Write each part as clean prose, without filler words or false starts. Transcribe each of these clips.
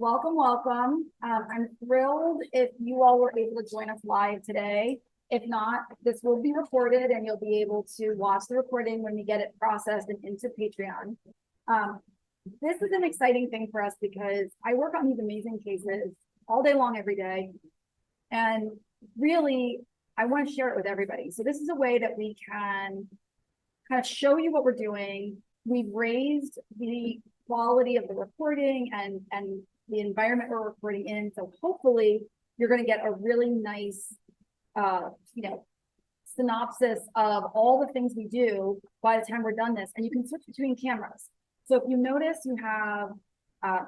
Welcome, welcome. I'm thrilled if you all were able to join us live today. If not, this will be recorded and you'll be able to watch the recording when we get it processed and into Patreon. This is an exciting thing for us because I work on these amazing cases all day long, every day. And really, I want to share it with everybody. So this is a way that we can kind of show you what we're doing. We've raised the quality of the recording and the environment we're recording in. So hopefully you're going to get a really nice, synopsis of all the things we do by the time we're done this. And you can switch between cameras. So if you notice, you have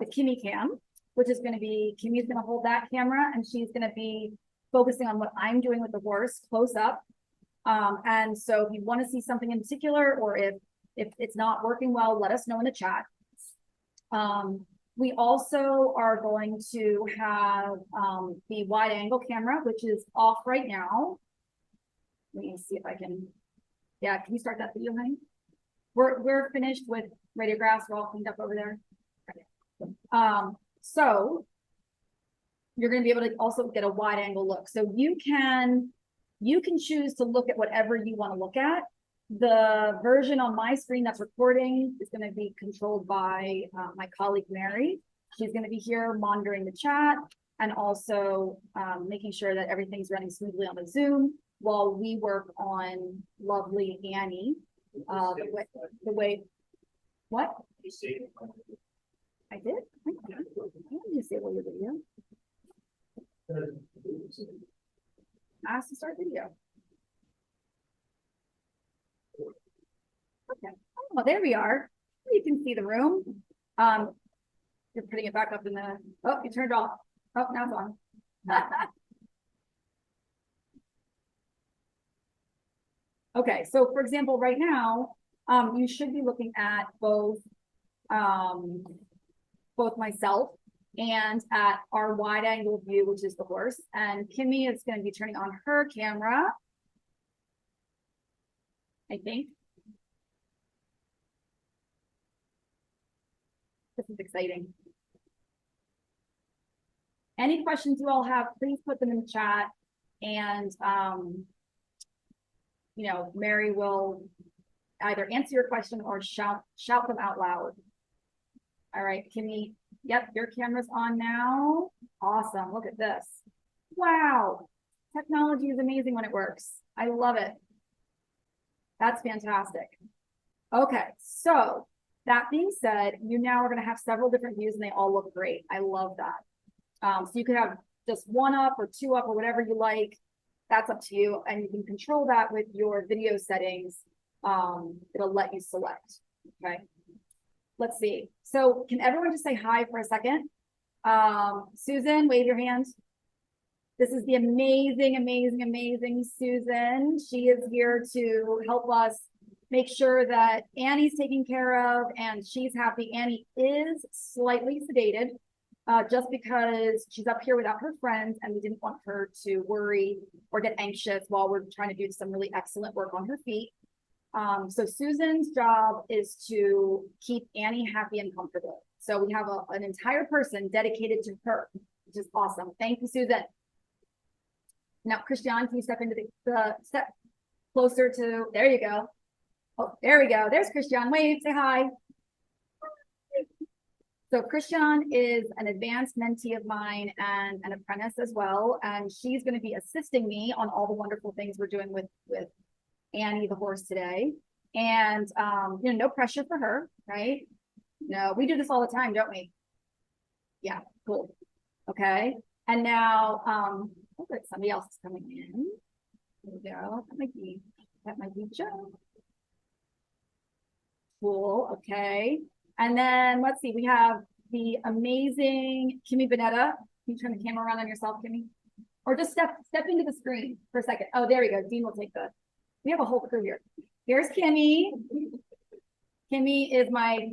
the Kimmy cam, which is going to be, Kimmy's going to hold that camera and she's going to be focusing on what I'm doing with the horse close up. And so if you want to see something in particular, or if it's not working well, let us know in the chat. We also are going to have the wide angle camera, which is off right now. Let me see if I can, can you start that video, honey? We're finished with radiographs. We're all cleaned up over there. Okay. So you're going to be able to also get a wide angle look. So you can choose to look at whatever you want to look at. The version on my screen that's recording is going to be controlled by my colleague, Mary. She's going to be here monitoring the chat and also making sure that everything's running smoothly on the Zoom while we work on lovely Annie. The way, what? I did? I didn't disable your video. Ask to start video. Okay. Oh, there we are. You can see the room. You're putting it back up in the, oh, you turned it off. Oh, now it's on. Okay, so for example, right now, you should be looking at both myself and at our wide angle view, which is the horse. And Kimmy is going to be turning on her camera, I think. This is exciting. Any questions you all have, please put them in the chat. And, Mary will either answer your question or shout them out loud. All right, Kimmy. Yep, your camera's on now. Awesome. Look at this. Wow. Technology is amazing when it works. I love it. That's fantastic. Okay, so that being said, you now are going to have several different views and they all look great. I love that. So you could have just one up or two up or whatever you like. That's up to you. And you can control that with your video settings. It'll let you select. Okay. Let's see. So can everyone just say hi for a second? Susan, wave your hand. This is the amazing, amazing, amazing Susan. She is here to help us make sure that Annie's taken care of and she's happy. Annie is slightly sedated just because she's up here without her friends and we didn't want her to worry or get anxious while we're trying to do some really excellent work on her feet. So Susan's job is to keep Annie happy and comfortable. So we have an entire person dedicated to her, which is awesome. Thank you, Susan. Now, Christian, can you step into the step closer to, there you go. Oh, there we go. There's Christian. Wave, say hi. So Christian is an advanced mentee of mine and an apprentice as well. And she's going to be assisting me on all the wonderful things we're doing with Annie, the horse today. And, no pressure for her, right? No, we do this all the time, don't we? Yeah, cool. Okay. And now, oh, good, somebody else is coming in. There we go. That might be Joe. Cool. Okay. And then let's see, we have the amazing Kimmy Bonetta. Can you turn the camera around on yourself, Kimmy? Or just step into the screen for a second. Oh, there we go. Dean will take we have a whole crew here. Here's Kimmy. Kimmy is my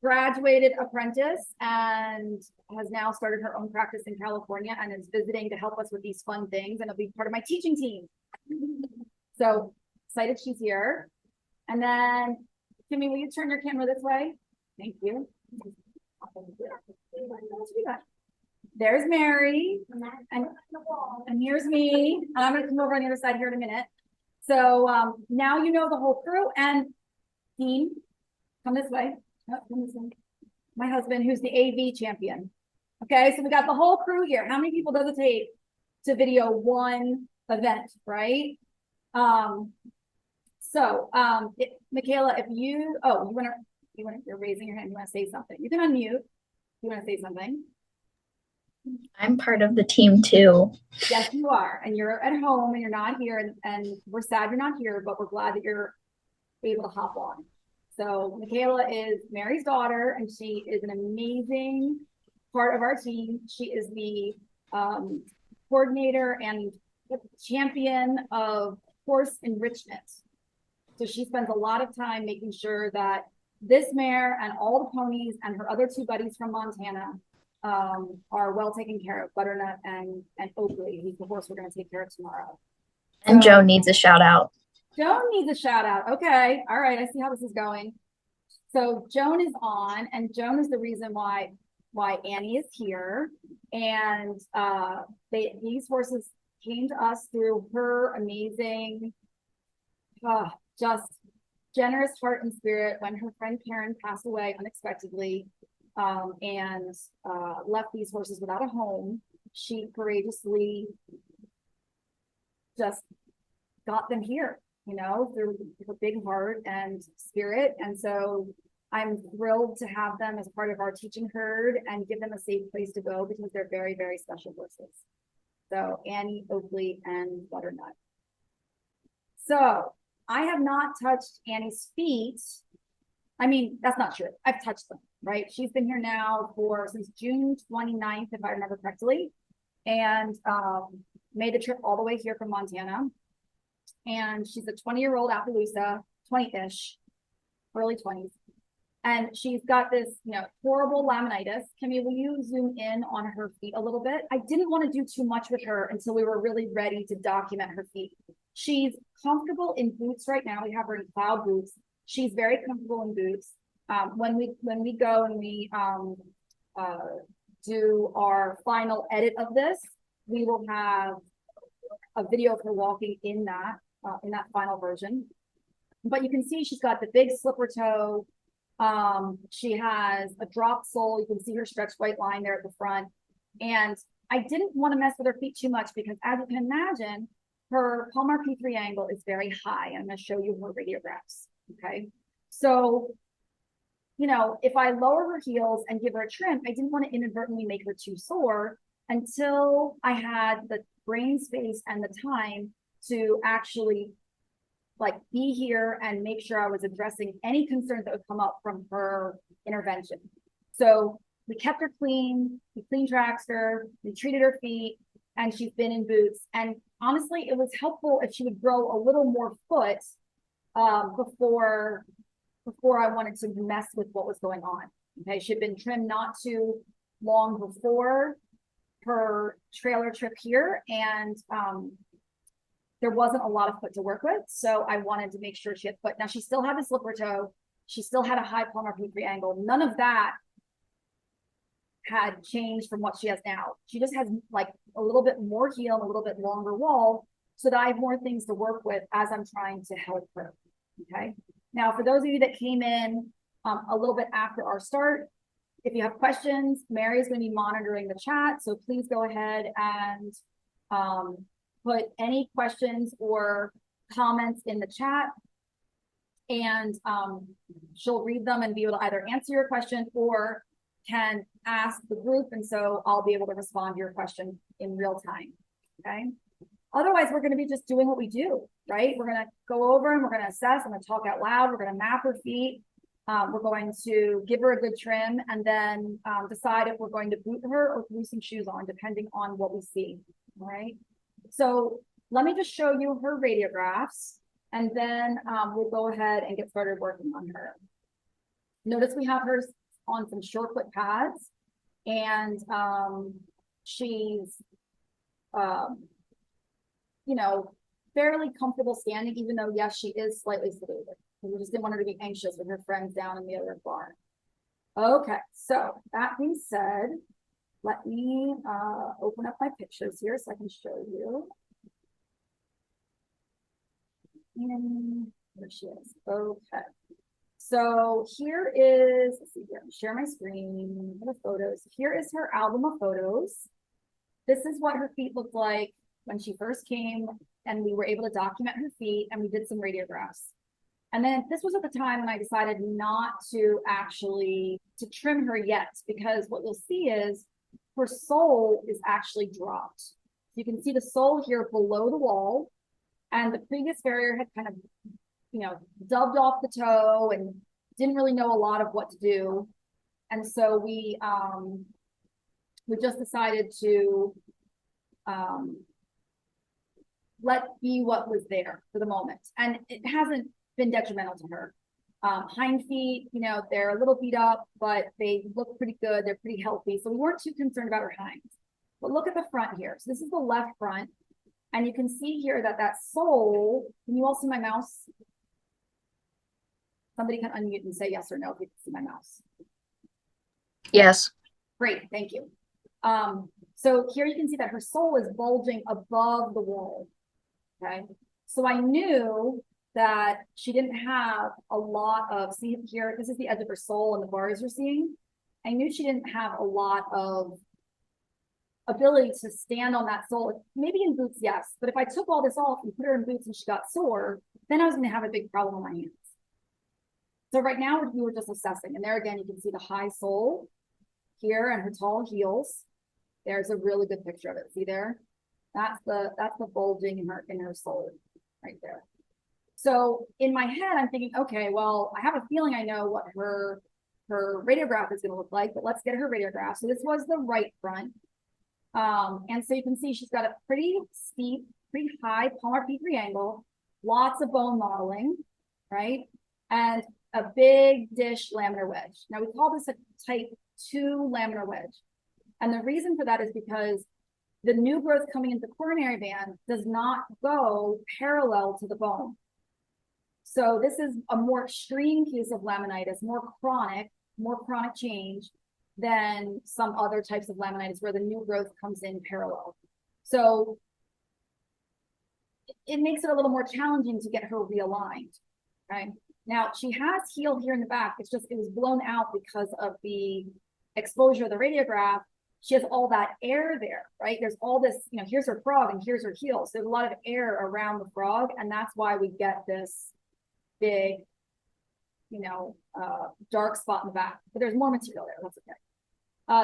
graduated apprentice and has now started her own practice in California and is visiting to help us with these fun things and it'll be part of my teaching team. So excited she's here. And then, Kimmy, will you turn your camera this way? Thank you. There's Mary, and here's me, and I'm gonna come over on the other side here in a minute. So now you know the whole crew, and Dean, come this way. Oh, come this way. My husband, who's the AV champion. Okay, so we got the whole crew here. How many people does it take to video one event, right? Michaela, if you, you're raising your hand, you want to say something. You can unmute. You want to say something? I'm part of the team too. Yes, you are. And you're at home and you're not here, and we're sad you're not here, but we're glad that you're able to hop on. So Michaela is Mary's daughter, and she is an amazing part of our team. She is the coordinator and champion of horse enrichment. So she spends a lot of time making sure that this mare and all the ponies and her other two buddies from Montana are well taken care of. Butternut and Oakley, who's the horse we're going to take care of tomorrow. And Joan needs a shout out. Joan needs a shout out. Okay. All right. I see how this is going. So Joan is on, and Joan is the reason why Annie is here. And these horses came to us through her amazing, just generous heart and spirit when her friend Karen passed away unexpectedly, and left these horses without a home. She courageously just got them here, you know, through her big heart and spirit. And so I'm thrilled to have them as part of our teaching herd and give them a safe place to go, because they're very, very special horses. So Annie, Oakley, and Butternut. So I have not touched Annie's feet. I mean, that's not true. I've touched them, right? She's been here now since June 29th, if I remember correctly, and made the trip all the way here from Montana. And she's a 20-year-old Appaloosa, 20-ish, early 20s. And she's got this, horrible laminitis. Kimmy, will you zoom in on her feet a little bit? I didn't want to do too much with her until we were really ready to document her feet. She's comfortable in boots right now. We have her in cloud boots. She's very comfortable in boots. When we go and we do our final edit of this, we will have a video of her walking in that final version. But you can see she's got the big slipper toe. She has a drop sole. You can see her stretched white line there at the front. And I didn't want to mess with her feet too much because, as you can imagine, her palmar P3 angle is very high. I'm going to show you her radiographs. Okay. So, if I lower her heels and give her a trim, I didn't want to inadvertently make her too sore until I had the brain space and the time to actually be here and make sure I was addressing any concerns that would come up from her intervention. So we kept her clean, we clean tracked her, we treated her feet, and she's been in boots. And honestly, it was helpful if she would grow a little more foot before I wanted to mess with what was going on. Okay, she had been trimmed not too long before her trailer trip here, and there wasn't a lot of foot to work with, so I wanted to make sure she had foot. Now, she still had the slipper toe. She still had a high palmar P3 angle. None of that had changed from what she has now. She just has a little bit more heel and a little bit longer wall, so that I have more things to work with as I'm trying to help her. Okay. Now, for those of you that came in a little bit after our start, if you have questions, Mary is going to be monitoring the chat, so please go ahead and put any questions or comments in the chat, and she'll read them and be able to either answer your question or can ask the group, and so I'll be able to respond to your question in real time. Okay. Otherwise, we're going to be just doing what we do, right? We're going to go over and we're going to assess. I'm going to talk out loud. We're going to map her feet. We're going to give her a good trim, and then decide if we're going to boot her or glue some shoes on, depending on what we see. All right. So let me just show you her radiographs, and then we'll go ahead and get started working on her. Notice we have her on some short foot pads, and she's, fairly comfortable standing, even though, yes, she is slightly sedated. We just didn't want her to be anxious with her friends down in the other barn. Okay, so that being said, let me open up my pictures here so I can show you. And there she is. Okay. So here is, let's see here, share my screen, the photos. Here is her album of photos. This is what her feet looked like when she first came, and we were able to document her feet, and we did some radiographs. And then this was at the time when I decided not to actually to trim her yet, because what you'll see is her sole is actually dropped. You can see the sole here below the wall, and the previous farrier had kind of, dubbed off the toe and didn't really know a lot of what to do. And so we just decided to let be what was there for the moment. And it hasn't been detrimental to her. Hind feet, they're a little beat up, but they look pretty good. They're pretty healthy. So we weren't too concerned about her hinds. But look at the front here. So this is the left front. And you can see here that sole, can you all see my mouse? Somebody can unmute and say yes or no if you can see my mouse. Yes. Great, thank you. So here you can see that her sole is bulging above the wall, okay? So I knew that she didn't have a lot of, see here, this is the edge of her sole and the bars you're seeing. I knew she didn't have a lot of ability to stand on that sole. Maybe in boots, yes, but if I took all this off and put her in boots and she got sore, then I was gonna have a big problem on my hands. So right now we were just assessing, and there again, you can see the high sole here and her tall heels. There's a really good picture of it. See there? That's the bulging in her sole right there. So in my head, I'm thinking, okay, well, I have a feeling I know what her radiograph is going to look like, but let's get her radiograph. So this was the right front. And so you can see she's got a pretty steep, pretty high palmar P3 angle, lots of bone modeling, right? And a big dish laminar wedge. Now we call this a type 2 laminar wedge. And the reason for that is because the new growth coming into the coronary band does not go parallel to the bone. So this is a more extreme case of laminitis, more chronic change than some other types of laminitis where the new growth comes in parallel. So it makes it a little more challenging to get her realigned, right? Now she has heel here in the back. It's just, it was blown out because of the exposure of the radiograph. She has all that air there, right? There's all this, here's her frog and here's her heel. So there's a lot of air around the frog. And that's why we get this big, dark spot in the back, but there's more material there. That's okay.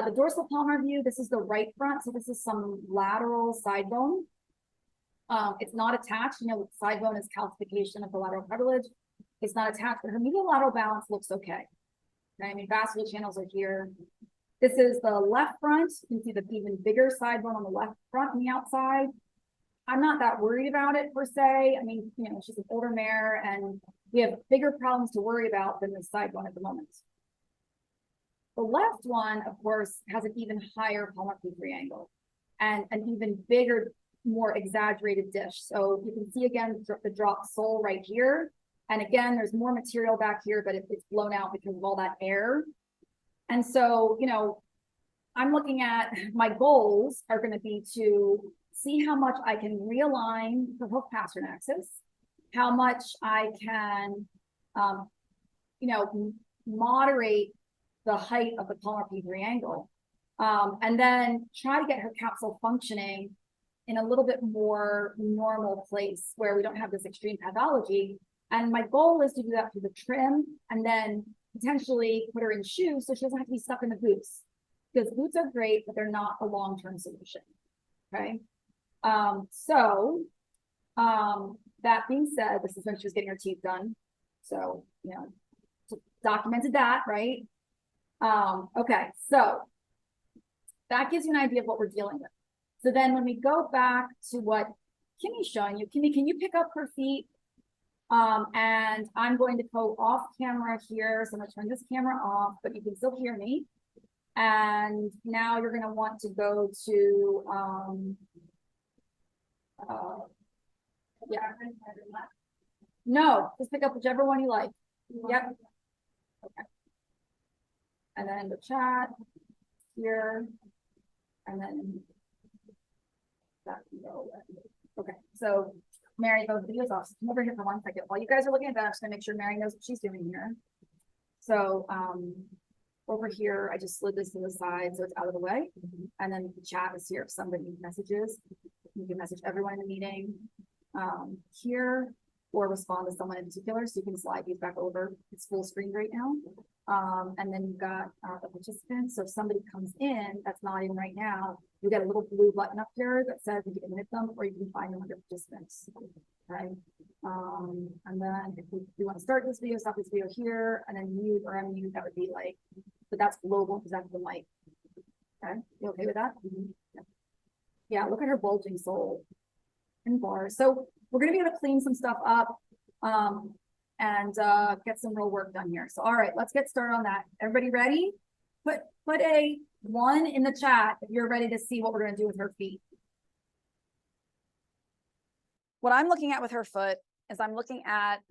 The dorsal palmar view, this is the right front. So this is some lateral side bone. It's not attached. Side bone is calcification of the lateral cartilage. It's not attached, but her medial lateral balance looks okay. I mean, vascular channels are here. This is the left front. You can see the even bigger side bone on the left front and the outside. I'm not that worried about it per se. I mean, she's an older mare and we have bigger problems to worry about than the side bone at the moment. The left one, of course, has an even higher palmar P3 angle and an even bigger, more exaggerated dish. So you can see again, the drop sole right here. And again, there's more material back here, but it's blown out because of all that air. And so, I'm looking at my goals are going to be to see how much I can realign the hoof pastern axis, how much I can, moderate the height of the palmar P3 angle, and then try to get her capsule functioning in a little bit more normal place where we don't have this extreme pathology. And my goal is to do that through the trim and then potentially put her in shoes so she doesn't have to be stuck in the boots, because boots are great, but they're not a long-term solution. Okay. That being said, this is when she was getting her teeth done. So, documented that, right? Okay. So that gives you an idea of what we're dealing with. So then when we go back to what Kimmy's showing you, Kimmy, can you pick up her feet? And I'm going to go off camera here. So I'm going to turn this camera off, but you can still hear me. And now you're going to want to go to, no, just pick up whichever one you like. Yep. Okay. And then the chat here, and then that can go away. Okay, so Mary, the video's off. So come over here for 1 second. While you guys are looking at that, I'm just gonna make sure Mary knows what she's doing here. So over here, I just slid this to the side so it's out of the way. And then the chat is here if somebody messages. You can message everyone in the meeting here, or respond to someone in particular. So you can slide these back over. It's full screen right now. And then you've got the participants. So if somebody comes in that's not in right now, you get a little blue button up here that says you can admit them or you can find them under participants. Okay. And then if you want to start this video, stop this video here, and then mute or unmute, that would be like, but that's global because that's the mic. Okay, you okay with that? Yeah, look at her bulging soul and bars. So we're gonna be able to clean some stuff up and get some real work done here. So all right, let's get started on that. Everybody ready? Put a 1 in the chat if you're ready to see what we're gonna do with her feet. What I'm looking at with her foot is I'm looking at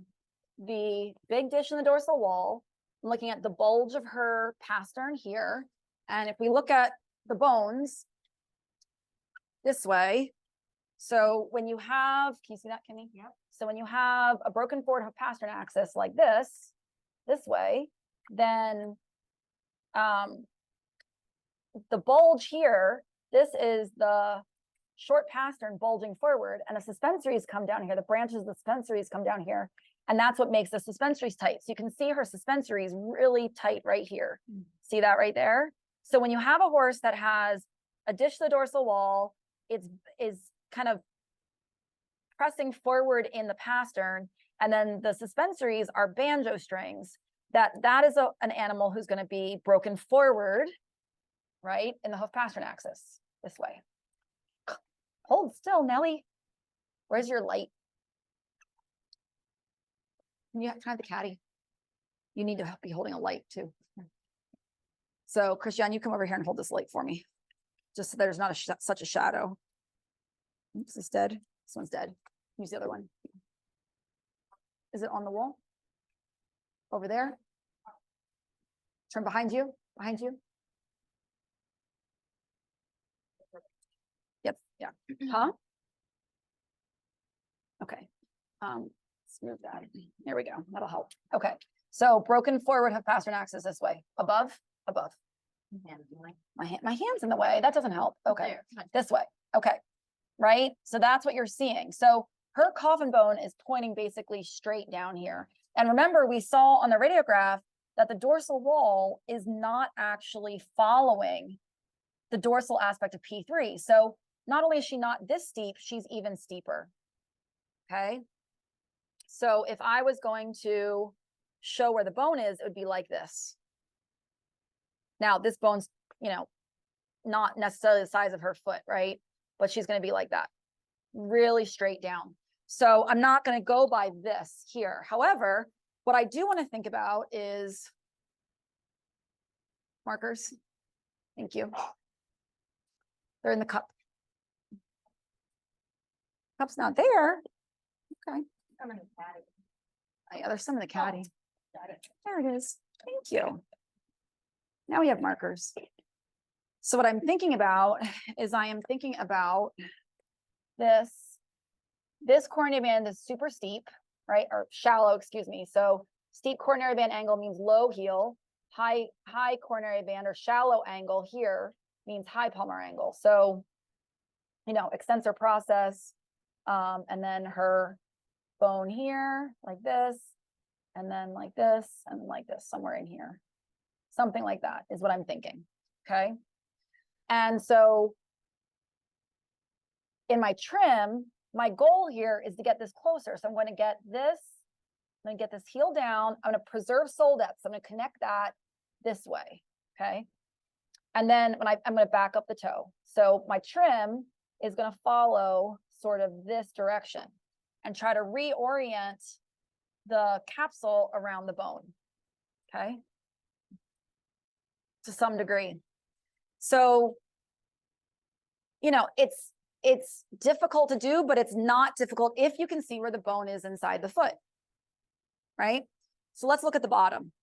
the big dish in the dorsal wall. I'm looking at the bulge of her pastern here. And if we look at the bones this way, so when you have, can you see that, Kimmy? Yeah. So when you have a broken forward pastern axis like this way, then the bulge here, this is the short pastern bulging forward, and the suspensories come down here. The branches of the suspensories come down here, and that's what makes the suspensories tight. So you can see her suspensories really tight right here. See that right there? So when you have a horse that has a dish to the dorsal wall, it's kind of pressing forward in the pastern, and then the suspensories are banjo strings. That is an animal who's going to be broken forward, right, in the hoof pastern axis this way. Hold still, Nelly. Where's your light? Can you try the caddy? You need to be holding a light too. So Christian, you come over here and hold this light for me. Just so there's not such a shadow. Oops, it's dead. This one's dead. Use the other one. Is it on the wall? Over there? Turn behind you. Behind you. Yep. Yeah. Huh? Okay. Let's move that. There we go. That'll help. Okay. So broken forward hoof pastern axis this way. Above. My hand's in the way. That doesn't help. Okay. This way. Okay. Right. So that's what you're seeing. So her coffin bone is pointing basically straight down here. And remember, we saw on the radiograph that the dorsal wall is not actually following the dorsal aspect of P3. So not only is she not this steep, she's even steeper. Okay. So if I was going to show where the bone is, it would be like this. Now this bone's, not necessarily the size of her foot, right? But she's going to be like that, really straight down. So I'm not going to go by this here. However, what I do want to think about is markers. Thank you. They're in the cup. Cup's not there. Okay. Yeah, there's some in the caddy. There it is. Thank you. Now we have markers. So what I'm thinking about is I am thinking about this coronary band is super steep, right? Or shallow, excuse me. So steep coronary band angle means low heel, high coronary band or shallow angle here means high palmar angle. So, extensor process, and then her bone here like this, and then like this, and like this, somewhere in here. Something like that is what I'm thinking, okay? And so in my trim, my goal here is to get this closer. So I'm going to get this, I'm going to get this heel down. I'm going to preserve sole depth. So I'm going to connect that this way, okay? And then when I'm going to back up the toe. So my trim is going to follow sort of this direction and try to reorient the capsule around the bone, okay? To some degree. So, it's difficult to do, but it's not difficult if you can see where the bone is inside the foot, right? So let's look at the bottom.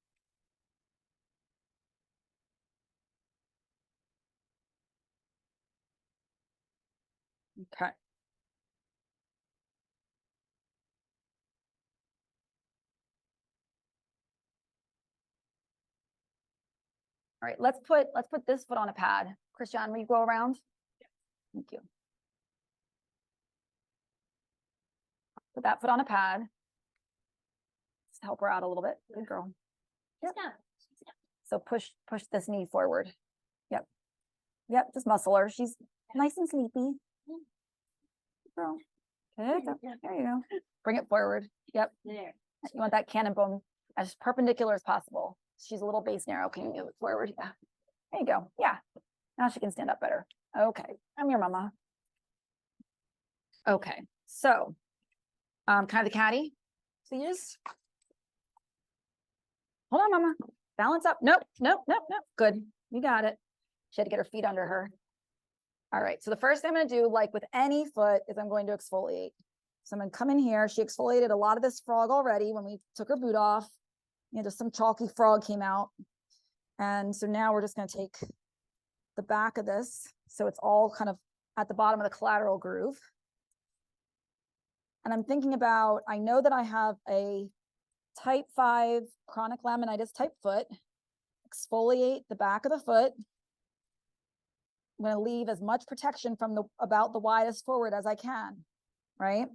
Okay. All right, let's put this foot on a pad. Christian, will you go around? Thank you. Put that foot on a pad. Just help her out a little bit. Good girl. Yep. So push this knee forward. Yep. Yep, just muscle her. She's nice and sleepy. Girl. Good. There you go. Bring it forward. Yep. There. You want that cannon bone as perpendicular as possible. She's a little base narrow. Can you move it forward? Yeah. There you go. Yeah. Now she can stand up better. Okay. I'm your mama. Okay. So, kind of the caddy. So you just hold on, mama. Balance up. Nope. Good. You got it. She had to get her feet under her. All right. So the first thing I'm going to do, like with any foot, is I'm going to exfoliate. So I'm going to come in here. She exfoliated a lot of this frog already when we took her boot off. Just some chalky frog came out. And so now we're just going to take the back of this. So it's all kind of at the bottom of the collateral groove. And I'm thinking about, I know that I have a type 5 chronic laminitis type foot. Exfoliate the back of the foot. I'm going to leave as much protection from about the widest forward as I can, right?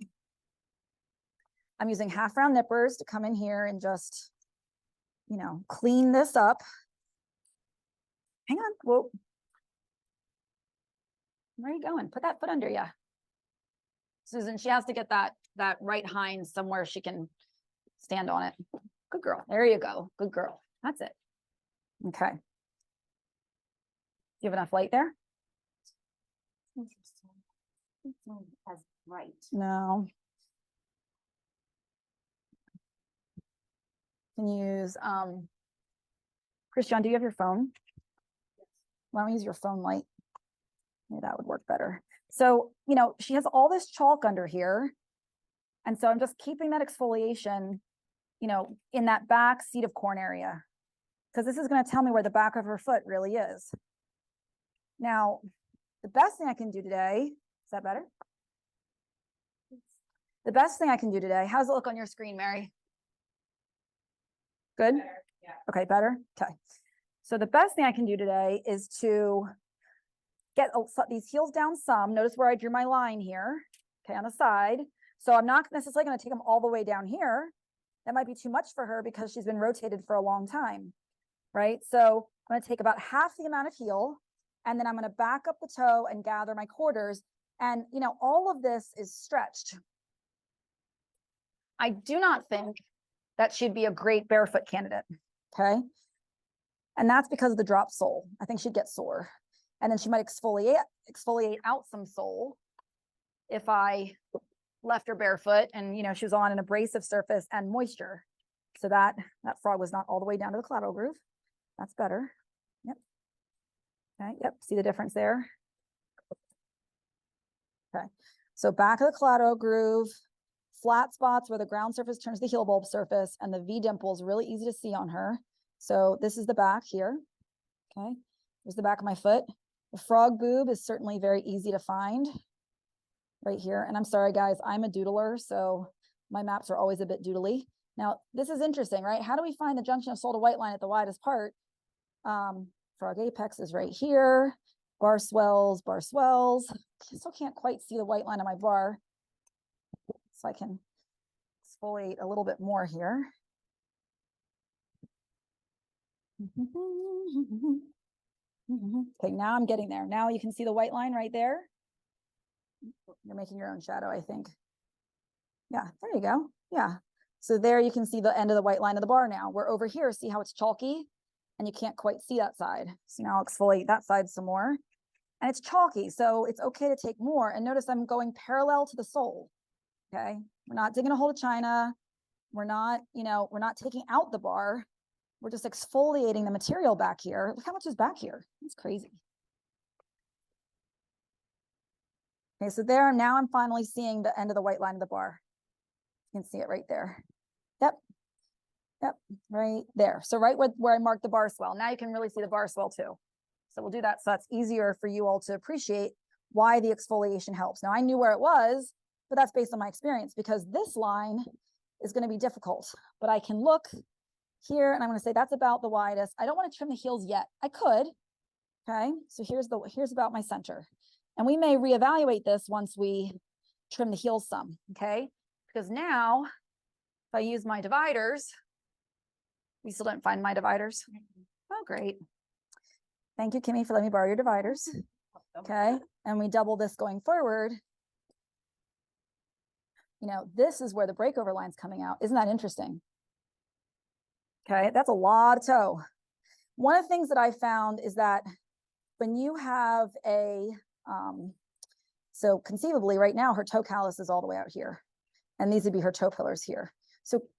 I'm using half round nippers to come in here and just, clean this up. Hang on. Whoa. Where are you going? Put that foot under you. Susan, she has to get that right hind somewhere she can stand on it. Good girl. There you go. Good girl. That's it. Okay. Do you have enough light there? Interesting. It's not as bright. No. Can use Christian, do you have your phone? Yes. Why don't we use your phone light? Maybe that would work better. So, she has all this chalk under here. And so I'm just keeping that exfoliation, in that back seat of corn area, because this is going to tell me where the back of her foot really is. Now, the best thing I can do today, is that better? The best thing I can do today, how's it look on your screen, Mary? Good? Better, yeah. Okay, better? Okay. So the best thing I can do today is to get these heels down some. Notice where I drew my line here, okay, on the side. So I'm not necessarily going to take them all the way down here. That might be too much for her because she's been rotated for a long time, right? So I'm going to take about half the amount of heel, and then I'm going to back up the toe and gather my quarters. And, all of this is stretched. I do not think that she'd be a great barefoot candidate, okay? And that's because of the drop sole. I think she'd get sore. And then she might exfoliate out some sole if I left her barefoot and, she was on an abrasive surface and moisture. So that frog was not all the way down to the collateral groove. That's better. Yep. Okay. Yep. See the difference there? Okay. So back of the collateral groove, flat spots where the ground surface turns the heel bulb surface, and the V dimple is really easy to see on her. So this is the back here. Okay. Here's the back of my foot. The frog boob is certainly very easy to find right here. And I'm sorry, guys, I'm a doodler, so my maps are always a bit doodly. Now, this is interesting, right? How do we find the junction of sole to white line at the widest part? Frog apex is right here. Bar swells. Still can't quite see the white line on my bar. So I can exfoliate a little bit more here. Okay, now I'm getting there. Now you can see the white line right there. You're making your own shadow, I think. Yeah, there you go. Yeah. So there you can see the end of the white line of the bar now. We're over here, see how it's chalky? And you can't quite see that side. So now I'll exfoliate that side some more. And it's chalky, so it's okay to take more. And notice I'm going parallel to the sole. Okay, we're not digging a hole to China. We're not, we're not taking out the bar. We're just exfoliating the material back here. Look how much is back here. It's crazy. Okay, so there, now I'm finally seeing the end of the white line of the bar. You can see it right there. Yep, right there. So right where I marked the bar swell. Now you can really see the bar swell too. So we'll do that so that's easier for you all to appreciate why the exfoliation helps. Now I knew where it was, but that's based on my experience because this line is going to be difficult, but I can look here and I'm going to say that's about the widest. I don't want to trim the heels yet. I could. Okay. So here's about my center. And we may reevaluate this once we trim the heels some. Okay. Because now if I use my dividers, we still didn't find my dividers. Oh, great. Thank you, Kimmy, for letting me borrow your dividers. Okay. And we double this going forward. You know, this is where the breakover line's coming out. Isn't that interesting? Okay. That's a lot of toe. One of the things that I found is that when you have a, so conceivably right now, her toe callus is all the way out here. And these would be her toe pillars here.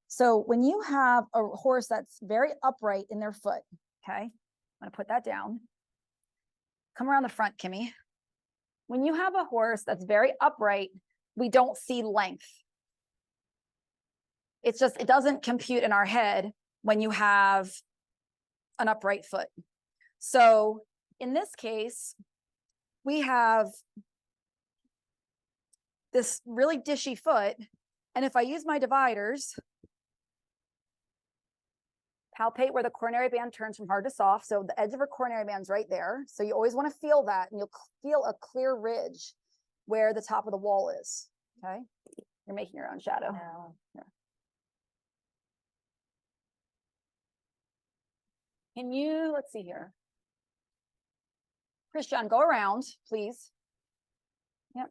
So when you have a horse that's very upright in their foot, okay, I'm going to put that down. Come around the front, Kimmy. When you have a horse that's very upright, we don't see length. It's just, it doesn't compute in our head when you have an upright foot. So in this case, we have this really dishy foot. And if I use my dividers, palpate where the coronary band turns from hard to soft. So the edge of her coronary band's right there. So you always want to feel that, and you'll feel a clear ridge where the top of the wall is. Okay. You're making your own shadow. Yeah. Can you, let's see here. Christian, go around, please. Yep.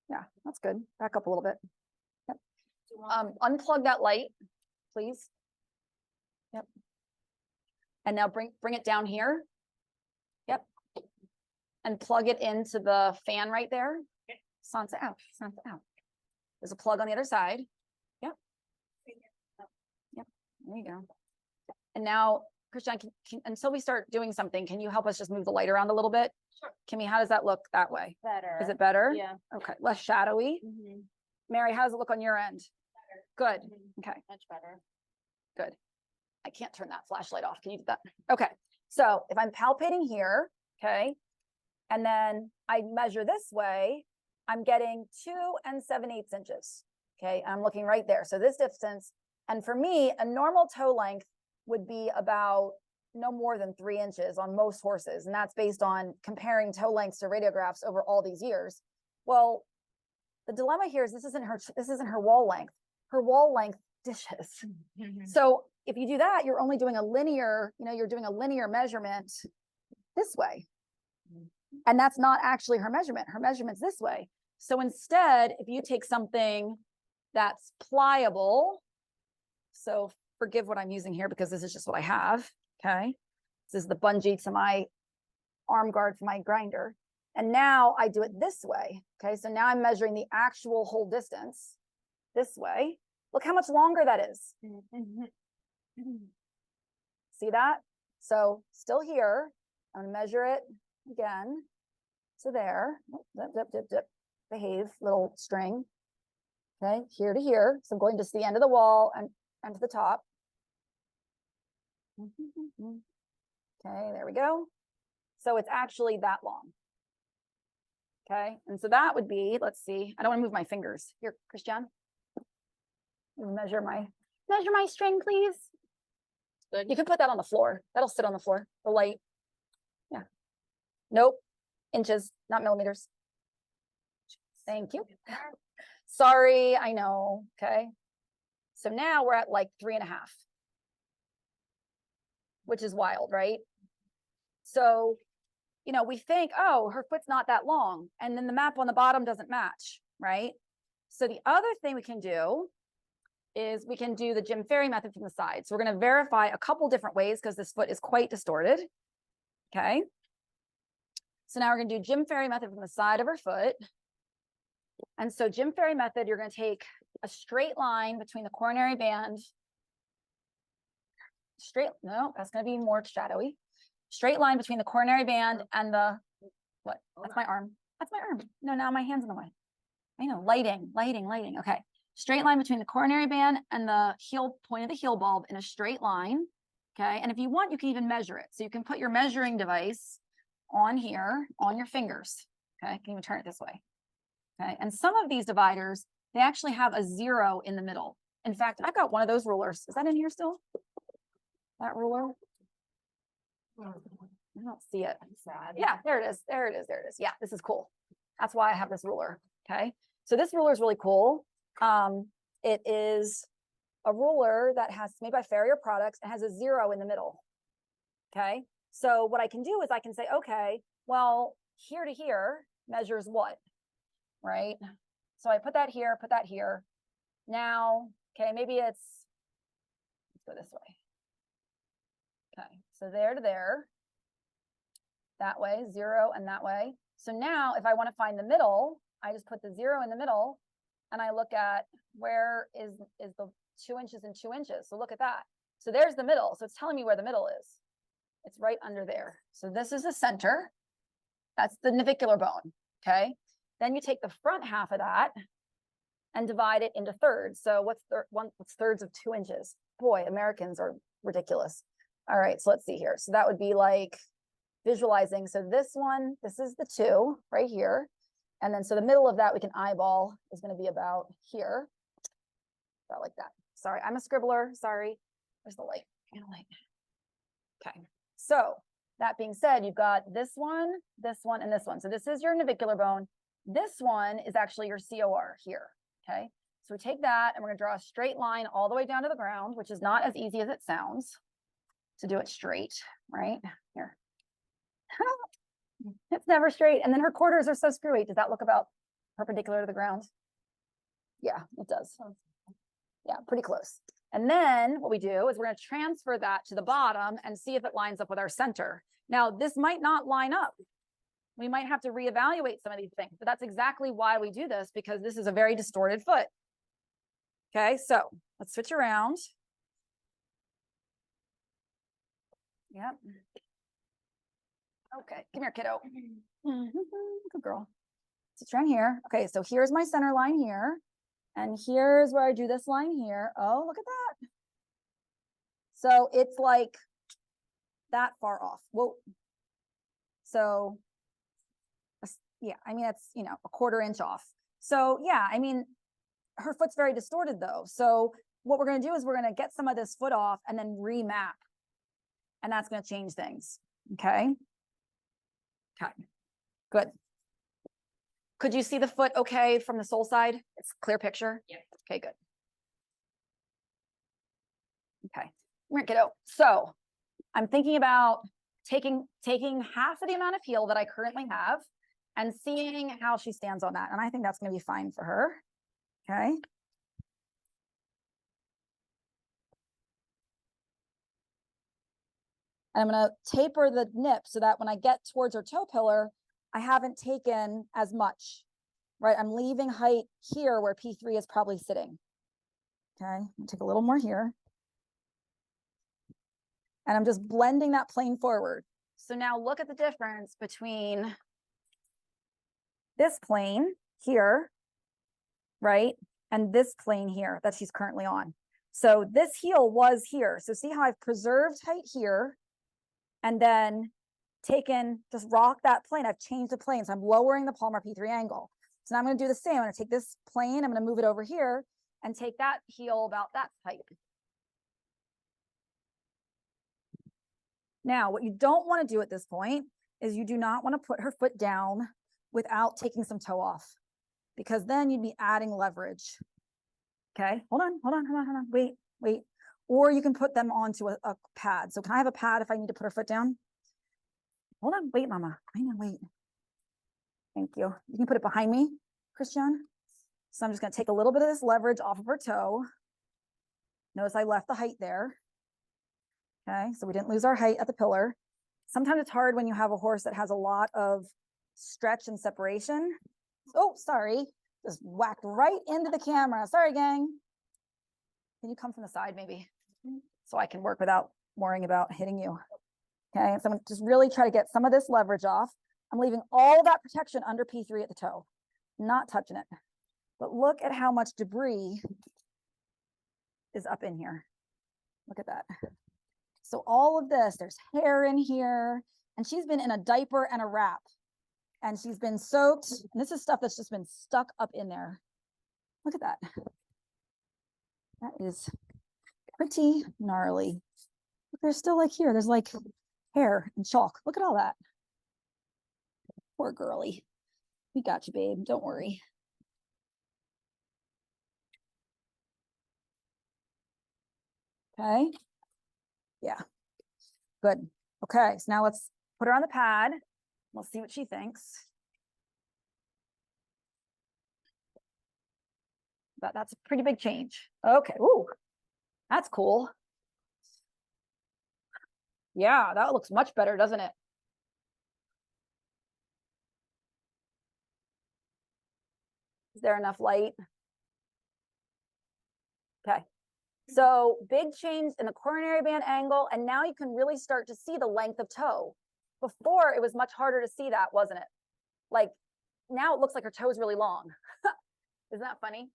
Yeah, that's good. Back up a little bit. Yep. Unplug that light, please. Yep. And now bring it down here. Yep. And plug it into the fan right there. Sansa out. Sansa out. There's a plug on the other side. Yep. Yep. There you go. And now, Christian, until we start doing something, can you help us just move the light around a little bit? Sure. Kimmy, how does that look that way? Better. Is it better? Yeah. Okay. Less shadowy. Mm-hmm. Mary, how does it look on your end? Better. Good. Okay. Much better. Good. I can't turn that flashlight off. Can you do that? Okay. So if I'm palpating here, okay, and then I measure this way, I'm getting 2 7/8 inches. Okay. I'm looking right there. So this distance, and for me, a normal toe length would be about no more than 3 inches on most horses. And that's based on comparing toe lengths to radiographs over all these years. Well, the dilemma here is this isn't her wall length. Her wall length dishes. So if you do that, you're only doing a linear, you're doing a linear measurement this way. And that's not actually her measurement. Her measurement's this way. So instead, if you take something that's pliable, so forgive what I'm using here because this is just what I have. Okay. This is the bungee to my arm guard for my grinder. And now I do it this way. Okay. So now I'm measuring the actual whole distance this way. Look how much longer that is. See that? So still here, I'm going to measure it again to there. Dip, dip, dip, dip. Behave, little string. Okay. Here to here. So I'm going just the end of the wall and to the top. Okay, there we go. So it's actually that long. Okay, and so that would be, let's see, I don't want to move my fingers. Here, Christian. Measure my string, please. Good. You can put that on the floor. That'll sit on the floor. The light. Yeah. Nope. Inches, not millimeters. Thank you. Sorry, I know. Okay. So now we're at like 3.5. Which is wild, right? So, we think, oh, her foot's not that long. And then the map on the bottom doesn't match, right? So the other thing we can do is we can do the Jim Ferry method from the side. So we're going to verify a couple different ways because this foot is quite distorted. Okay. So now we're going to do Jim Ferry method from the side of her foot. And so Jim Ferry method, you're going to take a straight line between the coronary band. No, that's going to be more shadowy. Straight line between the coronary band and the, what? That's my arm. That's my arm. No, now my hand's in the way. I know, lighting. Okay. Straight line between the coronary band and the heel point of the heel bulb in a straight line. Okay. And if you want, you can even measure it. So you can put your measuring device on here, on your fingers. Okay, can you turn it this way? Okay, and some of these dividers, they actually have a 0 in the middle. In fact, I've got one of those rulers. Is that in here still? That ruler? I don't see it. Sad. Yeah, there it is. There it is. There it is. Yeah, this is cool. That's why I have this ruler. Okay. So this ruler is really cool. It is a ruler that has made by Farrier Products and has a 0 in the middle. Okay. So what I can do is I can say, okay, well, here to here measures what? Right. So I put that here, put that here. Now, okay, maybe it's, let's go this way. Okay. So there to there. That way, 0 and that way. So now if I want to find the middle, I just put the 0 in the middle and I look at where is the 2 inches and 2 inches. So look at that. So there's the middle. So it's telling me where the middle is. It's right under there. So this is the center. That's the navicular bone. Okay. Then you take the front half of that and divide it into thirds. So what's thirds of 2 inches? Boy, Americans are ridiculous. All right. So let's see here. So that would be like visualizing. So this one, this is the 2 right here. And then so the middle of that we can eyeball is going to be about here. About like that. Sorry, I'm a scribbler. Sorry. Where's the light? Okay. So that being said, you've got this one, and this one. So this is your navicular bone. This one is actually your COR here. Okay. So we take that and we're going to draw a straight line all the way down to the ground, which is not as easy as it sounds to do it straight, right? Here. It's never straight. And then her quarters are so screwy. Does that look about perpendicular to the ground? Yeah, it does. Yeah, pretty close. And then what we do is we're going to transfer that to the bottom and see if it lines up with our center. Now, this might not line up. We might have to reevaluate some of these things, but that's exactly why we do this, because this is a very distorted foot. Okay, so let's switch around. Yep. Okay, come here, kiddo. Good girl. Sit around here. Okay, so here's my center line here. And here's where I do this line here. Oh, look at that. So it's like that far off. Whoa. So, yeah, I mean, that's, you know, a 1/4 inch off. So yeah, I mean, her foot's very distorted though. So what we're going to do is we're going to get some of this foot off and then remap. And that's going to change things. Okay. Okay, good. Could you see the foot okay from the sole side? It's a clear picture? Yeah. Okay, good. Okay, come here, kiddo. So I'm thinking about taking half of the amount of heel that I currently have and seeing how she stands on that. And I think that's going to be fine for her. Okay. And I'm going to taper the nip so that when I get towards her toe pillar, I haven't taken as much, right? I'm leaving height here where P3 is probably sitting. Okay, I'll take a little more here. And I'm just blending that plane forward. So now look at the difference between this plane here, right? And this plane here that she's currently on. So this heel was here. So see how I've preserved height here and then taken, just rock that plane. I've changed the plane. So I'm lowering the palmar P3 angle. So now I'm going to do the same. I'm going to take this plane, I'm going to move it over here and take that heel about that height. Now, what you don't want to do at this point is you do not want to put her foot down without taking some toe off, because then you'd be adding leverage. Okay, hold on, wait. Or you can put them onto a pad. So can I have a pad if I need to put her foot down? Hold on, wait, mama. Wait. Thank you. You can put it behind me, Christian. So I'm just going to take a little bit of this leverage off of her toe. Notice I left the height there. Okay, so we didn't lose our height at the pillar. Sometimes it's hard when you have a horse that has a lot of stretch and separation. Oh, sorry. Just whacked right into the camera. Sorry, gang. Can you come from the side maybe? So I can work without worrying about hitting you. Okay, so I'm going to just really try to get some of this leverage off. I'm leaving all that protection under P3 at the toe, not touching it. But look at how much debris is up in here. Look at that. So all of this, there's hair in here, and she's been in a diaper and a wrap. And she's been soaked. And this is stuff that's just been stuck up in there. Look at that. That is pretty gnarly. But there's still like here, there's like hair and chalk. Look at all that. Poor girly. We got you, babe. Don't worry. Okay. Yeah. Good. Okay. So now let's put her on the pad. We'll see what she thinks. But that's a pretty big change. Okay. Ooh, that's cool. Yeah, that looks much better, doesn't it? Is there enough light? Okay. So big change in the coronary band angle, and now you can really start to see the length of toe. Before, it was much harder to see that, wasn't it? Like, now it looks like her toe is really long. Isn't that funny?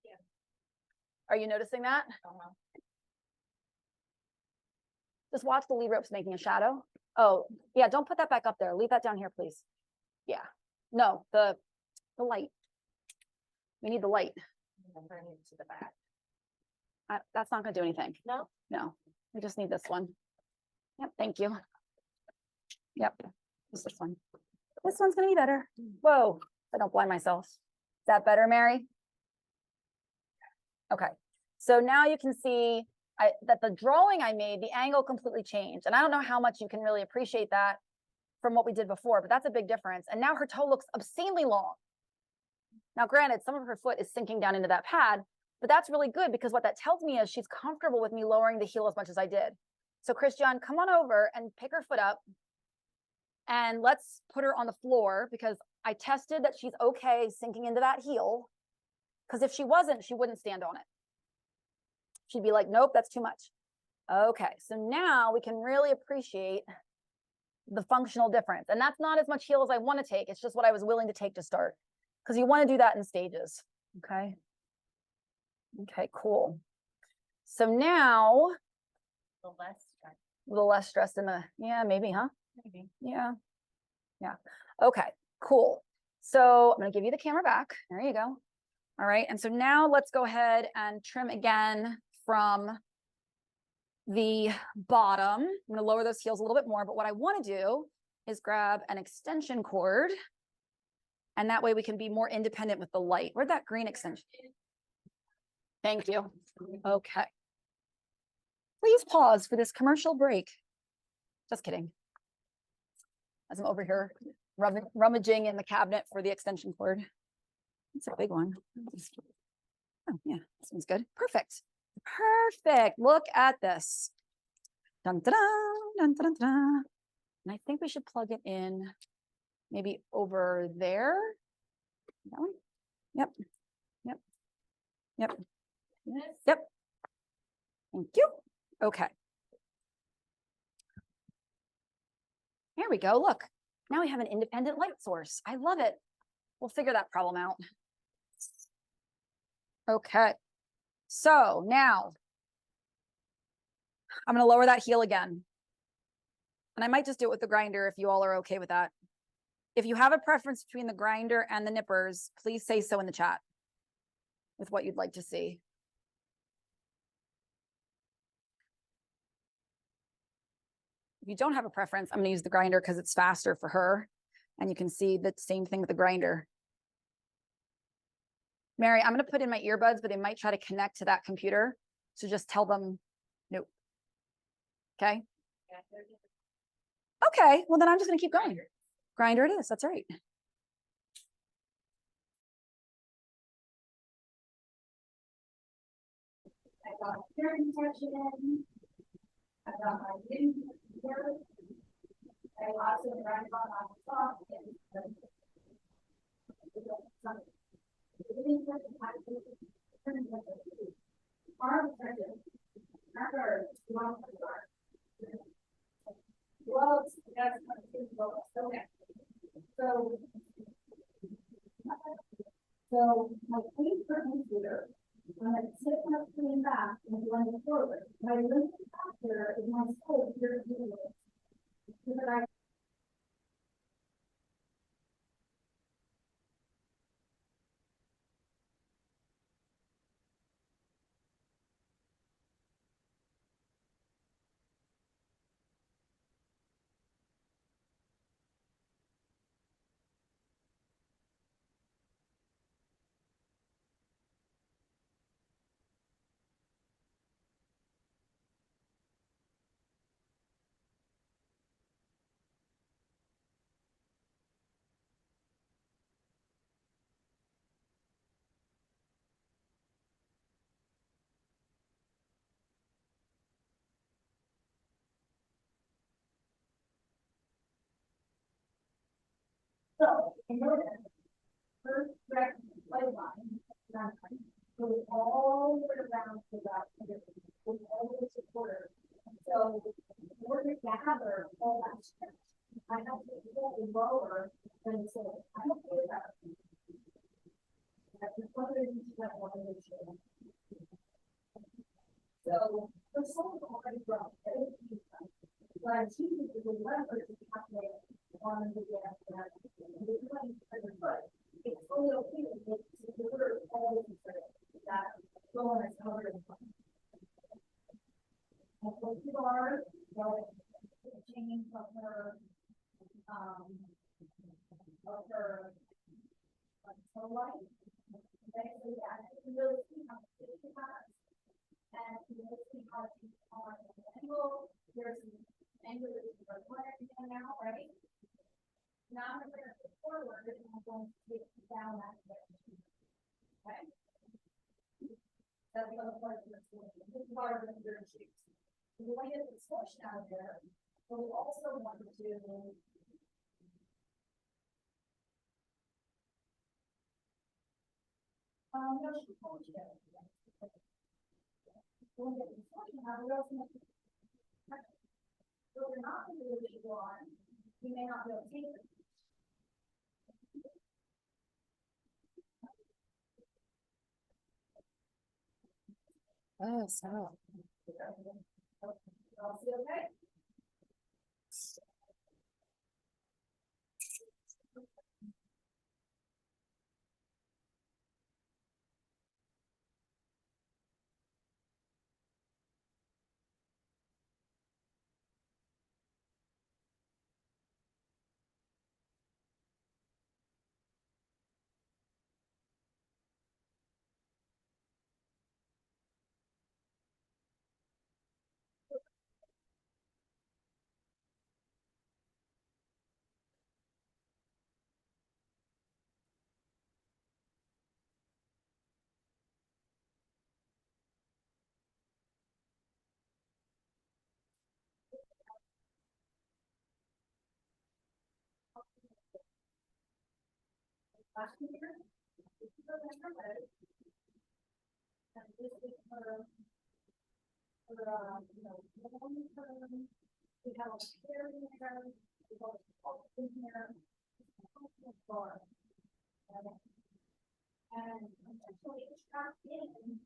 Yeah. Are you noticing that? Just watch the lead ropes making a shadow. Oh, yeah, don't put that back up there. Leave that down here, please. Yeah. No, the light. We need the light. I'm turning it to the back. That's not going to do anything. No? No, we just need this one. Yep, thank you. Yep, just this one. This one's going to be better. Whoa, I don't blind myself. Is that better, Mary? Okay, so now you can see that the drawing I made, the angle completely changed. And I don't know how much you can really appreciate that from what we did before, but that's a big difference. And now her toe looks obscenely long. Now, granted, some of her foot is sinking down into that pad, but that's really good because what that tells me is she's comfortable with me lowering the heel as much as I did. So Christian, come on over and pick her foot up and let's put her on the floor because I tested that she's okay sinking into that heel. Because if she wasn't, she wouldn't stand on it. She'd be like, nope, that's too much. Okay, so now we can really appreciate the functional difference. And that's not as much heel as I want to take. It's just what I was willing to take to start. Because you want to do that in stages. Okay. Okay, cool. So now, The less stress. a little less stressed in the, yeah, maybe, huh? Maybe. Yeah. Yeah. Okay, cool. So I'm going to give you the camera back. There you go. All right. And so now let's go ahead and trim again from the bottom. I'm going to lower those heels a little bit more, but what I want to do is grab an extension cord. And that way we can be more independent with the light. Where'd that green extension? Thank you. Okay. Please pause for this commercial break. Just kidding. As I'm over here rummaging in the cabinet for the extension cord. It's a big one. Oh, yeah, this one's good. Perfect. Perfect. Look at this. Dun, dun, dun, dun, dun, dun. And I think we should plug it in maybe over there. That one? Yep. Yep. Yep. Yep. Thank you. Okay. Here we go. Look, now we have an independent light source. I love it. We'll figure that problem out. Okay. So now I'm going to lower that heel again. And I might just do it with the grinder if you all are okay with that. If you have a preference between the grinder and the nippers, please say so in the chat with what you'd like to see. If you don't have a preference, I'm going to use the grinder because it's faster for her. And you can see the same thing with the grinder. Mary, I'm going to put in my earbuds, but they might try to connect to that computer. So just tell them no. Okay. Okay. Well, then I'm just going to keep going. Grinder it is. That's right. I got hearing protection. I got my vision here. I also ran on the top. Arm present. Remember, well, that's okay. So my clean curtain here, when I sit up clean back and going forward, my limited factor is my soul here. Because I And notice, first direct play line, goes all the way around to that, with all the supporters. So, in order to gather all that strength, I have to go lower than so. I don't do that. That's the other thing that I want to make sure. So, the soul already dropped. What I'm choosing is the lever to calculate on the gas. It's only okay to deliver all the that going is covered in front. And so you are changing of her so light. Okay, so yeah, you can really see how she has. And you can see how she's on an angle. There's an angle that you are going now, right? Now I'm going to go forward and I'm going to take down that direction. Okay? That's the other part of the solution. This is part of the third sheet. So the way that it's pushed out there, but we also want to no, she told you. We'll get this question out, we also have to. So we're not going to do what you want. We may not be able to take it. Oh, so. All see okay? Last year, this is the number red. And this is for you know, long term. We have a care in there, we have a health in here, bar. And essentially it's trapped in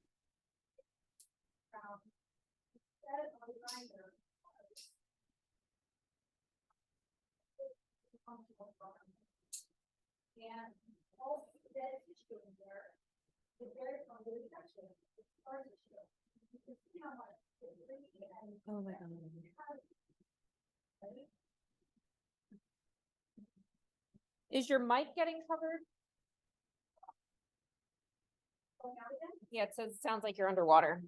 set of a grinder. And all that tissue in there is very from the rejection. It's scar tissue. You can see how much it's breathing and Oh my God. Is your mic getting covered? going out again. Yeah, it says, sounds like you're underwater.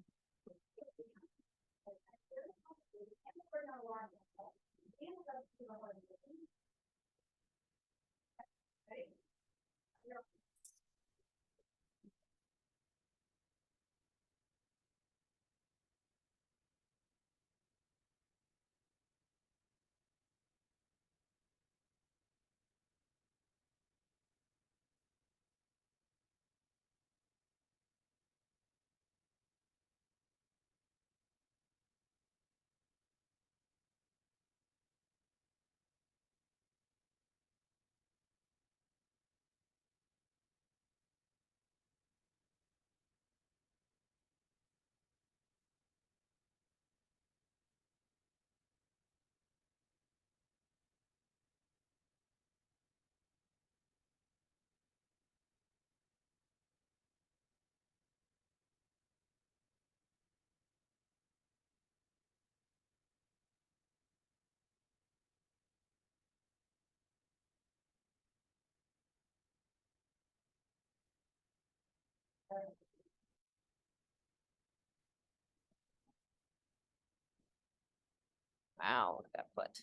Wow, look at that foot.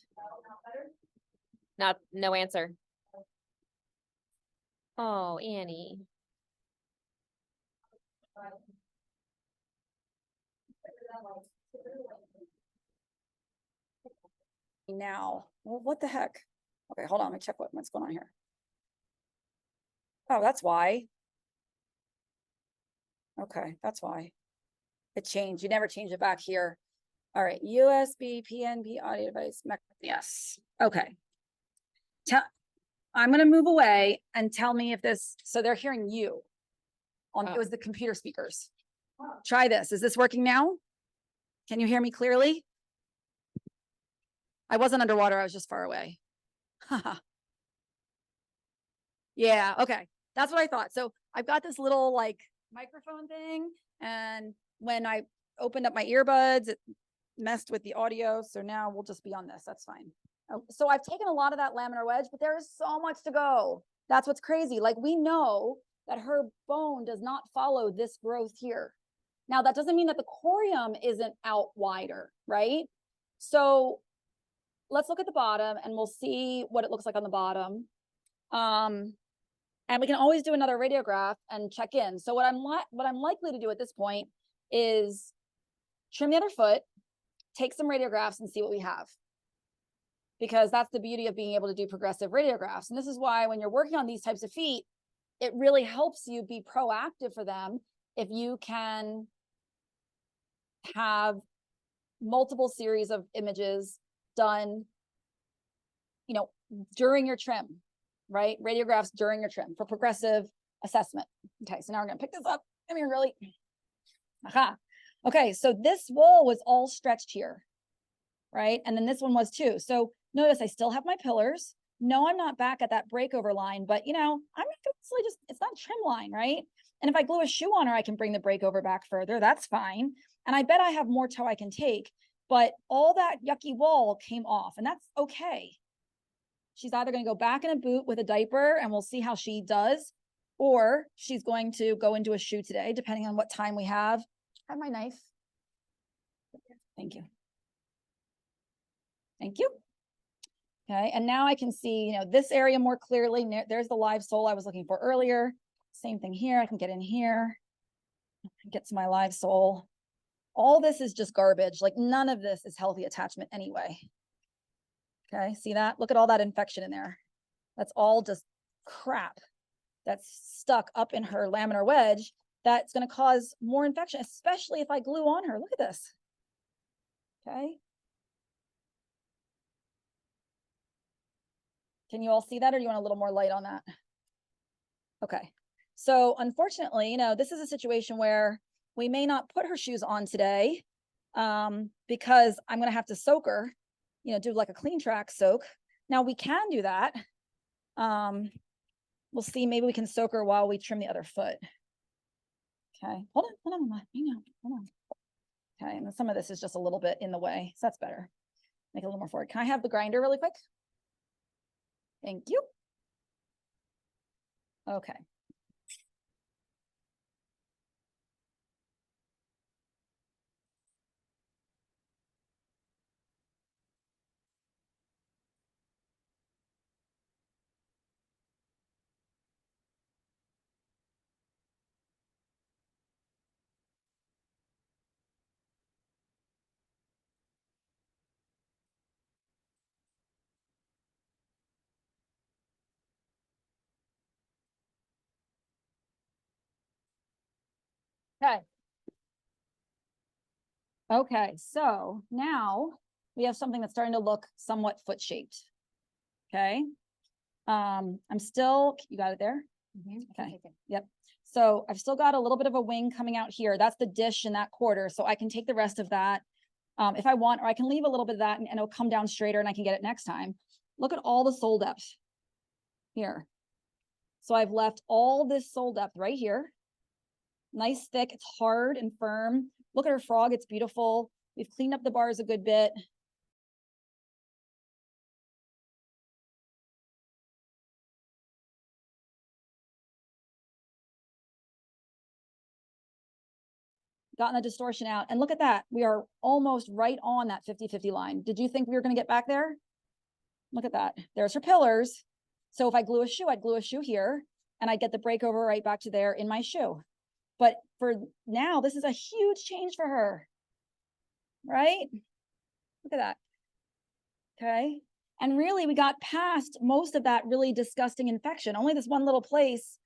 Not, no answer. Oh, Annie. Now, well, what the heck? Okay, hold on, let me check what's going on here. Oh, that's why. Okay, that's why. It changed. You never change it back here. All right, USB, PNP audio device. Yes. Okay. I'm gonna move away and tell me if this, so they're hearing you on, it was the computer speakers. Try this. Is this working now? Can you hear me clearly? I wasn't underwater. I was just far away. Yeah, okay. That's what I thought. So I've got this little like microphone thing, and when I opened up my earbuds, it messed with the audio. So now we'll just be on this. That's fine. Oh, so I've taken a lot of that laminar wedge, but there is so much to go. That's what's crazy. Like we know that her bone does not follow this growth here. Now that doesn't mean that the corium isn't out wider, right? So let's look at the bottom and we'll see what it looks like on the bottom. And we can always do another radiograph and check in. So what I'm likely to do at this point is trim the other foot, take some radiographs and see what we have. Because that's the beauty of being able to do progressive radiographs. And this is why when you're working on these types of feet, it really helps you be proactive for them if you can have multiple series of images done, you know, during your trim, right? Radiographs during your trim for progressive assessment. Okay, so now we're gonna pick this up. Come here, really. Aha. Okay, so this wall was all stretched here, right? And then this one was too. So notice I still have my pillars. No, I'm not back at that breakover line, but you know, I'm not gonna just, it's not trim line, right? And if I glue a shoe on her, I can bring the breakover back further. That's fine. And I bet I have more toe I can take, but all that yucky wall came off, and that's okay. She's either going to go back in a boot with a diaper and we'll see how she does, or she's going to go into a shoe today, depending on what time we have. I have my knife. Thank you. Thank you. Okay, and now I can see, you know, this area more clearly. There's the live sole I was looking for earlier. Same thing here. I can get in here, get to my live sole. All this is just garbage. Like none of this is healthy attachment anyway. Okay, see that? Look at all that infection in there. That's all just crap that's stuck up in her laminar wedge. That's going to cause more infection, especially if I glue on her. Look at this. Okay. Can you all see that, or do you want a little more light on that? Okay. So unfortunately, you know, this is a situation where we may not put her shoes on today because I'm going to have to soak her, you know, do like a clean track soak. Now we can do that. We'll see, maybe we can soak her while we trim the other foot. Okay, hold on, hold on. Okay, and then some of this is just a little bit in the way, so that's better. Make it a little more forward. Can I have the grinder really quick? Thank you. Okay. Okay. Okay, so now we have something that's starting to look somewhat foot shaped. Okay. I'm still, you got it there? Okay. Yep. So I've still got a little bit of a wing coming out here. That's the dish in that quarter. So I can take the rest of that if I want, or I can leave a little bit of that and it'll come down straighter and I can get it next time. Look at all the sole depth here. So I've left all this sole depth right here. Nice, thick, it's hard and firm. Look at her frog, it's beautiful. We've cleaned up the bars a good bit. Gotten the distortion out, and look at that. We are almost right on that 50-50 line. Did you think we were gonna get back there? Look at that, there's her pillars. So if I glue a shoe, I'd glue a shoe here, and I'd get the breakover right back to there in my shoe. But for now, this is a huge change for her, right? Look at that. Okay. And really, we got past most of that really disgusting infection. Only this one little place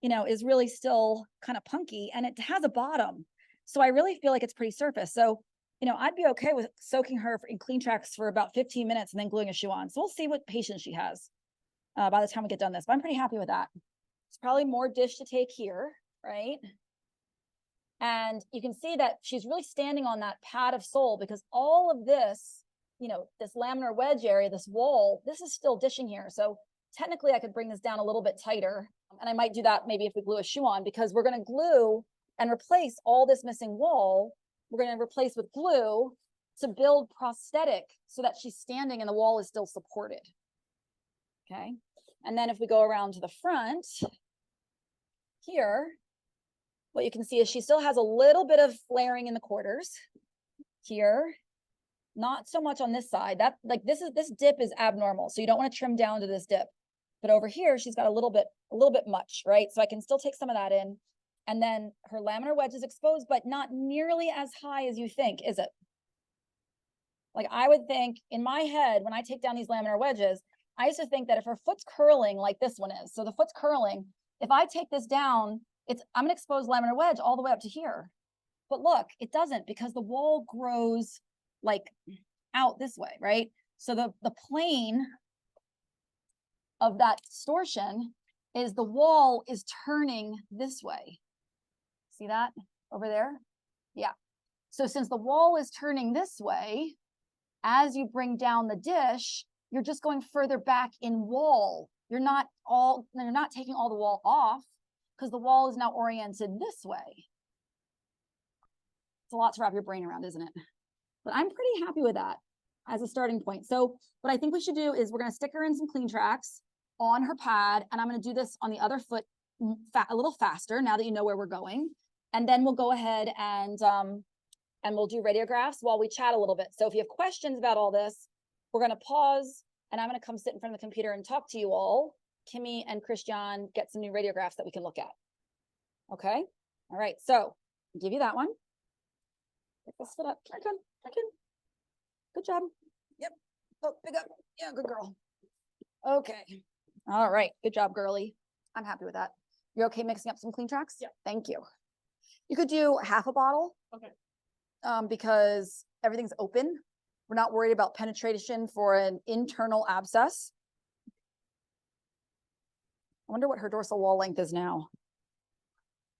is really still kind of punky and it has a bottom. So I really feel like it's pretty surface. So, I'd be okay with soaking her in clean tracks for about 15 minutes and then gluing a shoe on. So we'll see what patience she has by the time we get done this, but I'm pretty happy with that. It's probably more dish to take here, right? And you can see that she's really standing on that pad of sole because all of this, this laminar wedge area, this wall, this is still dishing here. So technically I could bring this down a little bit tighter. And I might do that maybe if we glue a shoe on, because we're going to glue and replace all this missing wall. We're going to replace with glue to build prosthetic so that she's standing and the wall is still supported. Okay. And then if we go around to the front here, what you can see is she still has a little bit of flaring in the quarters here. Not so much on this side. That this dip is abnormal. So you don't want to trim down to this dip. But over here, she's got a little bit much, right? So I can still take some of that in. And then her laminar wedge is exposed, but not nearly as high as you think, is it? Like I would think in my head, when I take down these laminar wedges, I used to think that if her foot's curling like this one is, so the foot's curling, if I take this down, I'm gonna expose laminar wedge all the way up to here. But look, it doesn't, because the wall grows like out this way, right? So the plane of that distortion is the wall is turning this way. See that over there? Yeah. So since the wall is turning this way, as you bring down the dish, you're just going further back in wall. You're not taking all the wall off because the wall is now oriented this way. It's a lot to wrap your brain around, isn't it? But I'm pretty happy with that as a starting point. So what I think we should do is we're going to stick her in some clean tracks on her pad, and I'm going to do this on the other foot a little faster now that you know where we're going. And then we'll go ahead and we'll do radiographs while we chat a little bit. So if you have questions about all this, we're going to pause and I'm going to come sit in front of the computer and talk to you all. Kimmy and Christian get some new radiographs that we can look at. Okay. All right. So I'll give you that one. Pick this foot up. Good job. Yep. Oh, pick up. Yeah, good girl. Okay. All right. Good job, girly. I'm happy with that. You're okay mixing up some clean tracks? Yeah. Thank you. You could do half a bottle. Okay. Because everything's open. We're not worried about penetration for an internal abscess. I wonder what her dorsal wall length is now.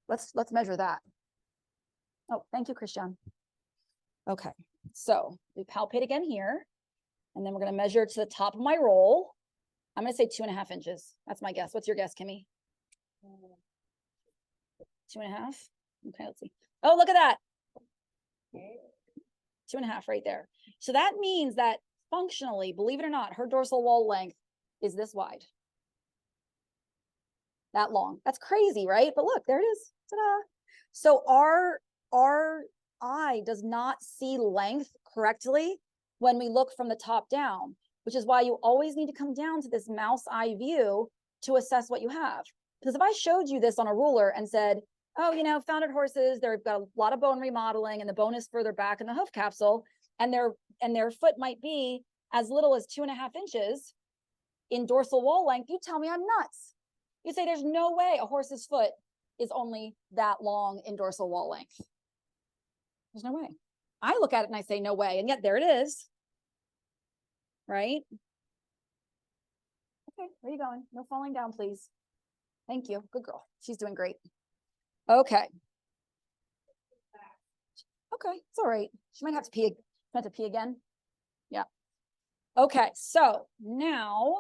Let's measure that. Oh, thank you, Christian. Okay, so we palpate again here, and then we're going to measure to the top of my roll. I'm going to say 2.5 inches. That's my guess. What's your guess, Kimmy? 2.5. Okay, let's see. Oh, look at that. 2.5 right there. So that means that functionally, believe it or not, her dorsal wall length is this wide. That long. That's crazy, right? But look, there it is. Ta-da. So our eye does not see length correctly when we look from the top down, which is why you always need to come down to this mouse eye view to assess what you have. Because if I showed you this on a ruler and said, oh, founded horses, they've got a lot of bone remodeling and the bone is further back in the hoof capsule, and their foot might be as little as 2.5 inches in dorsal wall length, you tell me I'm nuts. You say there's no way a horse's foot is only that long in dorsal wall length. There's no way. I look at it and I say no way, and yet there it is. Right? Okay, where are you going? No falling down, please. Thank you. Good girl. She's doing great. Okay. Okay, it's all right. She might have to pee. Again. Yeah. Okay, so now,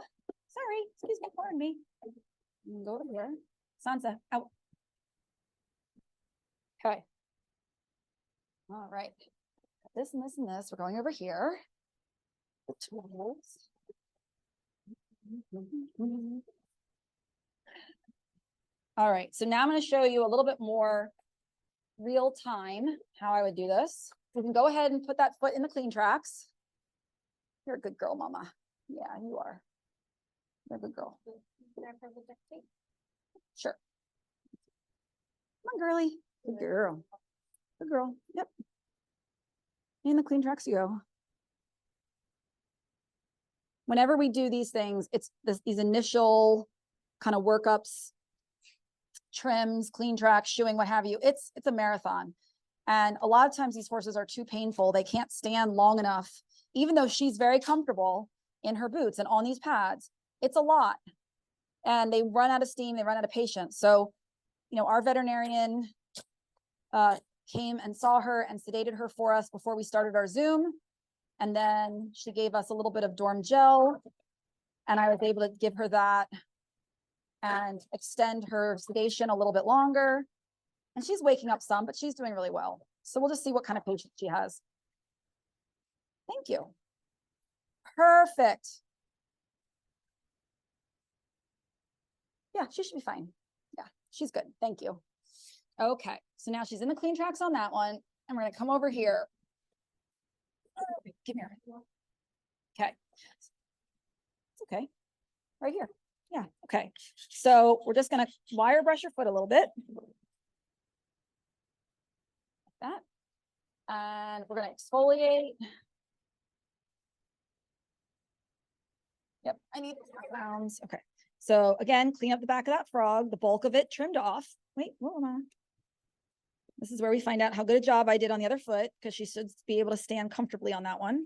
sorry, excuse me, pardon me. Go over here. Sansa, out. Okay. All right. This and this and this. We're going over here. The tools. All right, so now I'm going to show you a little bit more real time how I would do this. We can go ahead and put that foot in the clean tracks. You're a good girl, Mama. Yeah, you are. You're a good girl. Sure. Come on, girly. Good girl. Good girl. Yep. In the clean tracks you go. Whenever we do these things, it's these initial kind of workups. trims, clean tracks, shoeing, what have you. It's a marathon. And a lot of times these horses are too painful. They can't stand long enough, even though she's very comfortable in her boots and on these pads. It's a lot. And they run out of steam, they run out of patience. So, you know, our veterinarian came and saw her and sedated her for us before we started our Zoom. And then she gave us a little bit of Dorm gel, and I was able to give her that and extend her sedation a little bit longer. And she's waking up some, but she's doing really well. So we'll just see what kind of patience she has. Thank you. Perfect. Yeah, she should be fine. Yeah, she's good. Thank you. Okay, so now she's in the clean tracks on that one, and we're gonna come over here. Come here. Okay. It's okay. Right here. Yeah, okay. So we're just gonna wire brush your foot a little bit. Like that. And we're gonna exfoliate. Yep, I need rounds. Okay. So again, clean up the back of that frog, the bulk of it trimmed off. Wait, hold on. This is where we find out how good a job I did on the other foot, because she should be able to stand comfortably on that one.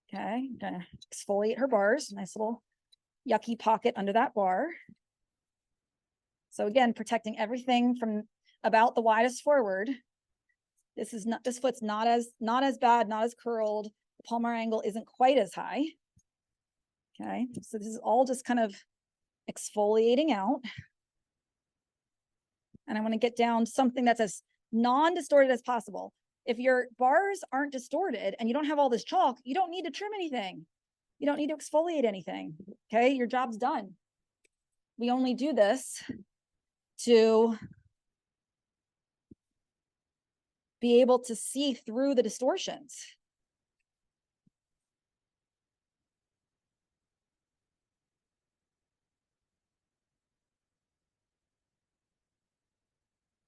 Okay, I'm gonna exfoliate her bars. Nice little yucky pocket under that bar. So again, protecting everything from about the widest forward. This foot's not as bad, not as curled. The palmar angle isn't quite as high. Okay, so this is all just kind of exfoliating out. And I want to get down something that's as non-distorted as possible. If your bars aren't distorted and you don't have all this chalk, you don't need to trim anything. You don't need to exfoliate anything. Okay, your job's done. We only do this to be able to see through the distortions.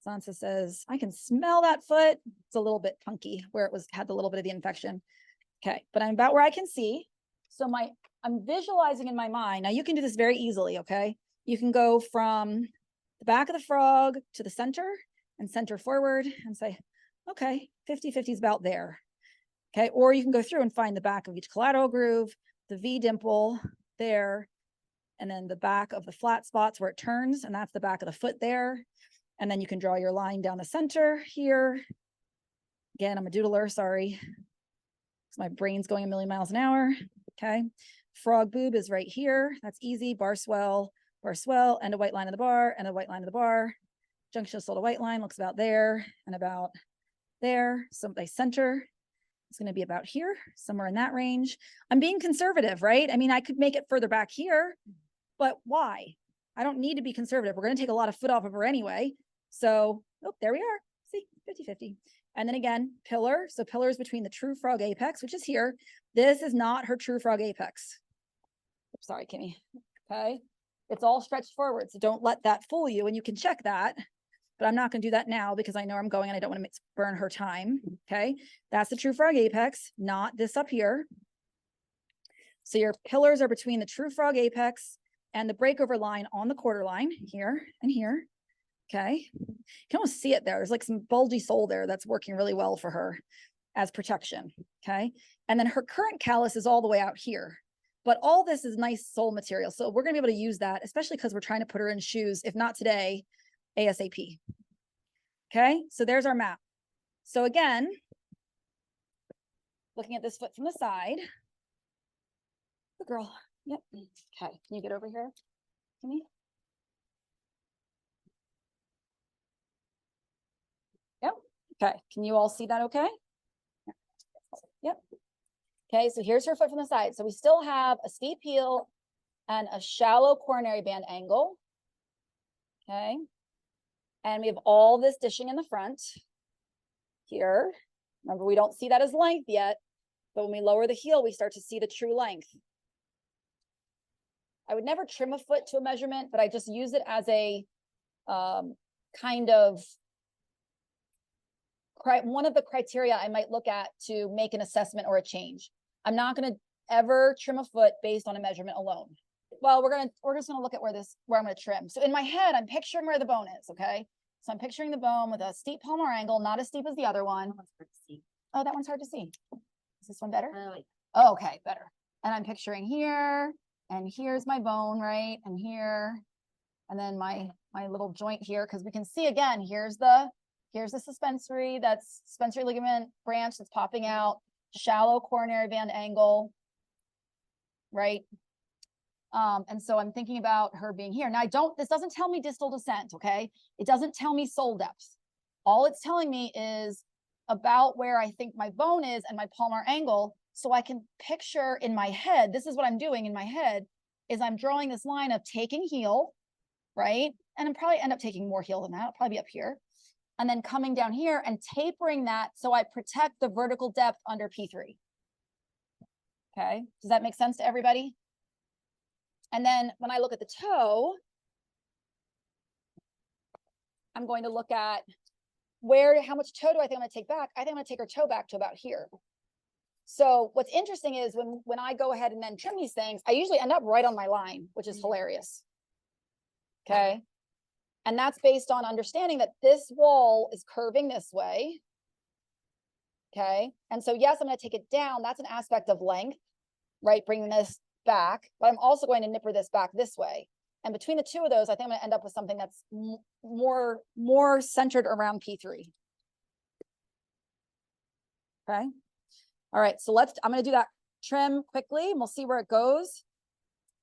Sansa says, I can smell that foot. It's a little bit punky where it had a little bit of the infection. Okay, but I'm about where I can see. So I'm visualizing in my mind. Now you can do this very easily, okay? You can go from the back of the frog to the center and center forward and say, okay, 50-50 is about there. Okay, or you can go through and find the back of each collateral groove, the V dimple there, and then the back of the flat spots where it turns, and that's the back of the foot there. And then you can draw your line down the center here. Again, I'm a doodler, sorry. So my brain's going a million miles an hour. Okay. Frog boob is right here. That's easy. Bar swell, and a white line of the bar, and a white line of the bar. Junction of the white line looks about there and about there. So my center is going to be about here, somewhere in that range. I'm being conservative, right? I mean, I could make it further back here, but why? I don't need to be conservative. We're going to take a lot of foot off of her anyway. So, oh, there we are. See, 50-50. And then again, pillar. So pillar is between the true frog apex, which is here. This is not her true frog apex. Oops, sorry, Kimmy. Okay. It's all stretched forward. So don't let that fool you. And you can check that. But I'm not going to do that now because I know I'm going and I don't want to burn her time. Okay. That's the true frog apex, not this up here. So your pillars are between the true frog apex and the breakover line on the quarter line here and here. Okay. You can almost see it there. There's like some bulgy sole there that's working really well for her as protection. Okay. And then her current callus is all the way out here. But all this is nice sole material. So we're going to be able to use that, especially because we're trying to put her in shoes, if not today, ASAP. Okay. So there's our map. So again, looking at this foot from the side. Good girl. Yep. Okay. Can you get over here? Kimmy? Yep. Okay. Can you all see that okay? Yep. Okay. So here's her foot from the side. So we still have a steep heel and a shallow coronary band angle. Okay. And we have all this dishing in the front here. Remember, we don't see that as length yet, but when we lower the heel, we start to see the true length. I would never trim a foot to a measurement, but I just use it as a kind of one of the criteria I might look at to make an assessment or a change. I'm not going to ever trim a foot based on a measurement alone. well, we're just gonna look at where I'm gonna trim. So in my head, I'm picturing where the bone is, okay? So I'm picturing the bone with a steep palmar angle, not as steep as the other one. Oh, that one's hard to see. Is this one better? Oh, okay, better. And I'm picturing here, and here's my bone, right? And here, and then my little joint here, because we can see again, here's the suspensory, that's suspensory ligament branch that's popping out, shallow coronary band angle, right? And so I'm thinking about her being here. Now this doesn't tell me distal descent, okay? It doesn't tell me sole depth. All it's telling me is about where I think my bone is and my palmar angle. So I can picture in my head, this is what I'm doing in my head, is I'm drawing this line of taking heel, right? And I'm probably end up taking more heel than that. I'll probably be up here. And then coming down here and tapering that so I protect the vertical depth under P3. Okay, does that make sense to everybody? And then when I look at the toe, I'm going to look at how much toe do I think I'm going to take back? I think I'm going to take her toe back to about here. So what's interesting is when I go ahead and then trim these things, I usually end up right on my line, which is hilarious. Okay. And that's based on understanding that this wall is curving this way. Okay. And so yes, I'm going to take it down. That's an aspect of length, right? Bringing this back, but I'm also going to nipper this back this way. And between the two of those, I think I'm going to end up with something that's more centered around P3. Okay. All right. So I'm going to do that trim quickly and we'll see where it goes.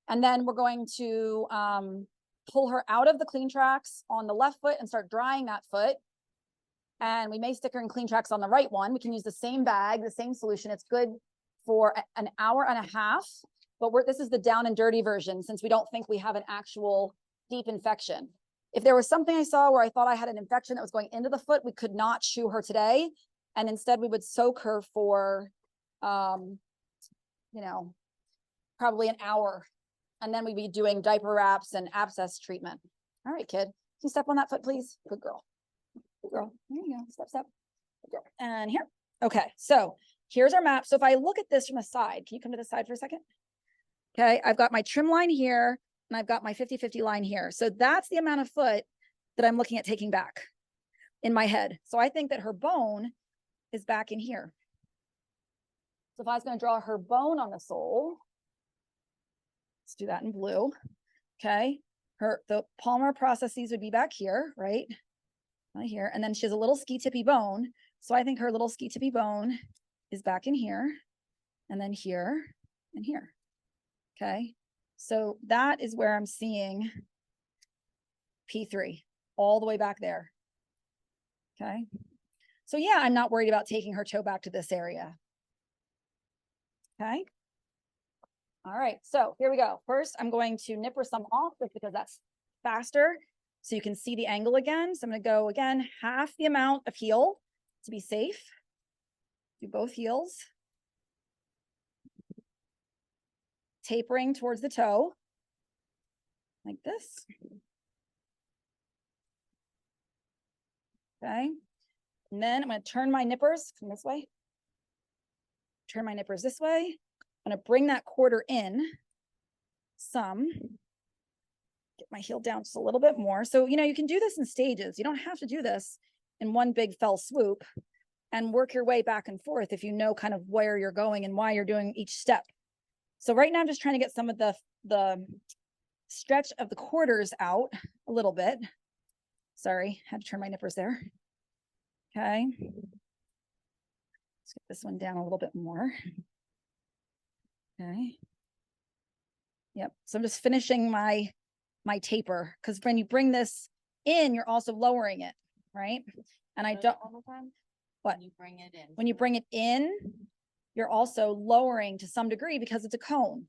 And then we're going to pull her out of the clean tracks on the left foot and start drying that foot. And we may stick her in clean tracks on the right one. We can use the same bag, the same solution. It's good for an hour and a half, but this is the down and dirty version since we don't think we have an actual deep infection. If there was something I saw where I thought I had an infection that was going into the foot, we could not shoe her today. And instead we would soak her for, probably an hour. And then we'd be doing diaper wraps and abscess treatment. All right, kid, can you step on that foot, please? Good girl. Good girl. There you go. Step, step. Good girl. And here. Okay, so here's our map. So if I look at this from the side, can you come to the side for a second? Okay, I've got my trim line here, and I've got my 50-50 line here. So that's the amount of foot that I'm looking at taking back in my head. So I think that her bone is back in here. So if I was going to draw her bone on the sole, let's do that in blue. Okay, the palmar processes would be back here, right here, and then she has a little ski tippy bone. So I think her little ski tippy bone is back in here, and then here and here. Okay, so that is where I'm seeing P3 all the way back there. Okay, so yeah, I'm not worried about taking her toe back to this area. Okay. All right, so here we go. First, I'm going to nipper some off just because that's faster. So you can see the angle again. So I'm going to go again, half the amount of heel to be safe. Do both heels. Tapering towards the toe, like this. Okay. And then I'm going to turn my nippers from this way. Turn my nippers this way. I'm going to bring that quarter in some. Get my heel down just a little bit more. So, you can do this in stages. You don't have to do this in one big fell swoop and work your way back and forth if you know kind of where you're going and why you're doing each step. So right now I'm just trying to get some of the stretch of the quarters out a little bit. Sorry, had to turn my nippers there. Okay. Let's get this one down a little bit more. Okay. Yep. So I'm just finishing my taper because when you bring this in, you're also lowering it, right? And I don't. What? When you bring it in. When you bring it in, you're also lowering to some degree because it's a cone,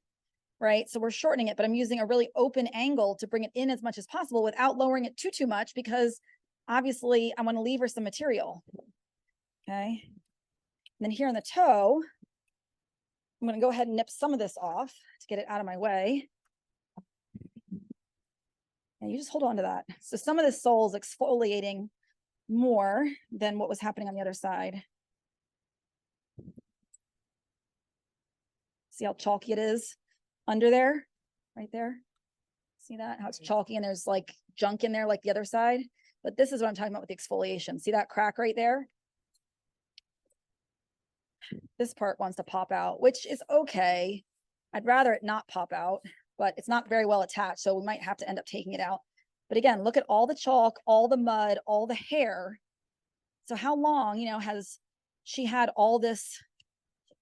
right? So we're shortening it, but I'm using a really open angle to bring it in as much as possible without lowering it too much because obviously I want to leave her some material. Okay. And then here on the toe, I'm going to go ahead and nip some of this off to get it out of my way. And you just hold on to that. So some of the sole is exfoliating more than what was happening on the other side. See how chalky it is under there? right there. See that? How it's chalky and there's like junk in there like the other side. But this is what I'm talking about with the exfoliation. See that crack right there? This part wants to pop out, which is okay. I'd rather it not pop out, but it's not very well attached, so we might have to end up taking it out. But again, look at all the chalk, all the mud, all the hair. So how long, has she had all this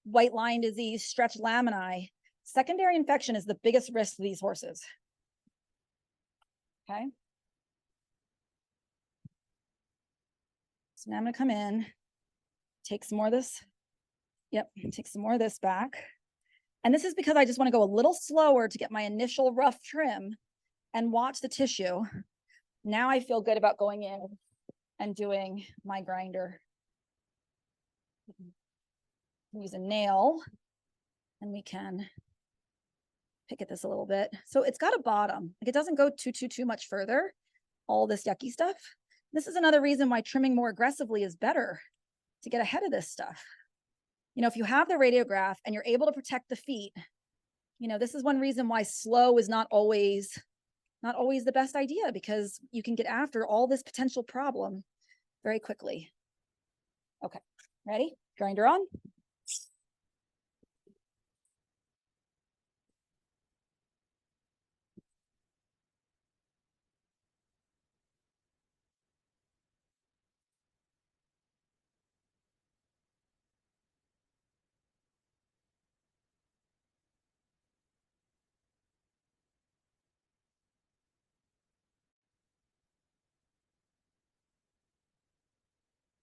white line disease, stretch laminae? Secondary infection is the biggest risk to these horses. Okay. So now I'm going to come in, take some more of this. Yep, take some more of this back. And this is because I just want to go a little slower to get my initial rough trim and watch the tissue. Now I feel good about going in and doing my grinder. Use a nail and we can pick at this a little bit. So it's got a bottom. Like it doesn't go too much further. All this yucky stuff. This is another reason why trimming more aggressively is better to get ahead of this stuff. If you have the radiograph and you're able to protect the feet, this is one reason why slow is not always the best idea, because you can get after all this potential problem very quickly. Okay, ready? Grinder on.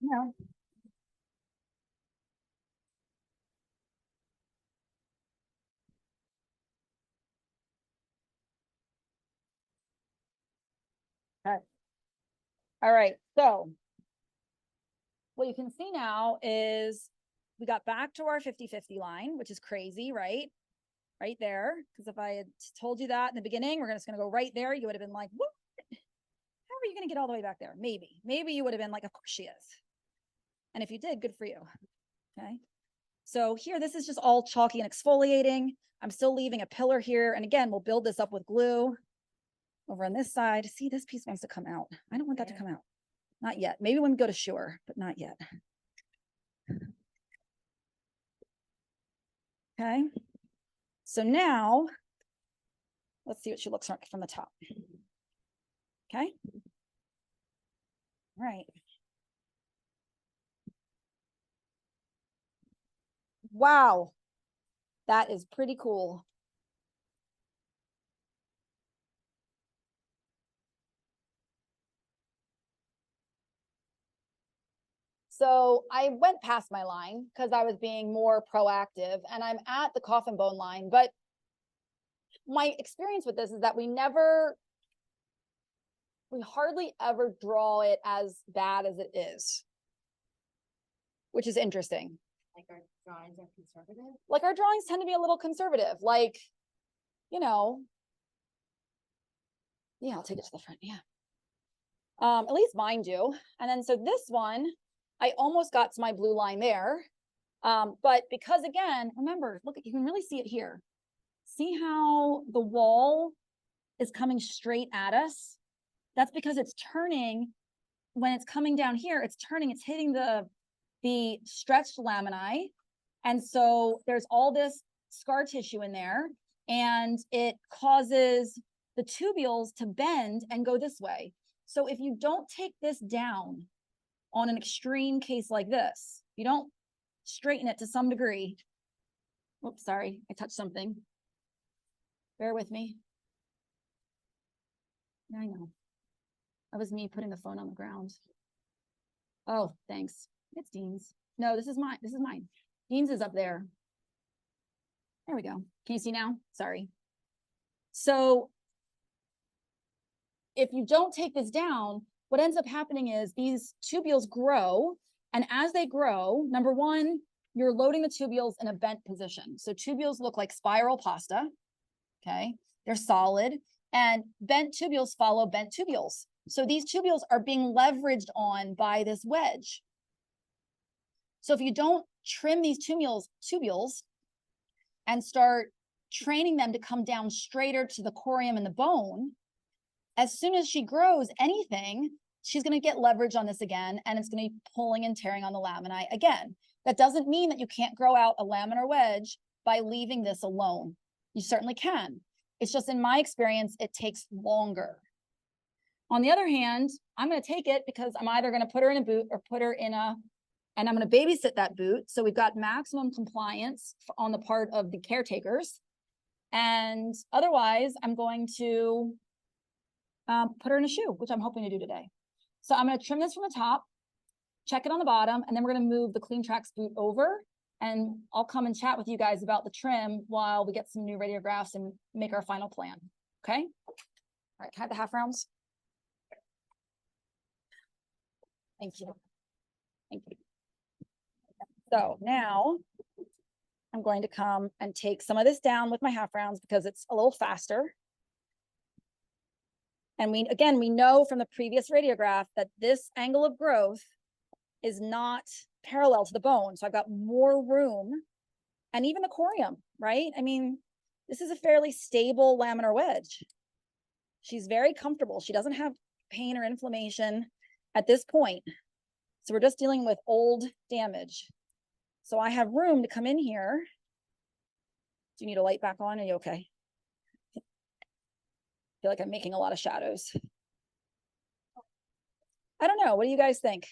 No. Okay. All right. So what you can see now is we got back to our 50-50 line, which is crazy, right? Right there. Because if I had told you that in the beginning, we're just going to go right there, you would have been like, what? How are you going to get all the way back there? Maybe you would have been like, of course she is. And if you did, good for you. Okay. So here, this is just all chalky and exfoliating. I'm still leaving a pillar here. And again, we'll build this up with glue over on this side. See, this piece wants to come out. I don't want that to come out. Not yet. Maybe when we go to Sure, but not yet. Okay. So now let's see what she looks like from the top. Okay. All right. Wow. That is pretty cool. So I went past my line because I was being more proactive and I'm at the coffin bone line, but my experience with this is that we hardly ever draw it as bad as it is, which is interesting. Like our drawings are conservative? Like our drawings tend to be a little conservative, like, yeah, I'll take it to the front. Yeah. At least mine do. And then, so this one, I almost got to my blue line there. But because again, remember, look, you can really see it here. See how the wall is coming straight at us? That's because it's turning. When it's coming down here, it's turning, it's hitting the stretched laminae. And so there's all this scar tissue in there and it causes the tubules to bend and go this way. So if you don't take this down on an extreme case like this, you don't straighten it to some degree. Oops, sorry, I touched something. Bear with me. I know. That was me putting the phone on the ground. Oh, thanks. It's Dean's. No, this is mine. This is mine. Dean's is up there. There we go. Can you see now? Sorry. So if you don't take this down, what ends up happening is these tubules grow. And as they grow, number one, you're loading the tubules in a bent position. So tubules look like spiral pasta. Okay. They're solid. And bent tubules follow bent tubules. So these tubules are being leveraged on by this wedge. So if you don't trim these tubules and start training them to come down straighter to the corium and the bone, as soon as she grows anything, she's going to get leverage on this again, and it's going to be pulling and tearing on the laminae again. That doesn't mean that you can't grow out a laminar wedge by leaving this alone. You certainly can. It's just in my experience, it takes longer. On the other hand, I'm going to take it because I'm either going to put her in a boot or put her in a, and I'm going to babysit that boot. So we've got maximum compliance on the part of the caretakers. And otherwise, I'm going to put her in a shoe, which I'm hoping to do today. So I'm going to trim this from the top, check it on the bottom, and then we're going to move the Clean Tracks boot over, and I'll come and chat with you guys about the trim while we get some new radiographs and make our final plan. Okay. All right. Can I have the half rounds? Thank you. Thank you. So now I'm going to come and take some of this down with my half rounds because it's a little faster. And we know from the previous radiograph that this angle of growth is not parallel to the bone. So I've got more room, and even the corium, right? I mean, this is a fairly stable laminar wedge. She's very comfortable. She doesn't have pain or inflammation at this point. So we're just dealing with old damage. So I have room to come in here. Do you need a light back on? Are you okay? I feel like I'm making a lot of shadows. I don't know. What do you guys think?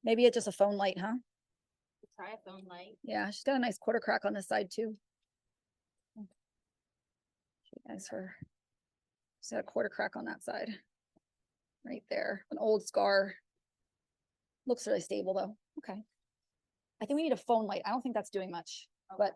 Maybe it's just a phone light, huh? Try a phone light. Yeah, she's got a nice quarter crack on this side too. She's got a quarter crack on that side. Right there. An old scar. Looks really stable though. Okay. I think we need a phone light. I don't think that's doing much, but.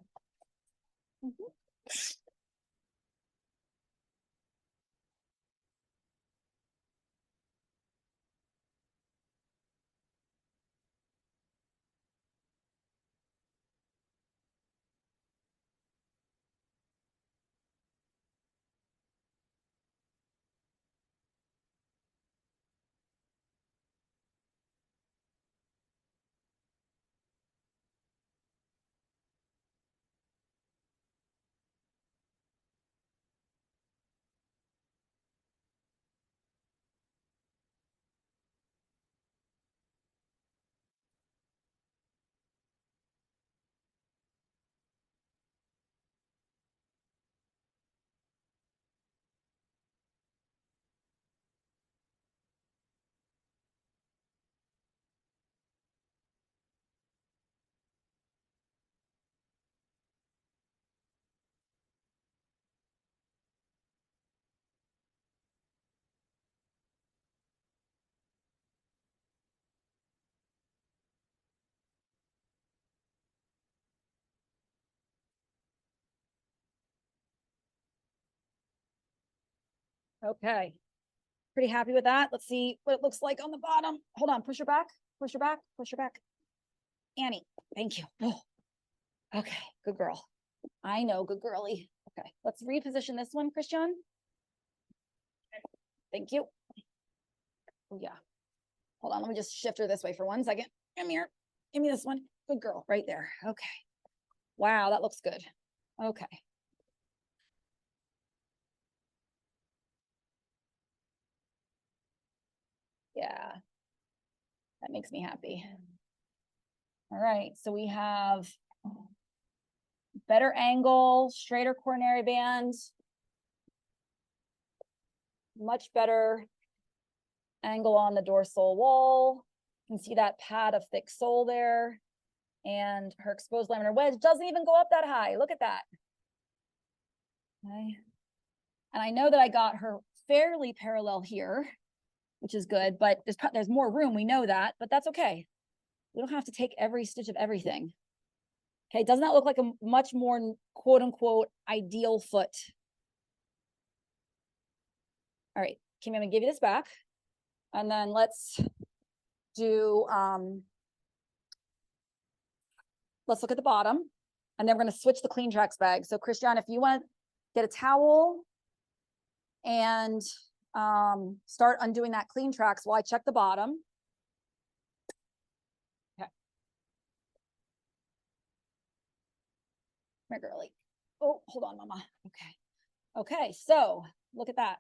Okay. Pretty happy with that. Let's see what it looks like on the bottom. Hold on, push her back, push her back, push her back. Annie, thank you. Oh. Okay, good girl. I know, good girly. Okay, let's reposition this one, Christian. Thank you. Oh, yeah. Hold on, let me just shift her this way for 1 second. Come here. Give me this one. Good girl, right there. Okay. Wow, that looks good. Okay. Yeah. That makes me happy. All right, so we have better angle, straighter coronary band, much better angle on the dorsal wall. You can see that pad of thick sole there. And her exposed laminar wedge doesn't even go up that high. Look at that. Okay. And I know that I got her fairly parallel here, which is good, but there's more room. We know that, but that's okay. We don't have to take every stitch of everything. Okay, doesn't that look like a much more quote unquote ideal foot? All right, Kimmy, I'm gonna give you this back. And then let's do, let's look at the bottom, and then we're gonna switch the Clean Tracks bag. So Christian, if you want to get a towel and start undoing that Clean Tracks while I check the bottom. Okay. Come here, girly. Oh, hold on, mama. Okay. Okay, so look at that.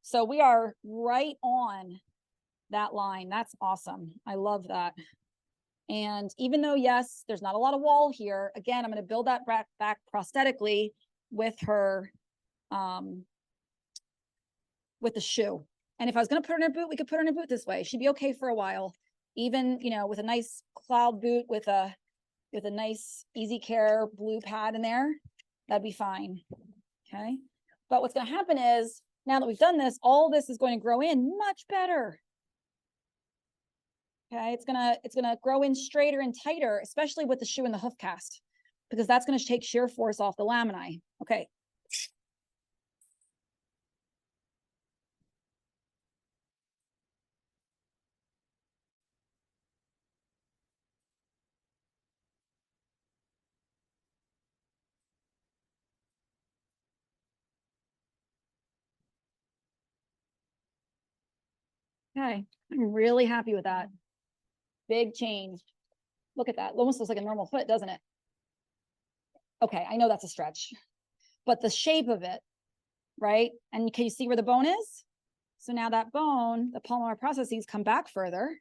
So we are right on that line. That's awesome. I love that. And even though, yes, there's not a lot of wall here, again, I'm going to build that back prosthetically with her, with the shoe. And if I was going to put her in a boot, we could put her in a boot this way. She'd be okay for a while. Even, you know, with a nice cloud boot with a nice easy care blue pad in there, that'd be fine. Okay. But what's going to happen is now that we've done this, all this is going to grow in much better. Okay, it's gonna grow in straighter and tighter, especially with the shoe and the hoof cast, because that's going to take shear force off the laminae. Okay. Okay, I'm really happy with that. Big change. Look at that. Almost looks like a normal foot, doesn't it? Okay, I know that's a stretch, but the shape of it, right? And can you see where the bone is? So now that bone, the palmar processes come back further.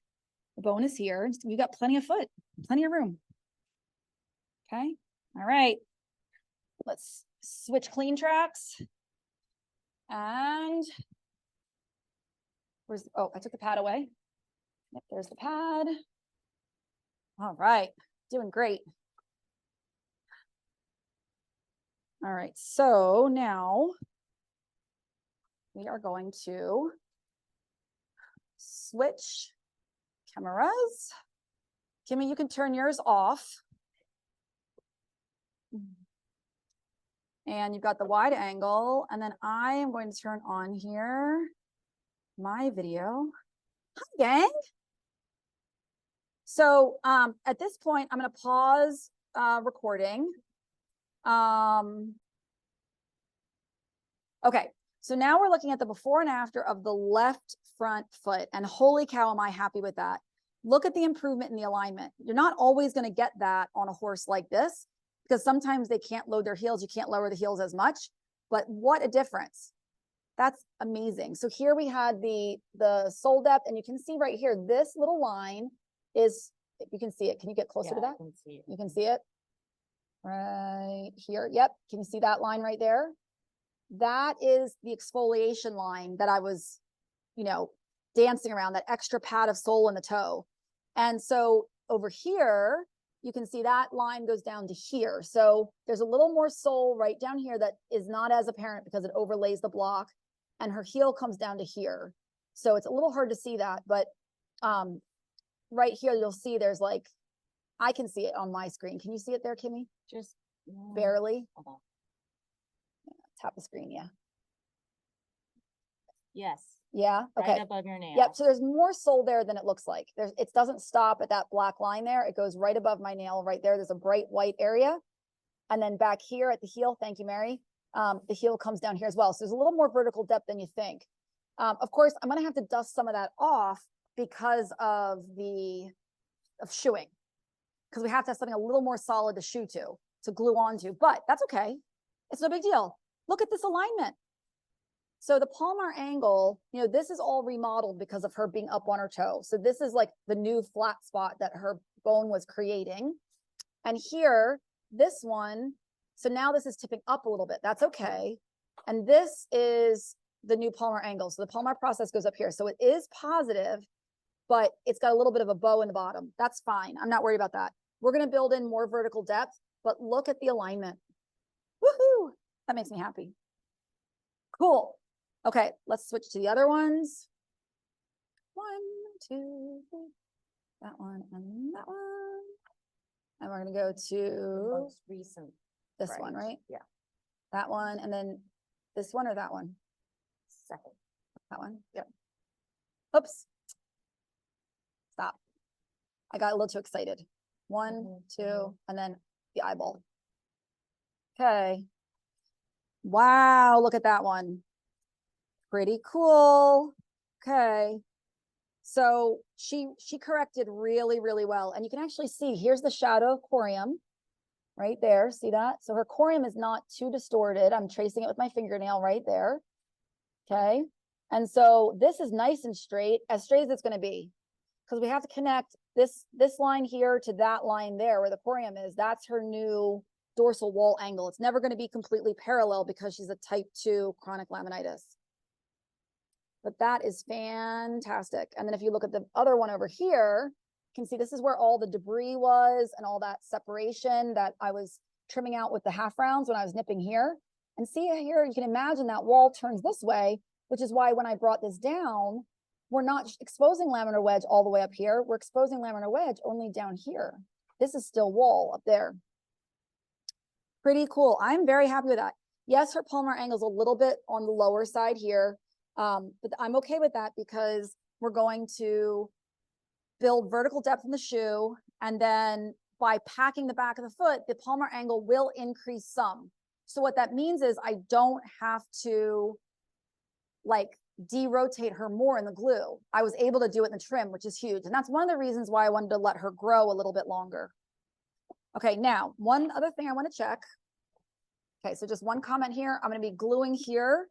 The bone is here. We've got plenty of foot, plenty of room. Okay. All right. Let's switch clean tracks. And where's, oh, I took the pad away. Yep, there's the pad. All right. Doing great. All right. So now we are going to switch cameras. Kimmy, you can turn yours off. And you've got the wide angle. And then I am going to turn on here my video. Hi, gang. So at this point, I'm going to pause recording. Okay, so now we're looking at the before and after of the left front foot. And holy cow, am I happy with that. Look at the improvement in the alignment. You're not always going to get that on a horse like this, because sometimes they can't load their heels. You can't lower the heels as much, but what a difference. That's amazing. So here we had the sole depth, and you can see right here, this little line is, you can see it. Can you get closer to that? You can see it right here. Yep. Can you see that line right there? That is the exfoliation line that I was, you know, dancing around, that extra pad of sole in the toe. And so over here, you can see that line goes down to here. So there's a little more sole right down here that is not as apparent because it overlays the block, and her heel comes down to here. So it's a little hard to see that, but right here, you'll see there's like, I can see it on my screen. Can you see it there, Kimmy? Just Barely. hold on. Tap the screen, yeah. Yes. Yeah, okay. Right above your nail. Yep, so there's more sole there than it looks like. It doesn't stop at that black line there. It goes right above my nail right there. There's a bright white area. And then back here at the heel, thank you, Mary. The heel comes down here as well. So there's a little more vertical depth than you think. Of course, I'm gonna have to dust some of that off because of shoeing. Because we have to have something a little more solid to shoe to glue onto, but that's okay. It's no big deal. Look at this alignment. So the palmar angle, you know, this is all remodeled because of her being up on her toe. So this is like the new flat spot that her bone was creating. And here, this one, so now this is tipping up a little bit. That's okay. And this is the new palmar angle. So the palmar process goes up here. So it is positive, but it's got a little bit of a bow in the bottom. That's fine. I'm not worried about that. We're going to build in more vertical depth, but look at the alignment. Woohoo! That makes me happy. Cool. Okay, let's switch to the other ones. 1, 2, 3. That one and that one. And we're going to go to Most recent. this one, right? Yeah. That one, and then this one or that one? Second. That one? Yep. Oops. Stop. I got a little too excited. 1, 2, and then the eyeball. Okay. Wow, look at that one. Pretty cool. Okay. So she corrected really, really well. And you can actually see, here's the shadow of corium. right there. See that? So her corium is not too distorted. I'm tracing it with my fingernail right there. Okay. And so this is nice and straight as it's going to be, because we have to connect this line here to that line there where the corium is. That's her new dorsal wall angle. It's never going to be completely parallel because she's a type 2 chronic laminitis. But that is fantastic. And then if you look at the other one over here, you can see this is where all the debris was and all that separation that I was trimming out with the half rounds when I was nipping here. And see here, you can imagine that wall turns this way, which is why when I brought this down, we're not exposing laminar wedge all the way up here. We're exposing laminar wedge only down here. This is still wall up there. Pretty cool. I'm very happy with that. Yes, her palmar angle is a little bit on the lower side here, but I'm okay with that because we're going to build vertical depth in the shoe. And then by packing the back of the foot, the palmar angle will increase some. So what that means is I don't have to like de-rotate her more in the glue. I was able to do it in the trim, which is huge. And that's one of the reasons why I wanted to let her grow a little bit longer. Okay, now, one other thing I want to check. Okay, so just one comment here. I'm going to be gluing here.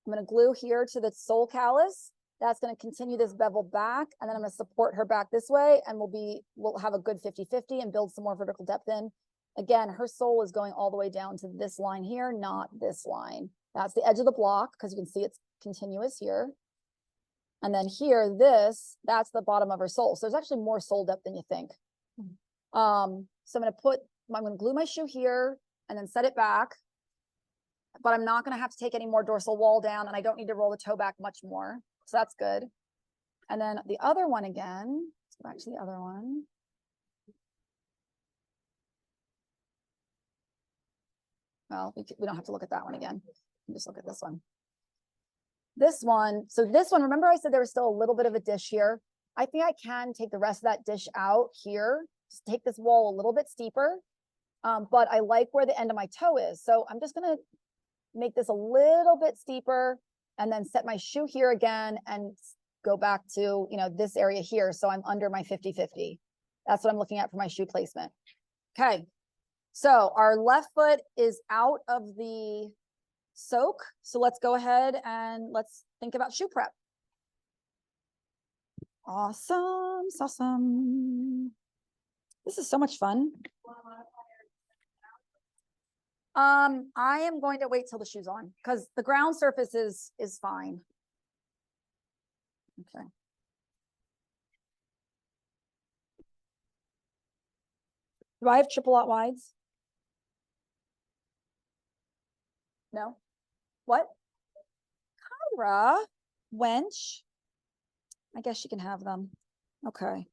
I'm going to glue here to the sole callus. That's going to continue this bevel back. And then I'm going to support her back this way. And we'll have a good 50-50 and build some more vertical depth in. Again, her sole is going all the way down to this line here, not this line. That's the edge of the block because you can see it's continuous here. And then here, that's the bottom of her sole. So there's actually more sole depth than you think. So I'm going to glue my shoe here and then set it back, but I'm not going to have to take any more dorsal wall down, and I don't need to roll the toe back much more. So that's good. And then the other one again, let's go back to the other one. Well, we don't have to look at that one again. Just look at this one. This one, remember I said there was still a little bit of a dish here. I think I can take the rest of that dish out here. Just take this wall a little bit steeper. But I like where the end of my toe is. So I'm just going to make this a little bit steeper and then set my shoe here again and go back to, this area here. So I'm under my 50-50. That's what I'm looking at for my shoe placement. Okay. So our left foot is out of the soak. So let's go ahead and let's think about shoe prep. Awesome. Awesome. This is so much fun. I am going to wait till the shoe's on because the ground surface is fine. Okay. Do I have triple aught wides? No. What? Kyra, wench. I guess you can have them. Okay.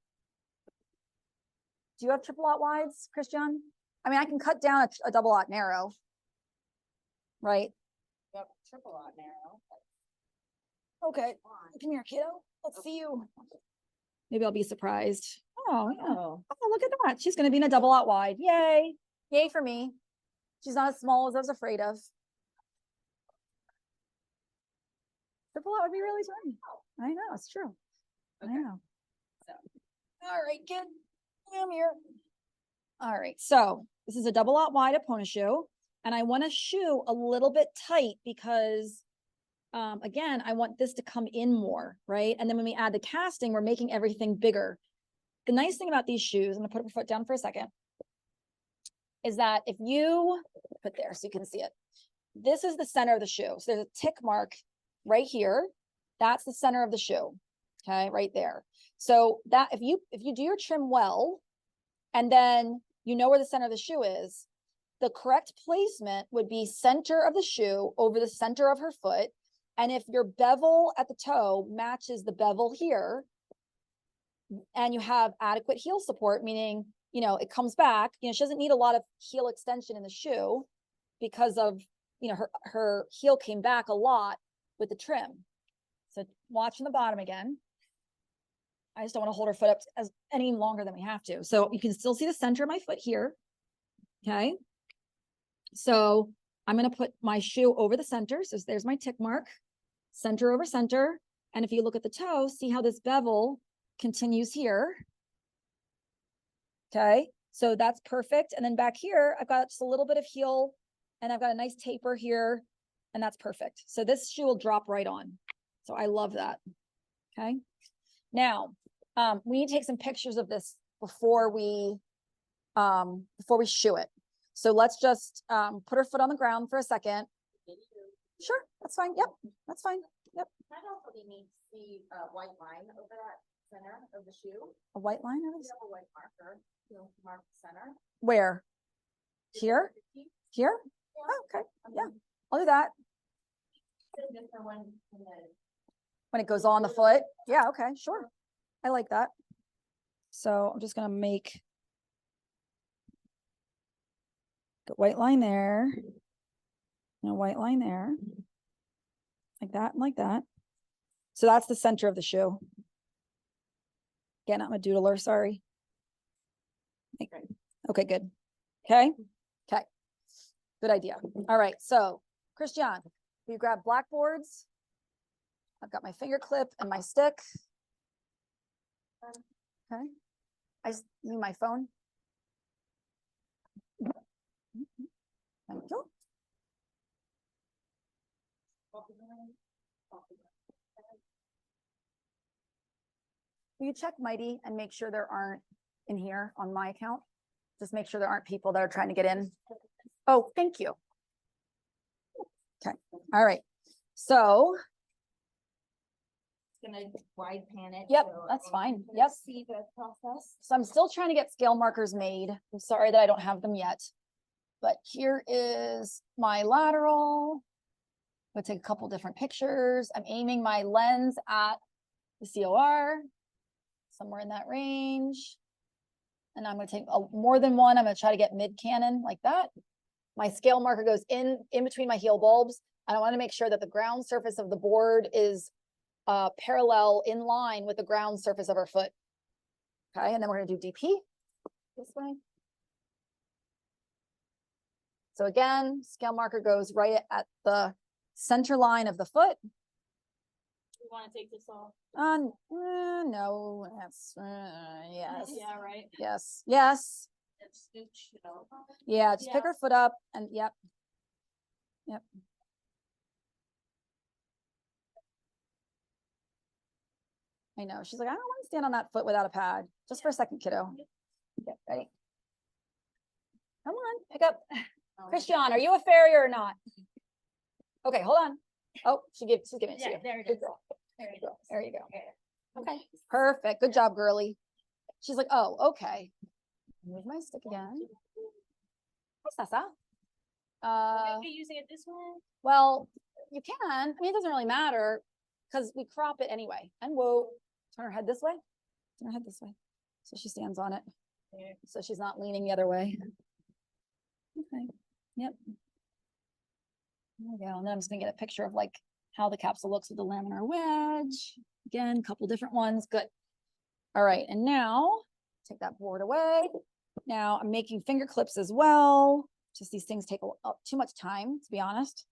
Do you have triple aught wides, Christian? I mean, I can cut down a double aught narrow, right? Yep, triple aught narrow. Okay, come here, kiddo. Let's see you. Maybe I'll be surprised. Oh, yeah. Oh, look at that. She's going to be in a double aught wide. Yay. Yay for me. She's not as small as I was afraid of. Triple aught would be really fun. I know, it's true. Okay. I know. So. All right, kid. Come here. All right, so this is a double aught wide Epona shoe, and I want a shoe a little bit tight because, again, I want this to come in more, right? And then when we add the casting, we're making everything bigger. The nice thing about these shoes, I'm gonna put my foot down for a second, is that if you put there so you can see it, this is the center of the shoe. So there's a tick mark right here. That's the center of the shoe, okay, right there. So that if you do your trim well, and then you know where the center of the shoe is, the correct placement would be center of the shoe over the center of her foot. And if your bevel at the toe matches the bevel here, and you have adequate heel support, meaning, it comes back, she doesn't need a lot of heel extension in the shoe because of, her heel came back a lot with the trim. So watch on the bottom again. I just don't want to hold her foot up any longer than we have to. So you can still see the center of my foot here. Okay. So I'm going to put my shoe over the center. So there's my tick mark, center over center. And if you look at the toe, see how this bevel continues here. Okay. So that's perfect. And then back here, I've got just a little bit of heel and I've got a nice taper here and that's perfect. So this shoe will drop right on. So I love that. Okay. Now, we need to take some pictures of this before we shoe it. So let's just put her foot on the ground for a second. Sure, that's fine. Yep, that's fine. Yep. Might also be need to see a white line over that center of the shoe. A white line of You this? have a white marker, you'll mark the center. Where? Here? Here? Oh, okay. Yeah, I'll do that. Different one in the When it goes on the foot. Yeah, okay, sure. I like that. So I'm just gonna make the white line there. And a white line there. Like that and like that. So that's the center of the shoe. Again, I'm a doodler, sorry. Okay, good. Okay, okay. Good idea. All right, so Christian, you grab blackboards. I've got my finger clip and my stick. Okay. I just need my phone. Thank you. Will you check Mighty and make sure there aren't in here on my account? Just make sure there aren't people that are trying to get in. Oh, thank you. Okay, all right. So, gonna wide pan it. yep, so that's I fine. can Yep. See the process. So I'm still trying to get scale markers made. I'm sorry that I don't have them yet. But here is my lateral. I'm gonna take a couple different pictures. I'm aiming my lens at the COR, somewhere in that range. And I'm gonna take more than one. I'm gonna try to get mid cannon like that. My scale marker goes in between my heel bulbs. And I wanna make sure that the ground surface of the board is parallel in line with the ground surface of our foot. Okay, and then we're gonna do DP this way. So again, scale marker goes right at the center line of the foot. You wanna take this off? No, that's, yes, Yeah, right. yes, yes. And scooch it over. Yeah, just pick Yeah. her foot up and yep. Yep. I know, she's like, I don't want to stand on that foot without a pad. Just for a second, kiddo. Okay, ready? Come on, pick up. Christian, are you a farrier or not? Okay, hold on. Oh, she's giving it to Yeah, you. there it Good is. girl. There you Good go. girl. There you go. Okay. Okay, perfect. Good job, girly. She's like, oh, okay. Move my stick again. Hi, Sasa. Are you using it this way? Well, you can. I mean, it doesn't really matter because we crop it anyway. And whoa, turn her head this way. Turn her head this way. So she stands on it. Yeah. So she's not leaning the other way. Okay. Yep. There we go. And then I'm just gonna get a picture of like how the capsule looks with the laminar wedge. Again, a couple different ones. Good. All right. And now take that board away. Now I'm making finger clips as well. Just these things take too much time, to be honest.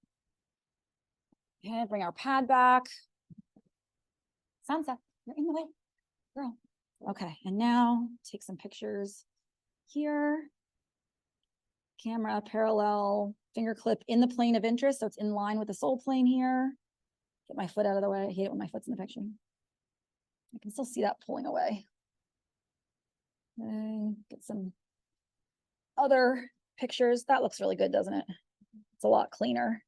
Okay, bring our pad back. Sansa, you're in the way, girl. Okay, and now take some pictures here. Camera parallel, finger clip in the plane of interest, so it's in line with the sole plane here. Get my foot out of the way. I hate it when my foot's in the picture. I can still see that pulling away. Okay, get some other pictures. That looks really good, doesn't it? It's a lot cleaner.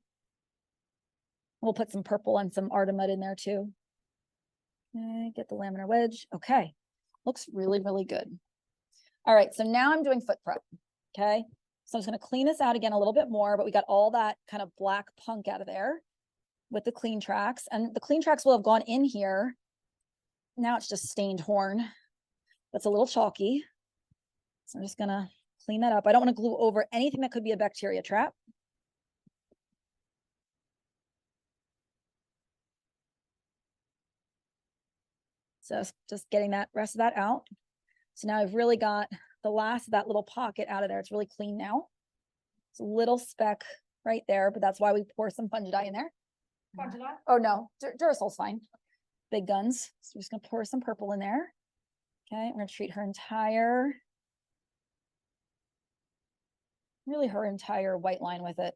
We'll put some purple and some Artemud in there too. Okay, get the laminar wedge. Okay, looks really, really good. All right, so now I'm doing foot prep. Okay, so I'm just gonna clean this out again a little bit more, but we got all that kind of black punk out of there with the clean tracks, and the clean tracks will have gone in here. Now it's just stained horn. That's a little chalky. So I'm just gonna clean that up. I don't want to glue over anything that could be a bacteria trap. So just getting that rest of that out. So now I've really got the last of that little pocket out of there. It's really clean now. It's a little speck right there, but that's why we pour some Fungidye in there. Fungidye? Oh no, Durasol's fine. Big guns. So we're just gonna pour some purple in there. Okay, we're gonna treat her entire really her entire white line with it,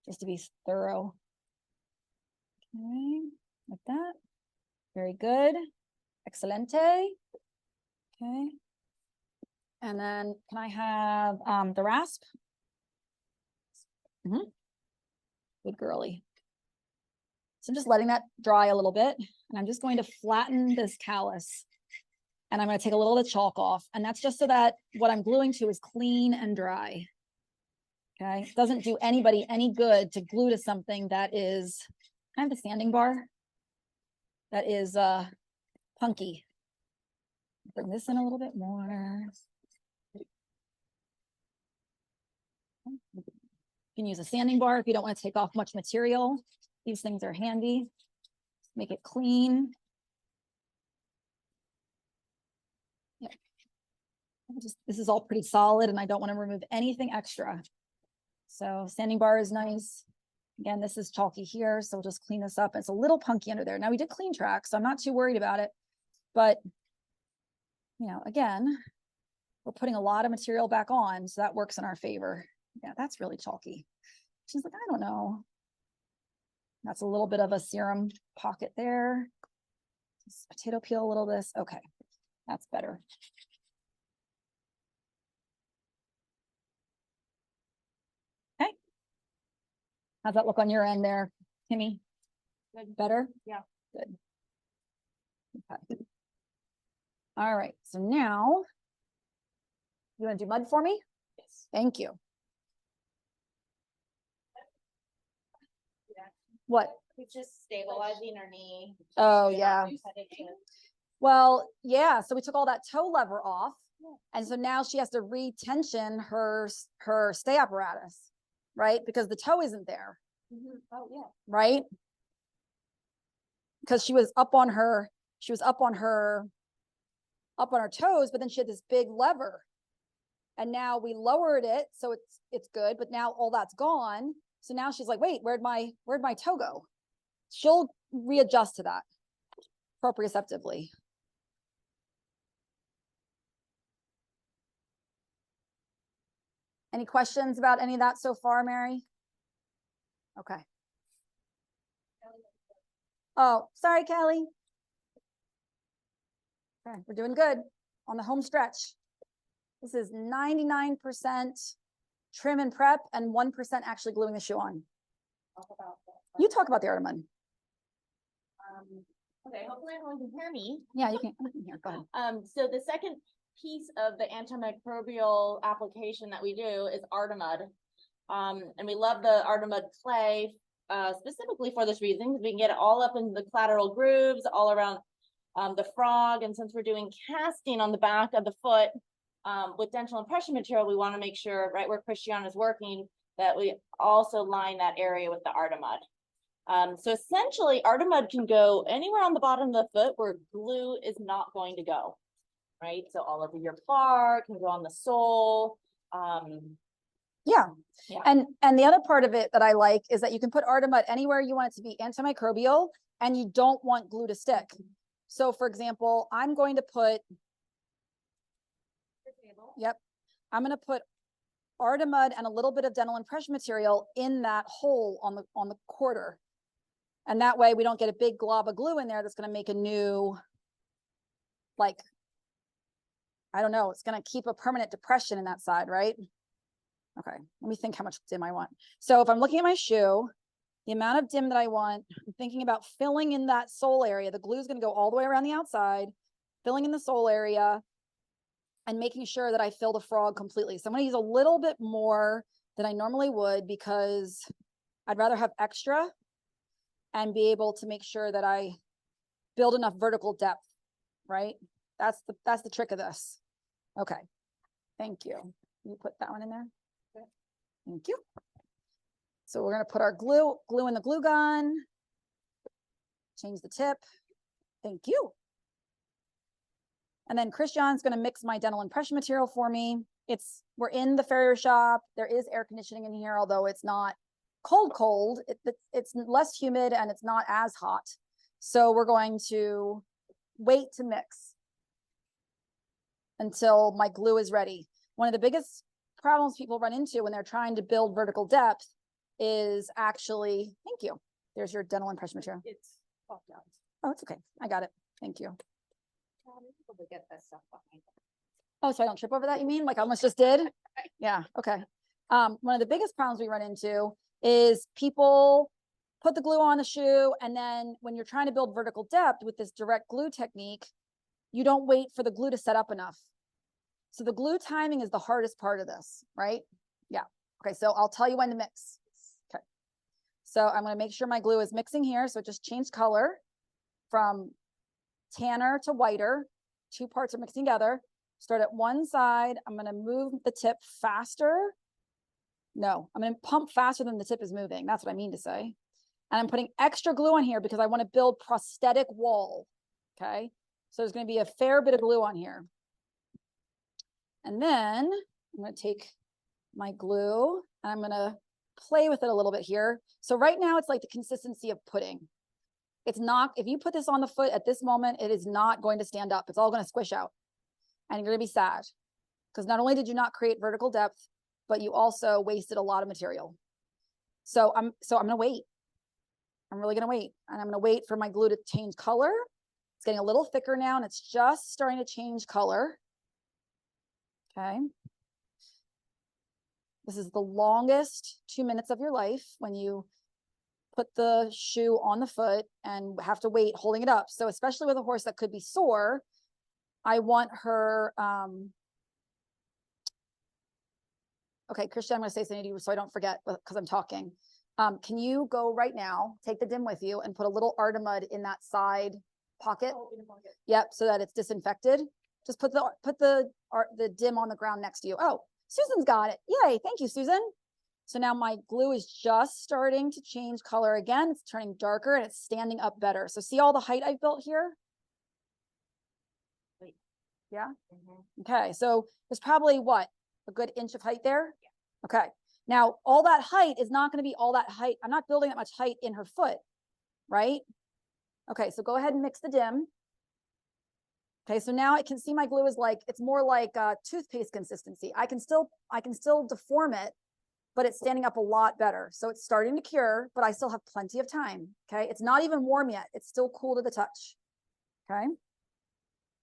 just to be thorough. Okay, like that. Very good. Excelente. Okay. And then can I have the rasp? Good girly. So I'm just letting that dry a little bit, and I'm just going to flatten this callus. And I'm going to take a little of the chalk off, and that's just so that what I'm gluing to is clean and dry. Okay, it doesn't do anybody any good to glue to something that is kind of a sanding bar. That is punky. Bring this in a little bit more. You can use a sanding bar if you don't want to take off much material. These things are handy. Make it clean. Yeah. This is all pretty solid, and I don't want to remove anything extra. So sanding bar is nice. Again, this is chalky here, so we'll just clean this up. It's a little punky under there. Now we did clean track, so I'm not too worried about it. But, you know, again, we're putting a lot of material back on, so that works in our favor. Yeah, that's really chalky. She's like, I don't know. That's a little bit of a serum pocket there. Just potato peel a little this. Okay, that's better. Okay. How's that look on your end there, Timmy? Good. Better? Yeah. Good. Okay. All right, so now you want to do mud for me? Yes. Thank you. What? It's just stabilizing her knee. Oh, yeah. Setting it. Well, yeah, so we took all that toe lever off. And so now she has to re-tension her stay apparatus, right? Because the toe isn't there, Oh, yeah. right? Because she was up on her toes, but then she had this big lever. And now we lowered it, so it's good, but now all that's gone. So now she's like, wait, where'd my toe go? She'll readjust to that proprioceptively. Any questions about any of that so far, Mary? Okay. Oh, sorry, Kelly. Okay, we're doing good on the home stretch. This is 99% trim and prep and 1% actually gluing the shoe on. Talk about that. You talk about the Artemon. Okay, hopefully everyone can hear me. Yeah, you can hear. Go ahead. So the second piece of the antimicrobial application that we do is Artemud. And we love the Artemud clay, specifically for this reason, because we can get it all up in the collateral grooves, all around the frog. And since we're doing casting on the back of the foot with dental impression material, we want to make sure right where Christiane is working that we also line that area with the Artemud. So essentially, Artemud can go anywhere on the bottom of the foot where glue is not going to go, right? So all over your bar, can go on the sole. Yeah. Yeah. And the other part of it that I like is that you can put Artemud anywhere you want it to be antimicrobial and you don't want glue to stick. So for example, I'm going to put, yep, I'm going to put Artemud and a little bit of dental impression material in that hole on the quarter. And that way we don't get a big glob of glue in there that's going to make a new, like, I don't know, it's going to keep a permanent depression in that side, right? Okay, let me think how much dim I want. So if I'm looking at my shoe, the amount of dim that I want, I'm thinking about filling in that sole area. The glue is going to go all the way around the outside, filling in the sole area, and making sure that I fill the frog completely. So I'm going to use a little bit more than I normally would because I'd rather have extra and be able to make sure that I build enough vertical depth, right? That's the trick of this. Okay, thank you. Can you put that one in there? Okay. Thank you. So we're gonna put our glue in the glue gun. Change the tip. Thank you. And then Christiane's gonna mix my dental impression material for me. We're in the farrier shop. There is air conditioning in here, although it's not cold. It's less humid and it's not as hot. So we're going to wait to mix until my glue is ready. One of the biggest problems people run into when they're trying to build vertical depth is actually, thank you. There's your dental impression material. It's popped out. Oh, it's okay. I got it. Thank you. We'll get that stuff behind. Oh, so I don't trip over that, you mean? Like I almost just did? Yeah, okay. One of the biggest problems we run into is people put the glue on the shoe, and then when you're trying to build vertical depth with this direct glue technique, you don't wait for the glue to set up enough. So the glue timing is the hardest part of this, right? Yeah. Okay, so I'll tell you when to mix. Okay. So I'm going to make sure my glue is mixing here. So it just changed color from tanner to whiter. 2 parts are mixing together. Start at one side. I'm going to move the tip faster. No, I'm going to pump faster than the tip is moving. That's what I mean to say. And I'm putting extra glue on here because I want to build prosthetic wall. Okay. So there's going to be a fair bit of glue on here. And then I'm going to take my glue and I'm going to play with it a little bit here. So right now it's like the consistency of pudding. It's not, if you put this on the foot at this moment, it is not going to stand up. It's all going to squish out. And you're going to be sad because not only did you not create vertical depth, but you also wasted a lot of material. So I'm going to wait. I'm really going to wait. And I'm going to wait for my glue to change color. It's getting a little thicker now and it's just starting to change color. Okay. This is the longest 2 minutes of your life when you put the shoe on the foot and have to wait holding it up. So especially with a horse that could be sore, I want her, okay, Christian, I'm going to say something to you so I don't forget because I'm talking. Can you go right now, take the dim with you and put a little Artemud in that side pocket? Oh, in the pocket. Yep, so that it's disinfected. Just put the dim on the ground next to you. Oh, Susan's got it. Yay, thank you, Susan. So now my glue is just starting to change color again. It's turning darker and it's standing up better. So see all the height I've built here? Wait. Yeah? Mm-hmm. Okay, so there's probably what? A good inch of height there? Yeah. Okay. Now, all that height is not going to be all that height. I'm not building that much height in her foot, right? Okay, so go ahead and mix the dim. Okay, so now I can see my glue is like, it's more like toothpaste consistency. I can still deform it, but it's standing up a lot better. So it's starting to cure, but I still have plenty of time. Okay, it's not even warm yet. It's still cool to the touch. Okay,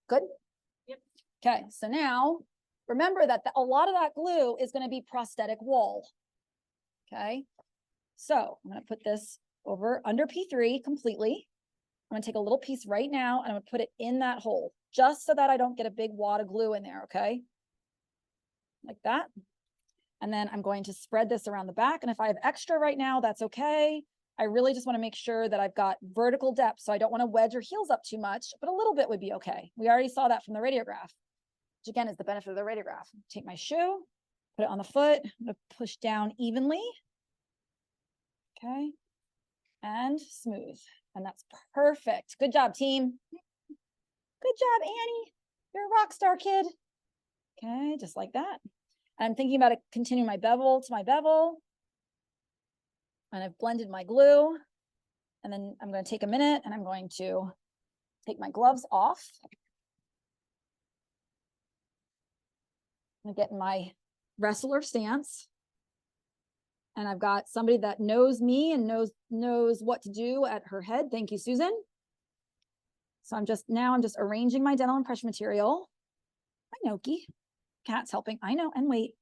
good. Yep. Okay, so now remember that a lot of that glue is going to be prosthetic wall. Okay, so I'm going to put this over under P3 completely. I'm going to take a little piece right now and I'm going to put it in that hole just so that I don't get a big wad of glue in there. Okay, like that. And then I'm going to spread this around the back. And if I have extra right now, that's okay. I really just want to make sure that I've got vertical depth. So I don't want to wedge your heels up too much, but a little bit would be okay. We already saw that from the radiograph, which again is the benefit of the radiograph. Take my shoe, put it on the foot, I'm going to push down evenly. Okay. And smooth. And that's perfect. Good job, team. Good job, Annie. You're a rock star, kid. Okay, just like that. I'm thinking about it, continue my bevel to my bevel. And I've blended my glue. And then I'm going to take a minute and I'm going to take my gloves off. I'm getting my wrestler stance. And I've got somebody that knows me and knows what to do at her head. Thank you, Susan. So I'm just arranging my dental impression material. Hi, Noki. Cat's helping. I know. And wait,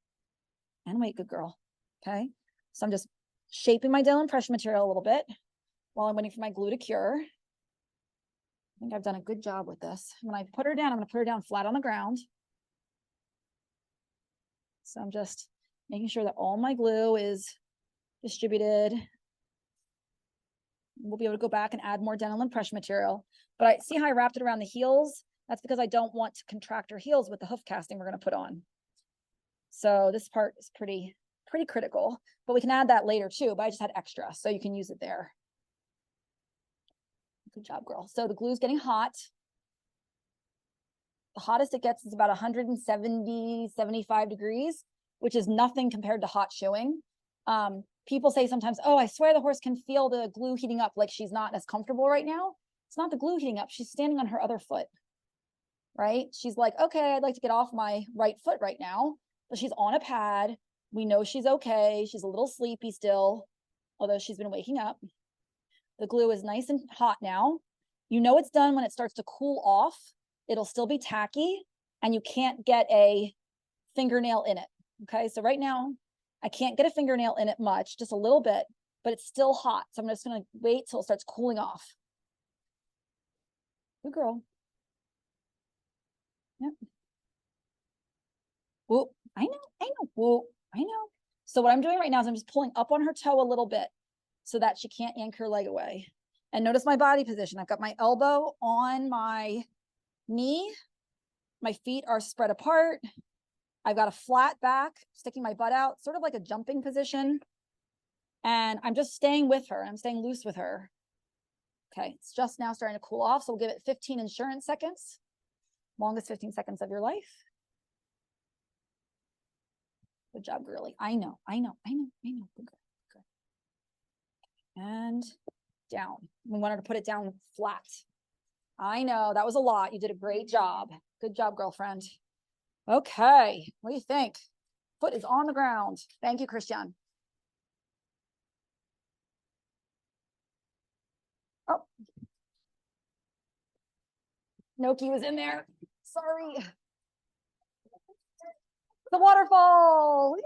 good girl. Okay. So I'm just shaping my dental impression material a little bit while I'm waiting for my glue to cure. I think I've done a good job with this. When I put her down, I'm going to put her down flat on the ground. So I'm just making sure that all my glue is distributed. We'll be able to go back and add more dental impression material. But I see how I wrapped it around the heels. That's because I don't want to contract her heels with the hoof casting we're going to put on. So this part is pretty critical, but we can add that later too, but I just had extra, so you can use it there. Good job, girl. So the glue's getting hot. The hottest it gets is about 170, 75 degrees, which is nothing compared to hot shoeing. People say sometimes, oh, I swear the horse can feel the glue heating up, like she's not as comfortable right now. It's not the glue heating up. She's standing on her other foot, right? She's like, okay, I'd like to get off my right foot right now. but she's on a pad. We know she's okay. She's a little sleepy still, although she's been waking up. The glue is nice and hot now. You know it's done when it starts to cool off. It'll still be tacky and you can't get a fingernail in it. Okay, so right now I can't get a fingernail in it much, just a little bit, but it's still hot. So I'm just gonna wait till it starts cooling off. Good girl. Yep. Whoop, I know, whoop, I know. So what I'm doing right now is I'm just pulling up on her toe a little bit so that she can't yank her leg away. And notice my body position. I've got my elbow on my knee. My feet are spread apart. I've got a flat back, sticking my butt out, sort of like a jumping position. And I'm just staying with her. I'm staying loose with her. Okay, it's just now starting to cool off. So we'll give it 15 insurance seconds. Longest 15 seconds of your life. Good job, girly. I know. Good girl. And down. We wanted to put it down flat. I know, that was a lot. You did a great job. Good job, girlfriend. Okay, what do you think? Foot is on the ground. Thank you, Christian. Oh. Noki was in there. Sorry. The waterfall.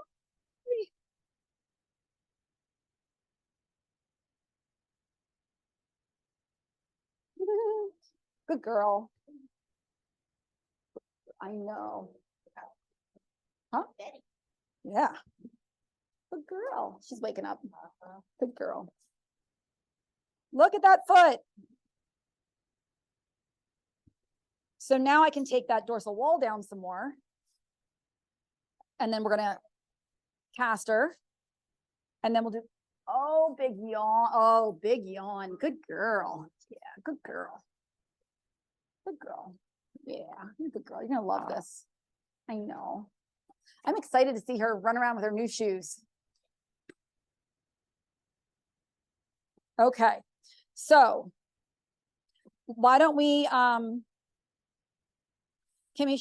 Good girl. I know. Huh? Yeah. Good girl. She's waking up. Good girl. Look at that foot. So now I can take that dorsal wall down some more. And then we're going to cast her. And then we'll do, oh, big yawn. Oh, big yawn. Good girl. Yeah, good girl. Good girl. Yeah, you're a good girl. You're going to love this. I know. I'm excited to see her run around with her new shoes. Okay. So why don't we, Kimmy,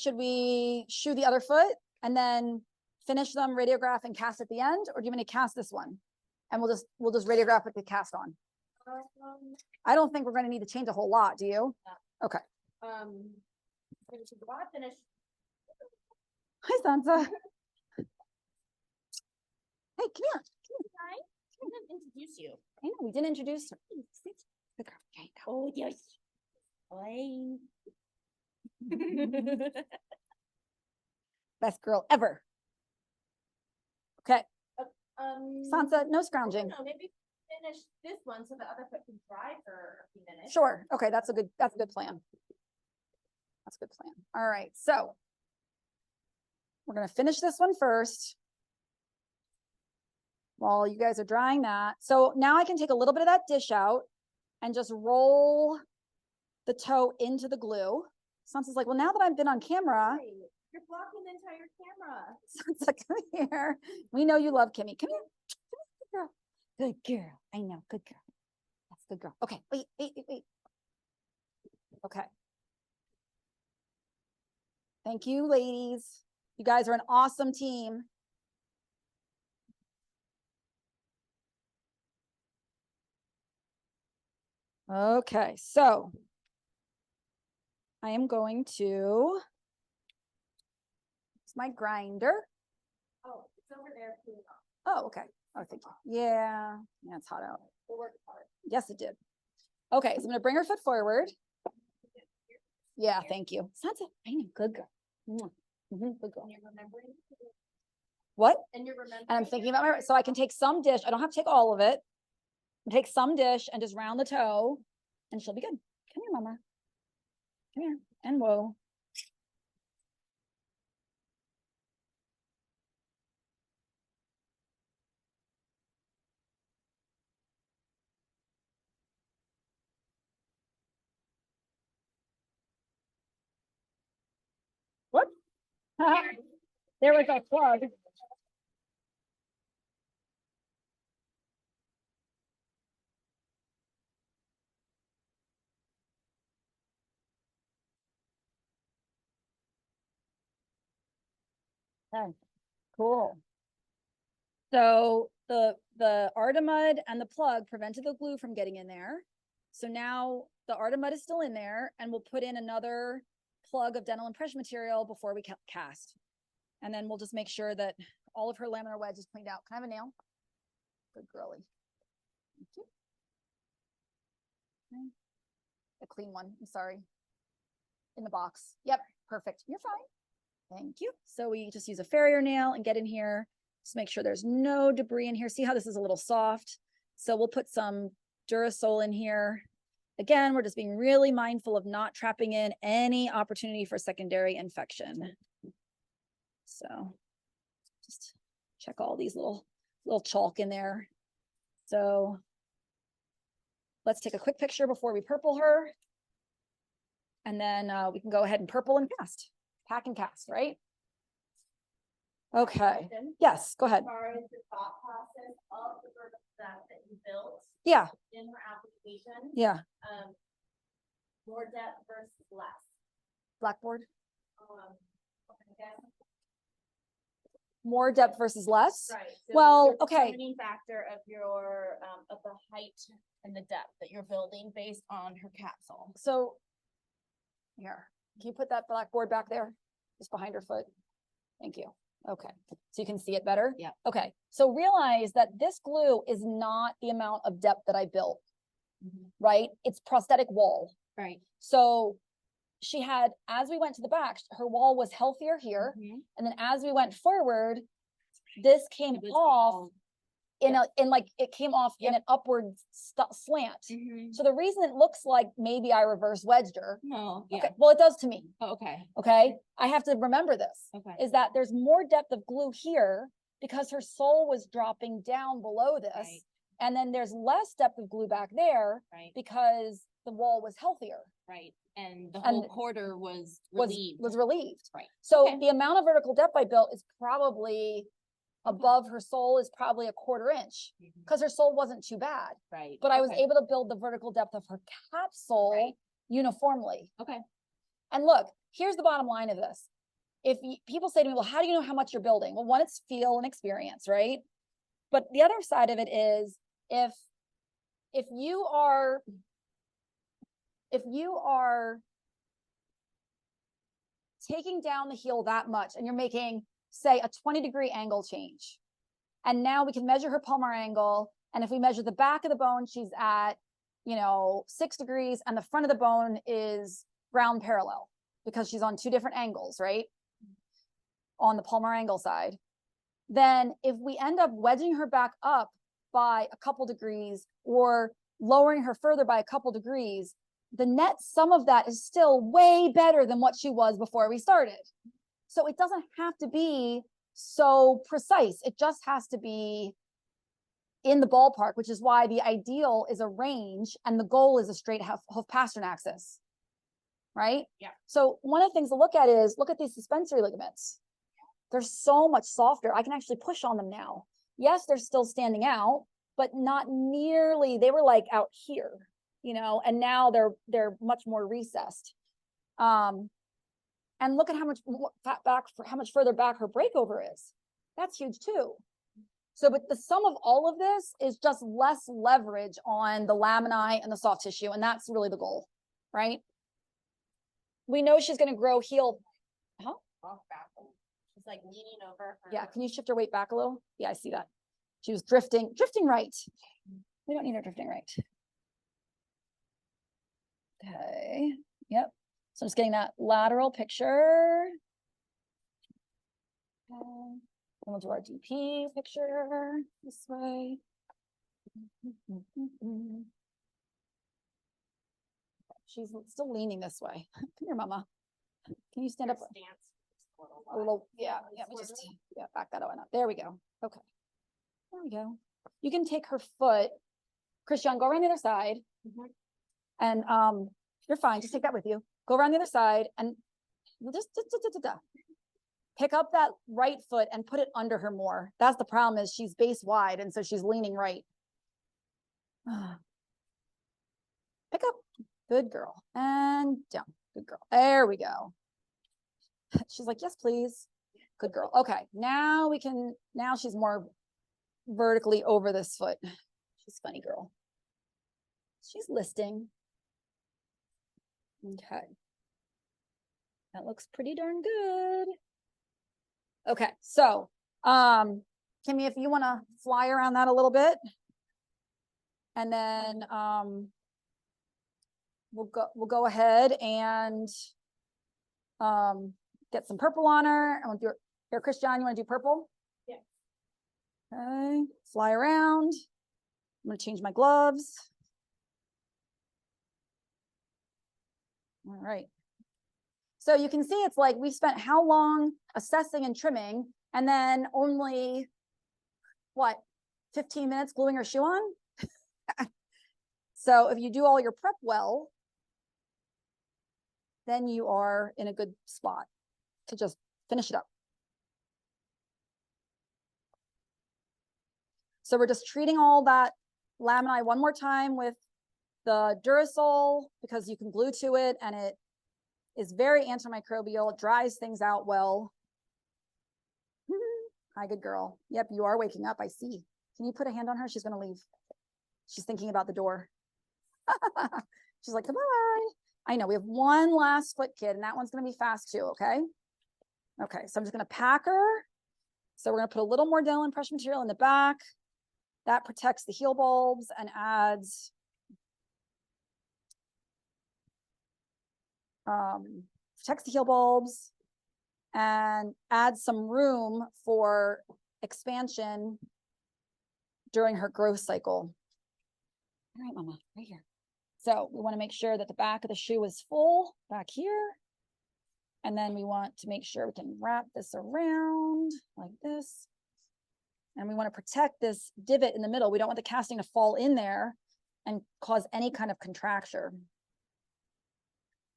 should we shoe the other foot and then finish them, radiograph and cast at the end? Or do you want me to cast this one? And we'll just radiograph with the cast on. I don't think we're going to need to change a whole lot. Do you? No. Okay. Finish. Hi, Sansa. Hey, come here. I didn't introduce you. I know, we didn't introduce her. Good girl. There you go. Oh, yes. Oi. Best girl ever. Okay. Um, Sansa, no scrounging. no, maybe finish this one so the other foot can dry for a few minutes. Sure. Okay, that's a good plan. That's a good plan. All right. So we're going to finish this one first while you guys are drying that. So now I can take a little bit of that dish out and just roll the toe into the glue. Sansa's like, well, now that I've been on camera, Hey, you're blocking the entire camera. Sansa, come here. We know you love Kimmy. Come here. Good girl. Good girl. I know. Good girl. That's a good girl. Okay. Wait. Okay. Thank you, ladies. You guys are an awesome team. Okay, so I am going to, it's my grinder. Oh, it's over there. Oh, okay. Oh, thank you. Yeah, it's hot out. We'll work hard. Yes, it did. Okay, so I'm gonna bring her foot forward. Yeah, thank you. Sansa, I know, good girl. Good girl. And you're remembering. What? And you're remembering. And I'm thinking about my, so I can take some dish. I don't have to take all of it. Take some dish and just round the toe and she'll be good. Come here, mama. Come here. And whoa. What? There was a plug. Okay. Cool. So the Artemud and the plug prevented the glue from getting in there. So now the Artemud is still in there, and we'll put in another plug of dental impression material before we cast. And then we'll just make sure that all of her laminar wedge is cleaned out. Can I have a nail? Good girly. Thank you. Okay. A clean one, I'm sorry. In the box. Yep, perfect. You're fine. Thank you. So we just use a farrier nail and get in here. Just make sure there's no debris in here. See how this is a little soft? So we'll put some Durasol in here. Again, we're just being really mindful of not trapping in any opportunity for secondary infection. So just check all these little chalk in there. So let's take a quick picture before we purple her. And then we can go ahead and purple and cast, pack and cast, right? Okay. Yes, go ahead. As far as the thought process of the vertical depth that you built Yeah, in her application, yeah. more depth versus less. Blackboard. I guess. More depth versus less. Right. So Well, your okay. determining factor of your of the height and the depth that you're building based on her capsule. So here, can you put that blackboard back there? Just behind her foot. Thank you. Okay, so you can see it better? Yeah. Okay, so realize that this glue is not the amount of depth that I built, right? It's prosthetic wall. Right. So she had, as we went to the back, her wall was healthier here. And then as we went forward, this came It was off all- in it came off in an upward slant. So the reason it looks like maybe I reverse wedged her, No, okay, well, it does to me. Oh, okay. Okay, I have to remember this, Okay. is that there's more depth of glue here because her sole was dropping down below this. Right. And then there's less depth of glue back there Right. because the wall was healthier, Right. And the And whole quarter was was relieved. relieved. Right. So Okay. the amount of vertical depth I built is probably above her sole is probably a 1/4 inch because her sole wasn't too bad, Right. but I was Okay. able to build the vertical depth of her capsule Right. uniformly. Okay. And look, here's the bottom line of this. If people say to me, well, how do you know how much you're building? Well, one, it's feel and experience, right? But the other side of it is if you are taking down the heel that much and you're making, say, a 20-degree angle change, and now we can measure her palmar angle, and if we measure the back of the bone, she's at 6 degrees, and the front of the bone is ground parallel because she's on 2 different angles, right? On the palmar angle side. Then if we end up wedging her back up by a couple degrees or lowering her further by a couple degrees, the net sum of that is still way better than what she was before we started. So it doesn't have to be so precise. It just has to be in the ballpark, which is why the ideal is a range and the goal is a straight hoof pastern axis, right? Yeah. So one of the things to look at is, look at these suspensory ligaments. They're so much softer. I can actually push on them now. Yes, they're still standing out, but not nearly, they were like out here, and now they're much more recessed. And look at how much how much further back her breakover is. That's huge too. So, but the sum of all of this is just less leverage on the laminae and the soft tissue. And that's really the goal, right? We know she's going to grow heel. Huh? Off back. She's like leaning over. Her. Yeah. Can you shift her weight back a little? Yeah, I see that. She was drifting right. We don't need her drifting right. Okay. Yep. So I'm just getting that lateral picture. Okay. And we'll do our DP picture this way. She's still leaning this way. Come here, mama. Can you stand up? A little, yeah, back that one up. There we go. Okay. There we go. You can take her foot. Christian, go around the other side. And you're fine. Just take that with you. Go around the other side and just pick up that right foot and put it under her more. That's the problem, is she's base wide, and so she's leaning right. Pick up. Good girl. And down. Good girl. There we go. She's like, yes, please. Good girl. Okay, now now she's more vertically over this foot. She's a funny girl. She's listing. Okay. That looks pretty darn good. Okay, so, Kimmy, if you want to fly around that a little bit. And then, we'll go ahead and, get some purple on her. And here, Christian, you want to do purple? Yeah. Okay, fly around. I'm gonna change my gloves. All right. So you can see it's like we spent how long assessing and trimming, and then only, what, 15 minutes gluing her shoe on? So if you do all your prep well, then you are in a good spot to just finish it up. So we're just treating all that laminae one more time with the Durasol because you can glue to it and it is very antimicrobial. It dries things out well. Hi, good girl. Yep, you are waking up. I see. Can you put a hand on her? She's going to leave. She's thinking about the door. She's like, goodbye. I know we have one last foot, kid, and that one's going to be fast too. Okay. Okay. So I'm just going to pack her. So we're going to put a little more dental impression material in the back. That protects the heel bulbs and adds protects the heel bulbs and adds some room for expansion during her growth cycle. All right, mama, right here. So we want to make sure that the back of the shoe is full back here. And then we want to make sure we can wrap this around like this. And we want to protect this divot in the middle. We don't want the casting to fall in there and cause any kind of contraction.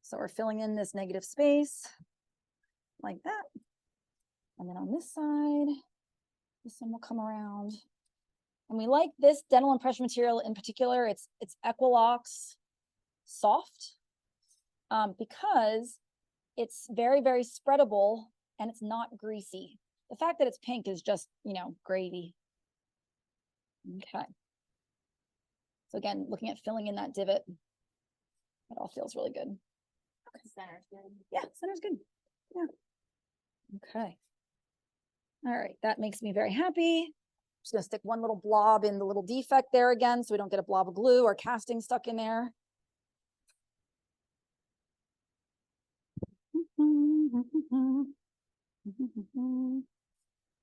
So we're filling in this negative space like that. And then on this side, this one will come around. And we like this dental impression material in particular. It's Equilox soft because it's very, very spreadable and it's not greasy. The fact that it's pink is just, you know, gravy. Okay. So again, looking at filling in that divot, it all feels really good. Center's good. Yeah, center's good. Yeah. Okay. All right, that makes me very happy. Just gonna stick one little blob in the little defect there again, so we don't get a blob of glue or casting stuck in there.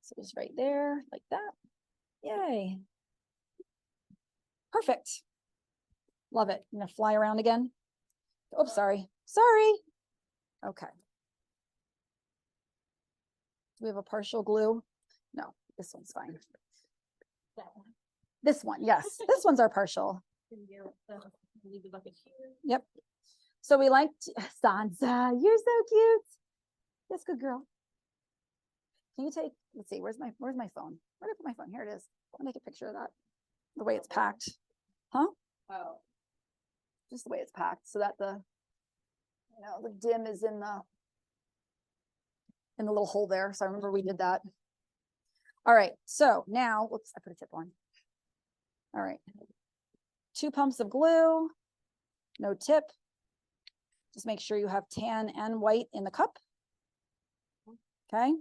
So it's right there, like that. Yay. Perfect. Love it. I'm gonna fly around again. Oops, sorry. Sorry. Okay. Do we have a partial glue? No, this one's fine. This one, yes. This one's our partial. Leave the bucket here. Yep. So we like Sansa. You're so cute. Yes, good girl. Can you take? Let's see. Where's my phone? Where did I put my phone? Here it is. I'll make a picture of that. The way it's packed, huh? Oh. Just the way it's packed, so that the dim is in the little hole there. So I remember we did that. All right. So now, whoops, I put a tip on. All right. 2 pumps of glue. No tip. Just make sure you have tan and white in the cup. Okay.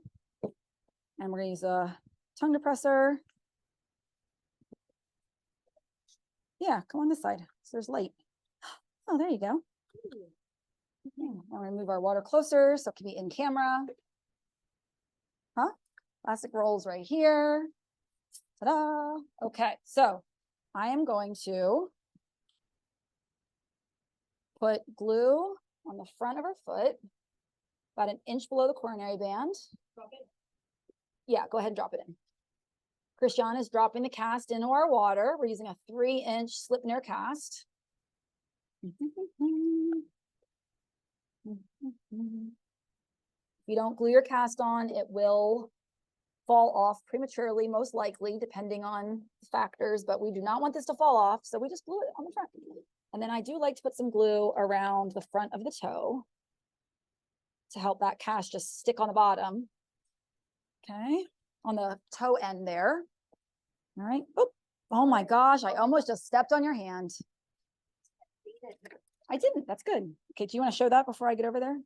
And we're going to use a tongue depressor. Yeah, come on this side. So there's light. Oh, there you go. Yeah, I'm going to move our water closer so it can be in camera. Huh? Plastic rolls right here. Ta-da. Okay, so I am going to put glue on the front of her foot, about an inch below the coronary band. Drop it. Yeah, go ahead and drop it in. Christian is dropping the cast into our water. We're using a 3-inch slip near cast. If you don't glue your cast on, it will fall off prematurely, most likely, depending on factors, but we do not want this to fall off, so we just glue it on the front. And then I do like to put some glue around the front of the toe to help that cast just stick on the bottom. Okay, on the toe end there. All right. Oop. Oh my gosh, I almost just stepped on your hand. I didn't. That's good. Okay, do you want to show that before I get over there?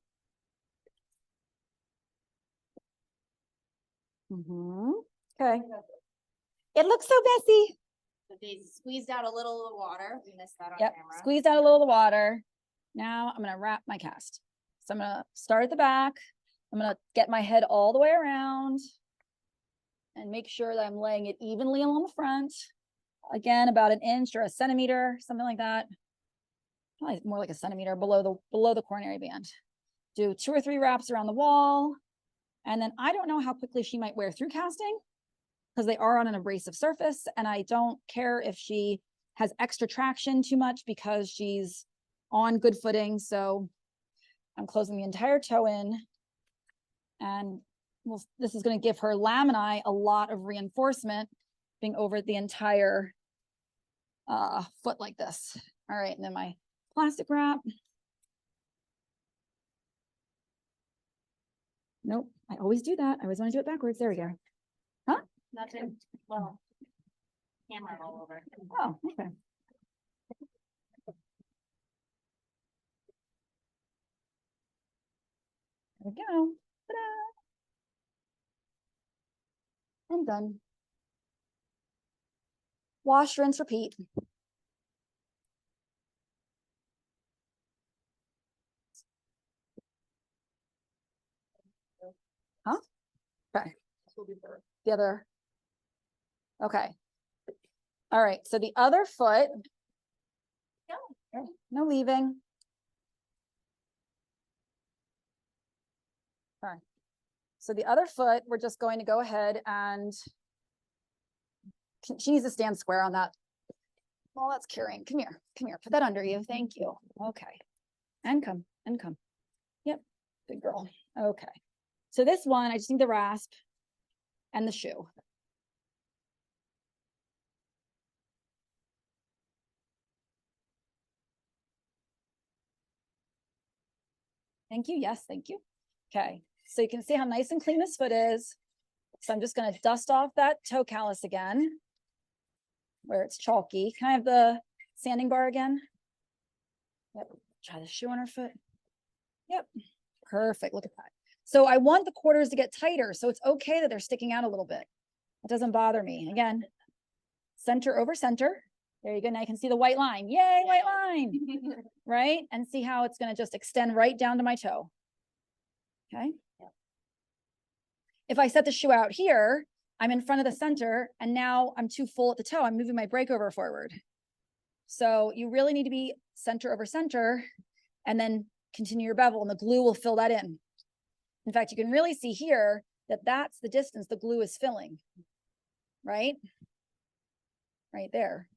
Okay. It looks so messy. So Daisy squeezed out a little of the water. We missed that on Yep, camera. squeezed out a little of the water. Now I'm gonna wrap my cast. So I'm gonna start at the back. I'm gonna get my head all the way around and make sure that I'm laying it evenly along the front. Again, about 1 inch or a centimeter, something like that. Probably more like a centimeter below the coronary band. Do 2 or 3 wraps around the wall. And then I don't know how quickly she might wear through casting because they are on an abrasive surface. And I don't care if she has extra traction too much because she's on good footing. So I'm closing the entire toe in. And this is going to give her laminae a lot of reinforcement being over the entire foot like this. All right, and then my plastic wrap. Nope, I always do that. I always want to do it backwards. There we go. Huh? Nothing. Well, camera all over. Oh, okay. There we go. Ta-da! I'm done. Wash, rinse, repeat. Huh? Okay. The other. Okay. All right. So the other foot. No leaving. All right. So the other foot, we're just going to go ahead and she needs to stand square on that. Well, that's curing. Come here. Come here. Put that under you. Thank you. Okay. And come. And come. Yep. Good girl. Okay. So this one, I just need the rasp and the shoe. Thank you. Yes, thank you. Okay. So you can see how nice and clean this foot is. So I'm just going to dust off that toe callus again, where it's chalky. Can I have the sanding bar again? Yep. Try the shoe on her foot. Yep. Perfect. Look at that. So I want the quarters to get tighter. So it's okay that they're sticking out a little bit. It doesn't bother me. Again, center over center. There you go. Now you can see the white line. Yay, white line. Right? And see how it's going to just extend right down to my toe. Okay. If I set the shoe out here, I'm in front of the center and now I'm too full at the toe. I'm moving my breakover forward. So you really need to be center over center and then continue your bevel and the glue will fill that in. In fact, you can really see here that that's the distance the glue is filling, right? Right there.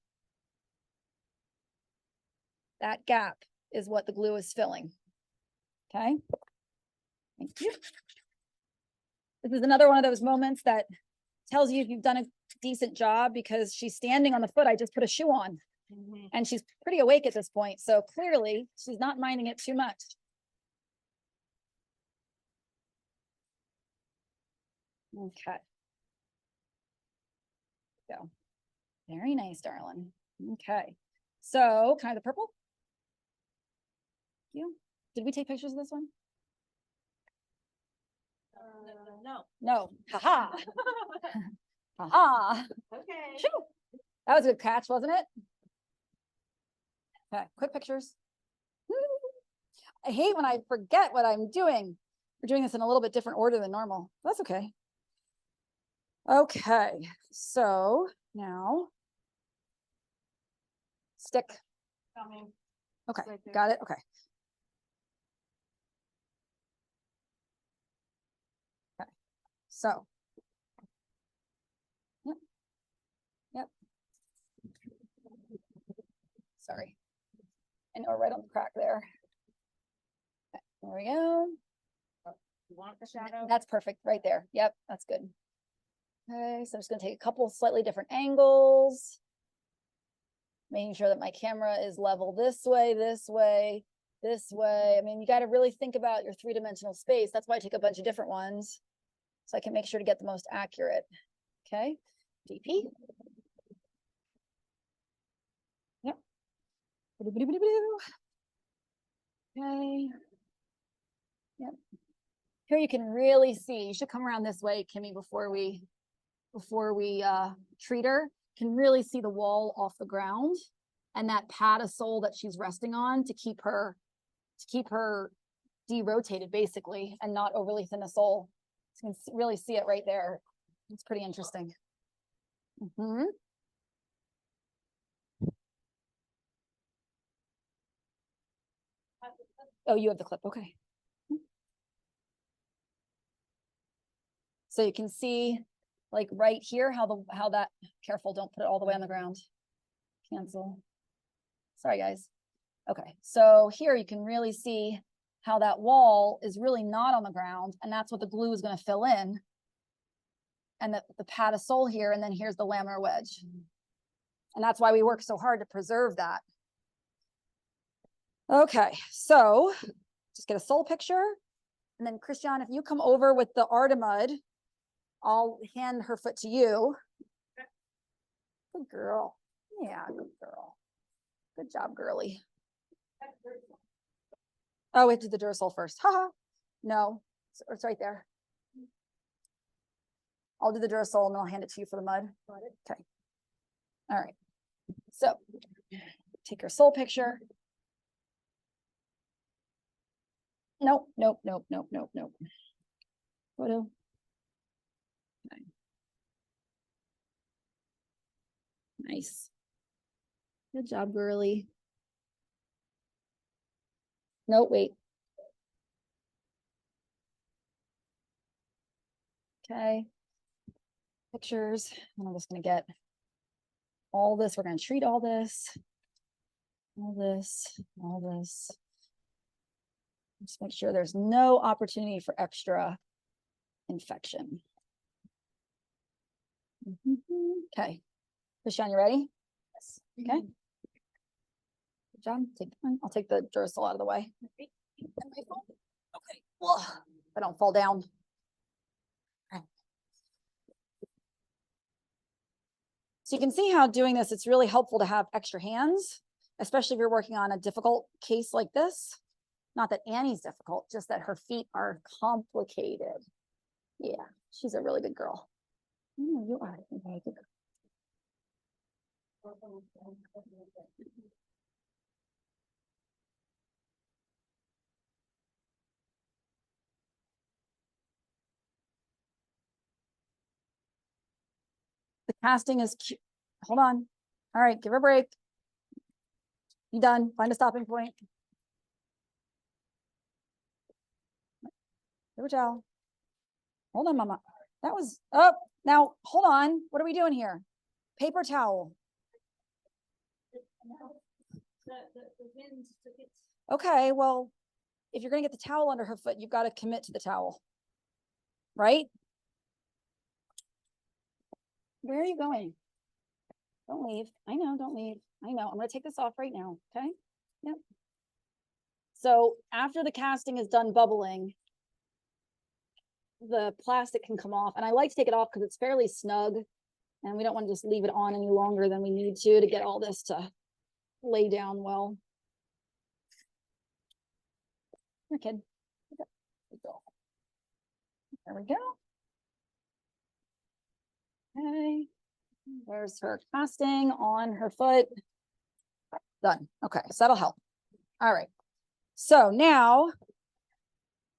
That gap is what the glue is filling. Okay. Thank you. This is another one of those moments that tells you if you've done a decent job because she's standing on the foot I just put a shoe on. And she's pretty awake at this point. So clearly she's not minding it too much. Okay. Go. Very nice, darling. Okay. So can I have the purple? You? Did we take pictures of this one? No. No. Haha. Haha. Okay. Shoo. That was a good catch, wasn't it? Okay, quick pictures. I hate when I forget what I'm doing. We're doing this in a little bit different order than normal. That's okay. Okay, so now stick. Okay, Right there. got it. Okay. Okay, so. Yep. Yep. Sorry. I know, right on the crack there. Okay, there we go. You want the shadow? That's perfect right there. Yep, that's good. Okay, so I'm just gonna take a couple slightly different angles. Making sure that my camera is level this way, this way, this way. I mean, you got to really think about your 3-dimensional space. That's why I take a bunch of different ones. so I can make sure to get the most accurate. Okay, DP. Yep. Okay. Yep. Here you can really see, you should come around this way, Kimmy, before we treat her. Can really see the wall off the ground and that pad of sole that she's resting on to keep her derotated basically and not overly thin a sole. You can really see it right there. It's pretty interesting. Oh, you have the clip. Okay. So you can see like right here how that, careful, don't put it all the way on the ground. Cancel. Sorry, guys. Okay, so here you can really see how that wall is really not on the ground, and that's what the glue is going to fill in. And the pad of sole here, and then here's the laminar wedge. And that's why we work so hard to preserve that. Okay, so just get a sole picture. And then Christian, if you come over with the Artemud, I'll hand her foot to you. Good girl. Yeah, good girl. Good job, girly. Oh, we have to do the Duracell first. Haha. No, it's right there. I'll do the Duracell and then I'll hand it to you for the mud. Okay. All right. So take your sole picture. Nope, nope, nope, nope, nope, nope. Photo. Okay. Nice. Good job, girly. No, wait. Okay. Pictures. And I'm just going to get all this. We're going to treat all this. All this. All this. Just make sure there's no opportunity for extra infection. Okay. Christian, you ready? Yes. Okay. Good job. I'll take the Duracell out of the way. Okay. Well, I don't fall down. So you can see how doing this, it's really helpful to have extra hands, especially if you're working on a difficult case like this. Not that Annie's difficult, just that her feet are complicated. Yeah, she's a really good girl. You are a very good girl. The casting is cute. Hold on. All right, give her a break. You done? Find a stopping point. Paper towel. Hold on, mama. That was, oh, now hold on. What are we doing here? Paper towel. Okay, well, if you're gonna get the towel under her foot, you've got to commit to the towel. Right? Where are you going? Don't leave. I know, don't leave. I know. I'm gonna take this off right now. Okay. Yep. So after the casting is done bubbling, the plastic can come off. And I like to take it off because it's fairly snug. And we don't want to just leave it on any longer than we need to get all this to lay down well. Here, kid. There we go. Okay. There's her casting on her foot. Done. Okay, so that'll help. All right. So now,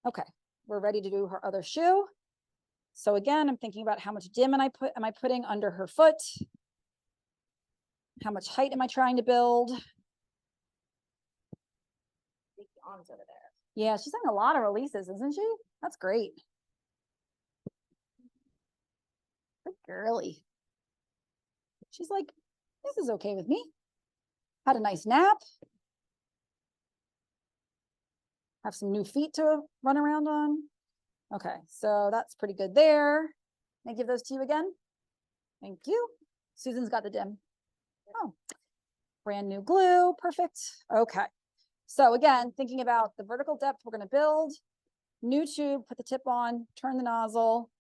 okay, we're ready to do her other shoe. So again, I'm thinking about how much dim am I putting under her foot? How much height am I trying to build? Yeah, she's having a lot of releases, isn't she? That's great. Good girly. She's like, this is okay with me. Had a nice nap. Have some new feet to run around on. Okay, so that's pretty good there. Can I give those to you again? Thank you. Susan's got the dim. Oh, brand new glue. Perfect. Okay. So again, thinking about the vertical depth we're going to build. New tube, put the tip on, turn the nozzle.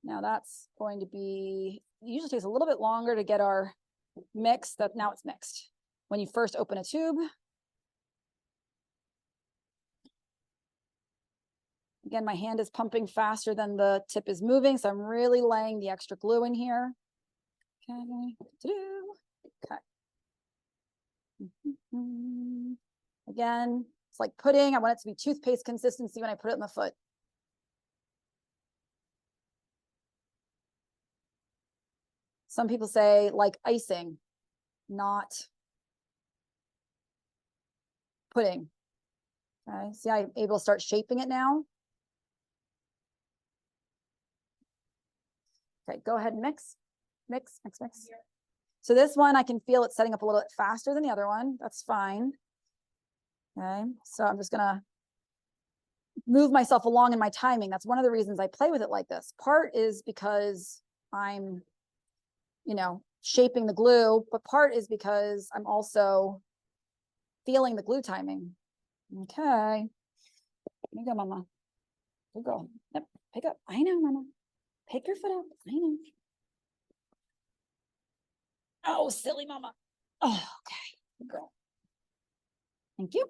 Now that's going to be, it usually takes a little bit longer to get our mix, that now it's mixed. When you first open a tube. Again, my hand is pumping faster than the tip is moving, so I'm really laying the extra glue in here. Okay, okay. Again, it's like pudding. I want it to be toothpaste consistency when I put it in the foot. Some people say like icing, not pudding. Okay, see, I'm able to start shaping it now. Okay, go ahead and mix, mix, mix, mix. So this one, I can feel it setting up a little bit faster than the other one. That's fine. Okay, so I'm just gonna move myself along in my timing. That's one of the reasons I play with it like this. Part is because I'm, you know, shaping the glue, but part is because I'm also feeling the glue timing. Okay. Here you go, mama. Good girl. Yep. Pick up. I know, mama. Pick your foot up. I know. Oh, silly mama. Oh, okay. Good girl. Thank you.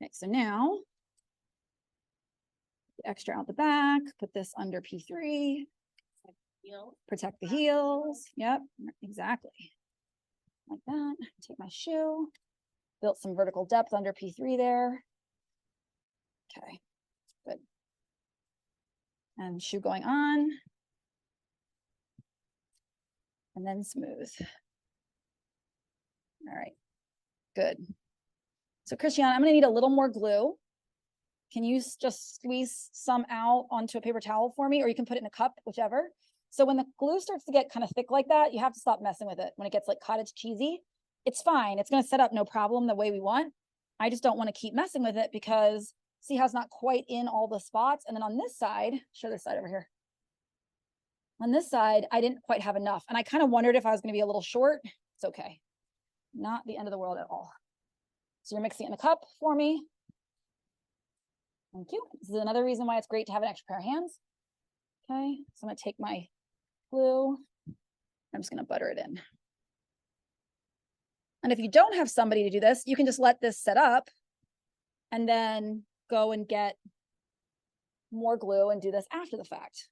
Okay, so now extra out the back, put this under P3. Protect the heels. Yep, exactly. Like that. Take my shoe. Built some vertical depth under P3 there. Okay, good. And shoe going on. And then smooth. All right, good. So Christiane, I'm gonna need a little more glue. Can you just squeeze some out onto a paper towel for me, or you can put it in a cup, whichever. So when the glue starts to get kind of thick like that, you have to stop messing with it. When it gets like cottage cheesy, it's fine. It's going to set up no problem the way we want. I just don't want to keep messing with it because see how it's not quite in all the spots. And then on this side, show this side over here. On this side, I didn't quite have enough. And I kind of wondered if I was going to be a little short. It's okay. Not the end of the world at all. So you're mixing it in a cup for me. Thank you. This is another reason why it's great to have an extra pair of hands. Okay, so I'm going to take my glue. I'm just going to butter it in. And if you don't have somebody to do this, you can just let this set up and then go and get more glue and do this after the fact.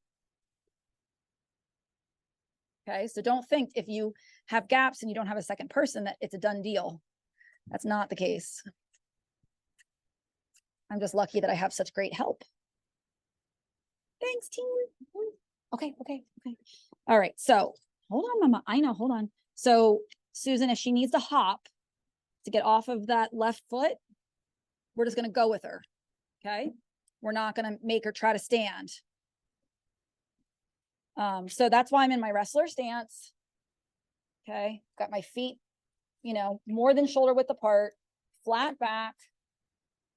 Okay, so don't think if you have gaps and you don't have a second person that it's a done deal. That's not the case. I'm just lucky that I have such great help. Thanks, team. Okay. All right, so hold on, mama. I know, hold on. So Susan, if she needs to hop to get off of that left foot, we're just gonna go with her, okay? We're not gonna make her try to stand. So that's why I'm in my wrestler stance. Okay, got my feet, you know, more than shoulder width apart, flat back,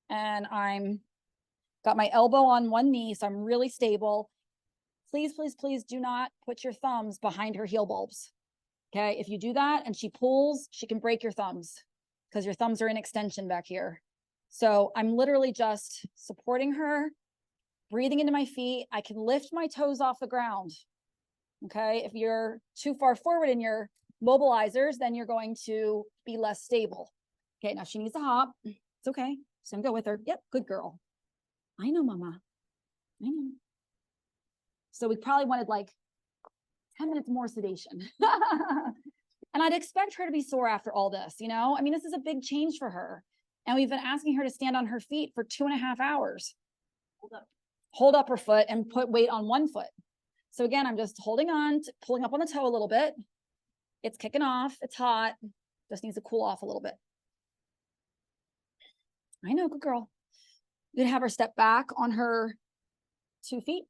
and I'm got my elbow on one knee, so I'm really stable. Please, please, please do not put your thumbs behind her heel bulbs. Okay, if you do that and she pulls, she can break your thumbs because your thumbs are in extension back here. So I'm literally just supporting her, breathing into my feet. I can lift my toes off the ground. Okay, if you're too far forward in your mobilizers, then you're going to be less stable. Okay, now she needs to hop. It's okay. So I'm go with her. Yep, good girl. I know, mama. I know. So we probably wanted like 10 minutes more sedation. And I'd expect her to be sore after all this, you know? I mean, this is a big change for her. And we've been asking her to stand on her feet for 2.5 hours. Hold up her foot and put weight on one foot. So again, I'm just holding on, pulling up on the toe a little bit. It's kicking off. It's hot. Just needs to cool off a little bit. I know, good girl. You can have her step back on her 2 feet,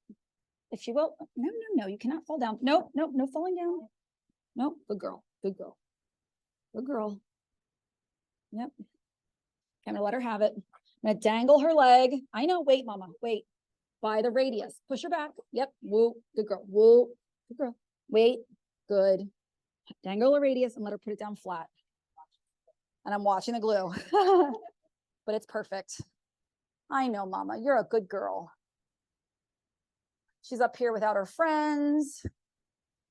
if she will. No, you cannot fall down. Nope, no falling down. Nope, good girl, good girl, good girl. Yep. I'm gonna let her have it. I'm gonna dangle her leg. I know, wait, mama, wait. By the radius, push her back. Yep, woo, good girl, woo, good girl. Wait, good. Dangle her radius and let her put it down flat. And I'm watching the glue, but it's perfect. I know, mama, you're a good girl. She's up here without her friends.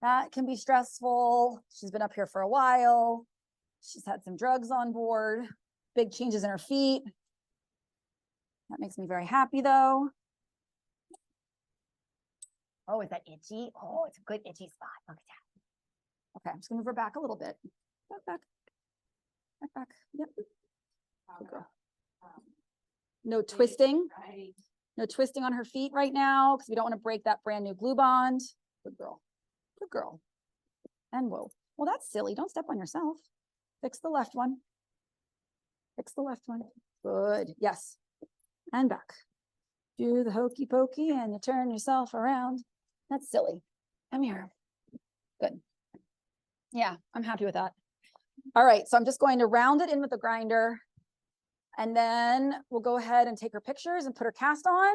That can be stressful. She's been up here for a while. She's had some drugs on board, big changes in her feet. That makes me very happy though. Oh, is that itchy? Oh, it's a good itchy spot. Look at that. Okay, I'm just gonna move her back a little bit. Back. Yep. Good girl. No twisting. No twisting on her feet right now because we don't want to break that brand new glue bond. Good girl. Good girl. And whoa. Well, that's silly. Don't step on yourself. Fix the left one. Fix the left one. Good. Yes. And back. Do the hokey pokey and you turn yourself around. That's silly. Come here. Good. Yeah, I'm happy with that. All right, so I'm just going to round it in with the grinder. And then we'll go ahead and take her pictures and put her cast on.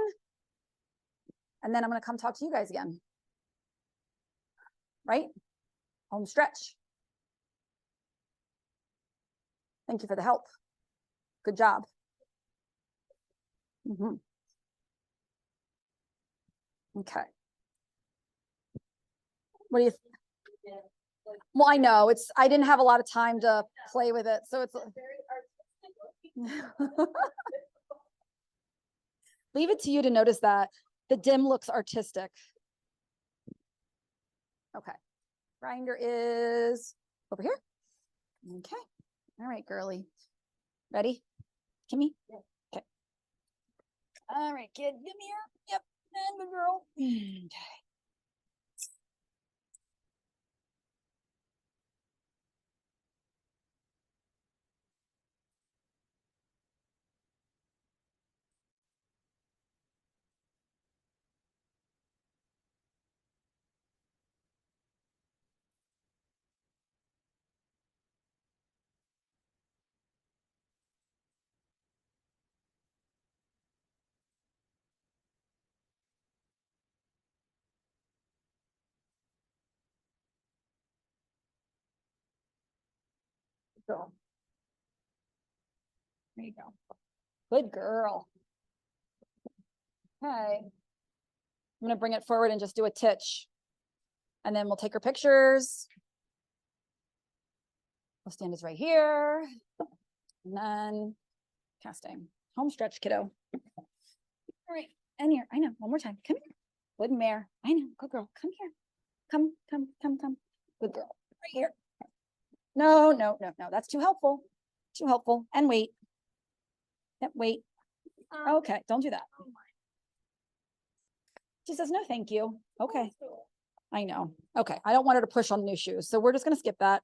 And then I'm going to come talk to you guys again. Right? Home stretch. Thank you for the help. Good job. Okay. What do you think? Well, I know I didn't have a lot of time to play with it. So it's leave it to you to notice that the dim looks artistic. Okay. Grinder is over here. Okay. All right, girly. Ready? Kimmy? Okay. All right, kid. Give me here. Yep. And good girl. Okay. Girl. There you go. Good girl. Okay. I'm going to bring it forward and just do a titch. And then we'll take her pictures. We'll stand is right here. And then casting. Home stretch, kiddo. All right. And here. I know. One more time. Come here. Good mare. I know. Good girl. Come here. Come. Good girl. Right here. No. That's too helpful. Too helpful. And wait. Yep, wait. Okay, don't do that. She says, no, thank you. Okay. I know. Okay, I don't want her to push on new shoes. So we're just going to skip that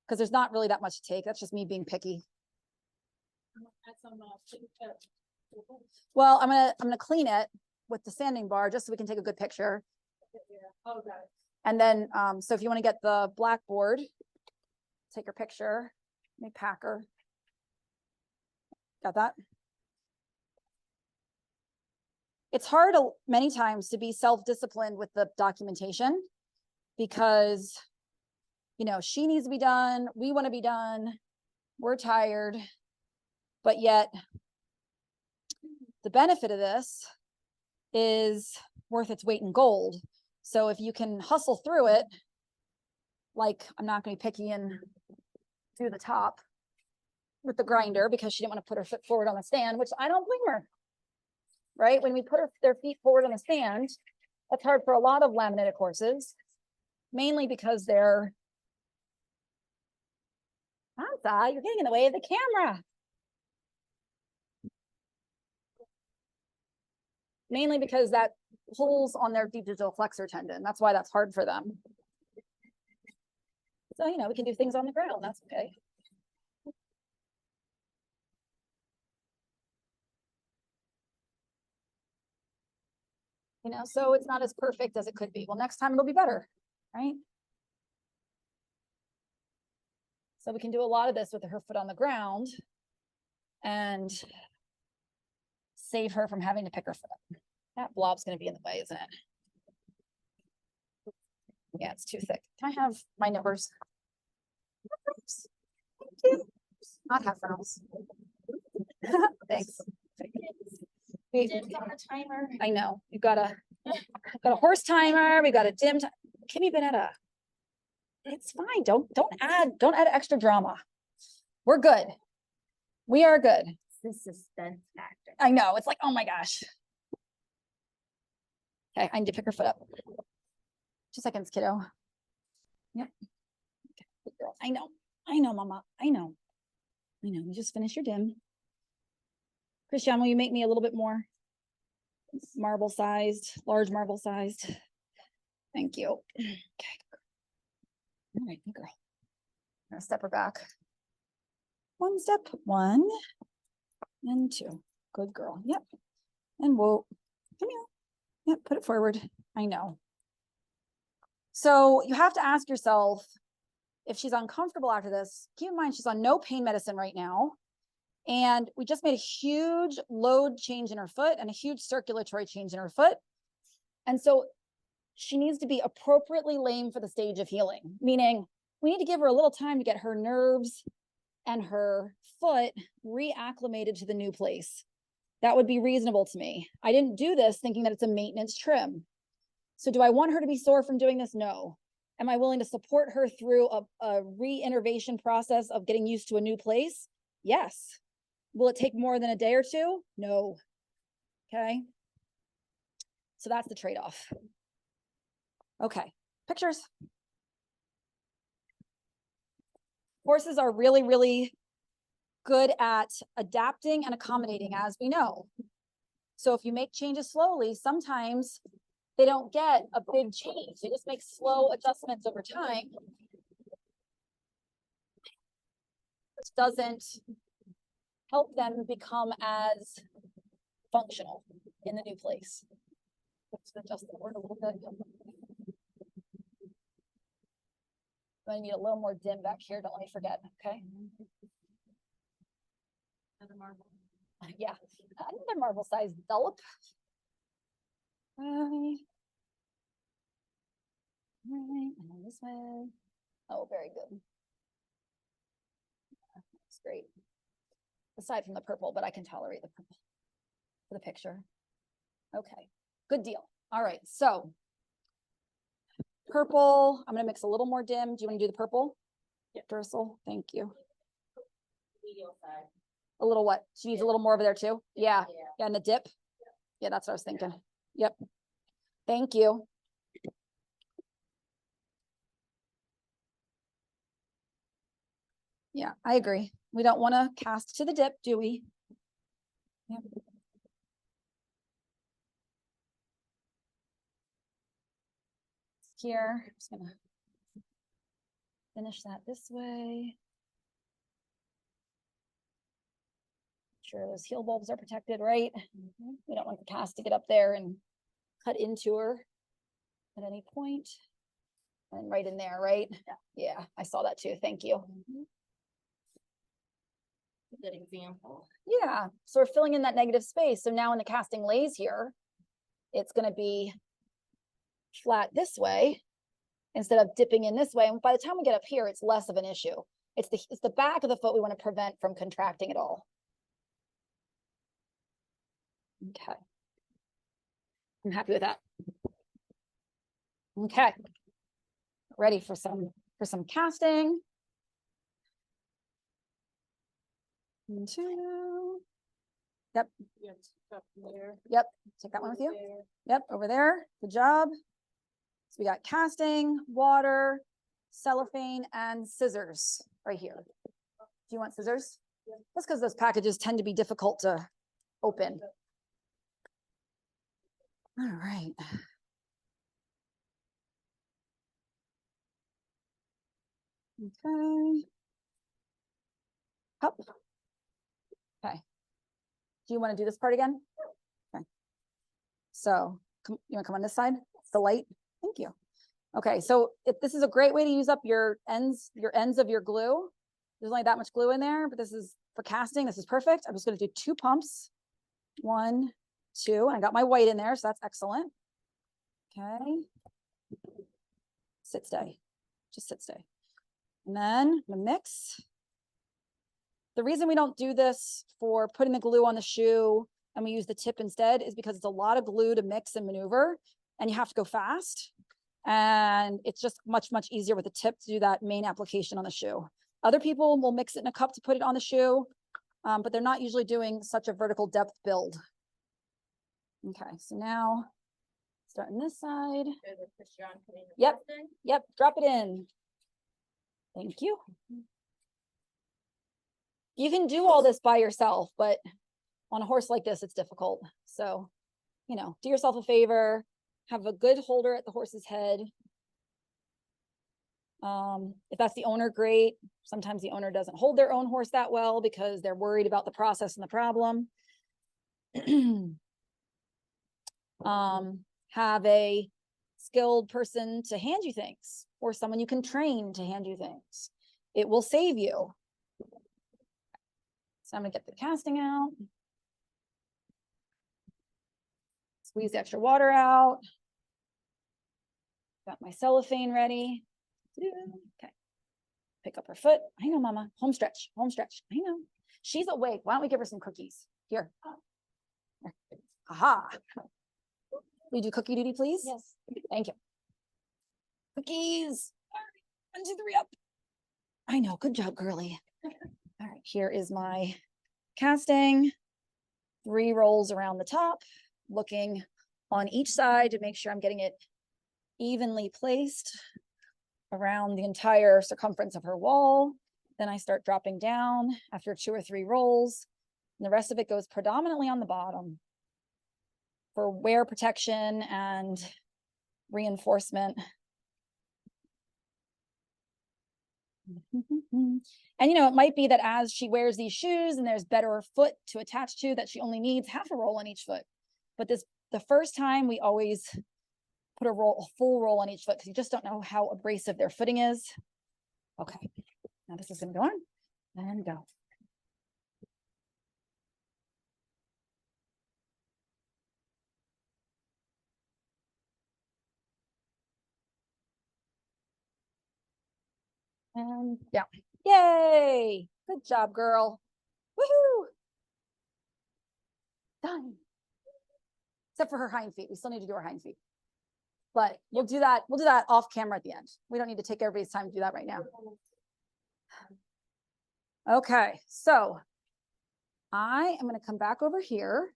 because there's not really that much to take. That's just me being picky. Well, I'm gonna clean it with the sanding bar just so we can take a good picture. Oh, got it. And then, so if you want to get the blackboard, take your picture. Let me pack her. Got that? It's hard many times to be self-disciplined with the documentation because, you know, she needs to be done. We want to be done. We're tired. But yet the benefit of this is worth its weight in gold. So if you can hustle through it, like I'm not going to be picky and do the top with the grinder because she didn't want to put her foot forward on the stand, which I don't blame her. Right? When we put their feet forward on the stand, that's hard for a lot of laminated courses, mainly because they're, Sansa, you're getting in the way of the camera. Mainly because that pulls on their deep digital flexor tendon. That's why that's hard for them. So, you know, we can do things on the ground. That's okay. You know, so it's not as perfect as it could be. Well, next time it'll be better, right? So we can do a lot of this with her foot on the ground and save her from having to pick her foot up. That blob's going to be in the way, isn't it? Yeah, it's too thick. Can I have my numbers? Thank you. Not half rounds. Thanks. Wait, Just on a timer. I know. You gotta got a horse timer, we got a dim time. Kimmy Benetta. It's fine. Don't add extra drama. We're good. We are good. The suspense factor. I know. It's like, oh my gosh. Okay, I need to pick her foot up. 2 seconds, kiddo. Yep. Okay, good girl. I know, mama. I know. You just finished your dim. Christian, will you make me a little bit more marble sized, large marble sized? Thank you. Okay. All right, good girl. I'm gonna step her back. 1 step, 1 and 2. Good girl. Yep. And whoa, come here. Yep, put it forward. I know. So you have to ask yourself if she's uncomfortable after this. Keep in mind, she's on no pain medicine right now. And we just made a huge load change in her foot and a huge circulatory change in her foot. And so she needs to be appropriately lame for the stage of healing, meaning we need to give her a little time to get her nerves and her foot reacclimated to the new place. That would be reasonable to me. I didn't do this thinking that it's a maintenance trim. So do I want her to be sore from doing this? No. Am I willing to support her through a re-innervation process of getting used to a new place? Yes. Will it take more than a day or 2? No. Okay. So that's the trade-off. Okay, pictures. Horses are really, really good at adapting and accommodating, as we know. So if you make changes slowly, sometimes they don't get a big change. They just make slow adjustments over time, which doesn't help them become as functional in the new place. Let's adjust the word a little bit. I need a little more dim back here. Don't let me forget. Okay. Another marble. Yeah, another marble sized dollop. Right, and then this way. Oh, very good. That's great. Aside from the purple, but I can tolerate the purple for the picture. Okay, good deal. All right, so purple, I'm gonna mix a little more dim. Do you want to do the purple? Yeah. Ursel, thank you. Medial side. A little what? She needs a little more over there too? Yeah, Yeah. yeah, and the dip. Yeah, that's what I was thinking. Yep. Thank you. Yeah, I agree. We don't want to cast to the dip, do we? Yep. Here, I'm just gonna finish that this way. Sure, those heel bulbs are protected, right? We don't want the cast to get up there and cut into her at any point. And right in there, right? Yeah, I saw that too. Thank you. Good example. Yeah, so we're filling in that negative space. So now when the casting lays here, it's going to be flat this way instead of dipping in this way. And by the time we get up here, it's less of an issue. It's the back of the foot we want to prevent from contracting at all. Okay. I'm happy with that. Okay. Ready for some casting. 1, 2. Yep. Yes, up there. Yep. Take that one with you. There. Yep. Over there. Good job. So we got casting, water, cellophane, and scissors right here. Do you want scissors? Yeah. That's because those packages tend to be difficult to open. All right. Okay. Up. Okay. Do you want to do this part again? Okay. So you want to come on this side? It's the light. Thank you. Okay. So if this is a great way to use up your ends of your glue. There's only that much glue in there, but this is for casting. This is perfect. I'm just going to do 2 pumps. 1, 2, and I got my white in there, so that's excellent. Okay. Sit, stay. Just sit, stay. And then I'm gonna mix. The reason we don't do this for putting the glue on the shoe and we use the tip instead is because it's a lot of glue to mix and maneuver. and you have to go fast. And it's just much, much easier with the tip to do that main application on the shoe. Other people will mix it in a cup to put it on the shoe, but they're not usually doing such a vertical depth build. Okay, so now starting this side. Yep. Yep, drop it in. Thank you. You can do all this by yourself, but on a horse like this, it's difficult. So, you know, do yourself a favor, have a good holder at the horse's head. If that's the owner, great. Sometimes the owner doesn't hold their own horse that well because they're worried about the process and the problem. Have a skilled person to hand you things, or someone you can train to hand you things. It will save you. So I'm gonna get the casting out. Squeeze the extra water out. Got my cellophane ready. Okay. Pick up her foot. Hang on, mama. Home stretch. Home stretch. Hang on. She's awake. Why don't we give her some cookies? Here. Aha. Will you do cookie duty, please? Yes. Thank you. Cookies. 1, 2, 3, up. I know. Good job, girly. All right. Here is my casting. 3 rolls around the top, looking on each side to make sure I'm getting it evenly placed around the entire circumference of her wall. Then I start dropping down after 2 or 3 rolls, and the rest of it goes predominantly on the bottom for wear protection and reinforcement. And you know, it might be that as she wears these shoes and there's better foot to attach to, that she only needs half a roll on each foot. But the first time we always put a full roll on each foot because you just don't know how abrasive their footing is. Okay, now this is gonna go on and go. And down. Yay! Good job, girl. Woohoo! Done. Except for her hind feet. We still need to do her hind feet. But we'll do that off camera at the end. We don't need to take everybody's time to do that right now. Okay, so I am going to come back over here.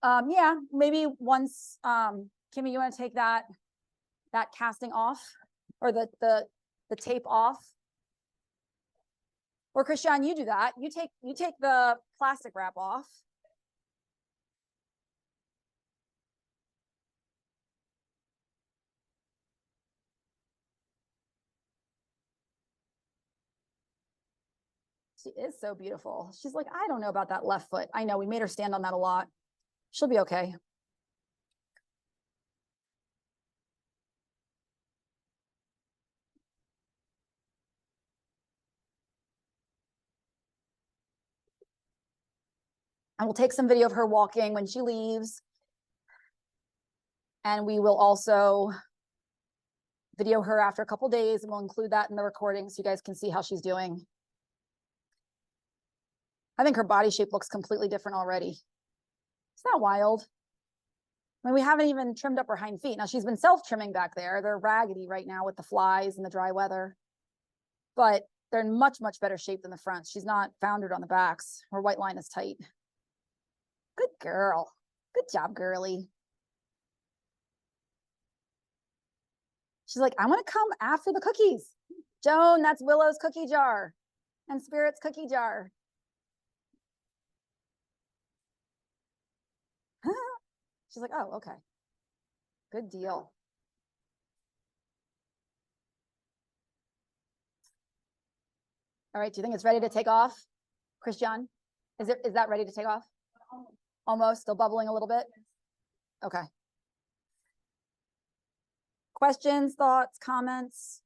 Yeah, maybe once Kimmy, you want to take that casting off, or the tape off, or Christian, you do that. You take the plastic wrap off. She is so beautiful. She's like, I don't know about that left foot. I know, we made her stand on that a lot. She'll be okay. And we'll take some video of her walking when she leaves. And we will also video her after a couple days, and we'll include that in the recording so you guys can see how she's doing. I think her body shape looks completely different already. Isn't that wild? I mean, we haven't even trimmed up her hind feet. Now she's been self-trimming back there. They're raggedy right now with the flies and the dry weather, but they're in much, much better shape than the fronts. She's not foundered on the backs. Her white line is tight. Good girl. Good job, girly. She's like, I want to come after the cookies. Joan, that's Willow's cookie jar and Spirit's cookie jar. She's like, oh, okay. Good deal. All right, do you think it's ready to take off? Christian, is that ready to take off? Almost, still bubbling a little bit? Okay. Questions, thoughts, comments?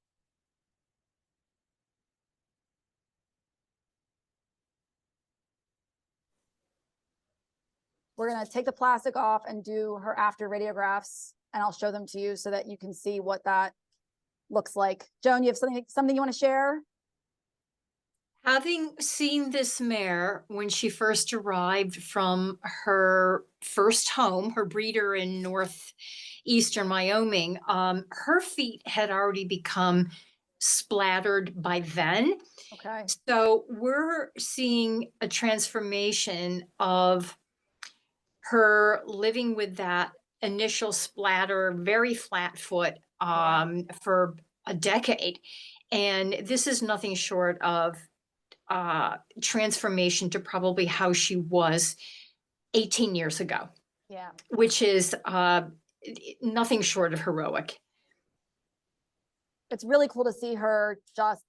We're gonna take the plastic off and do her after radiographs, and I'll show them to you so that you can see what that looks like. Joan, you have something you want to share? Having seen this mare when she first arrived from her first home, her breeder in northeastern Wyoming, her feet had already become splattered by then. Okay. So we're seeing a transformation of her living with that initial splatter, very flat foot, for a decade. And this is nothing short of transformation to probably how she was 18 years ago, Yeah. which is nothing short of heroic. It's really cool to see her just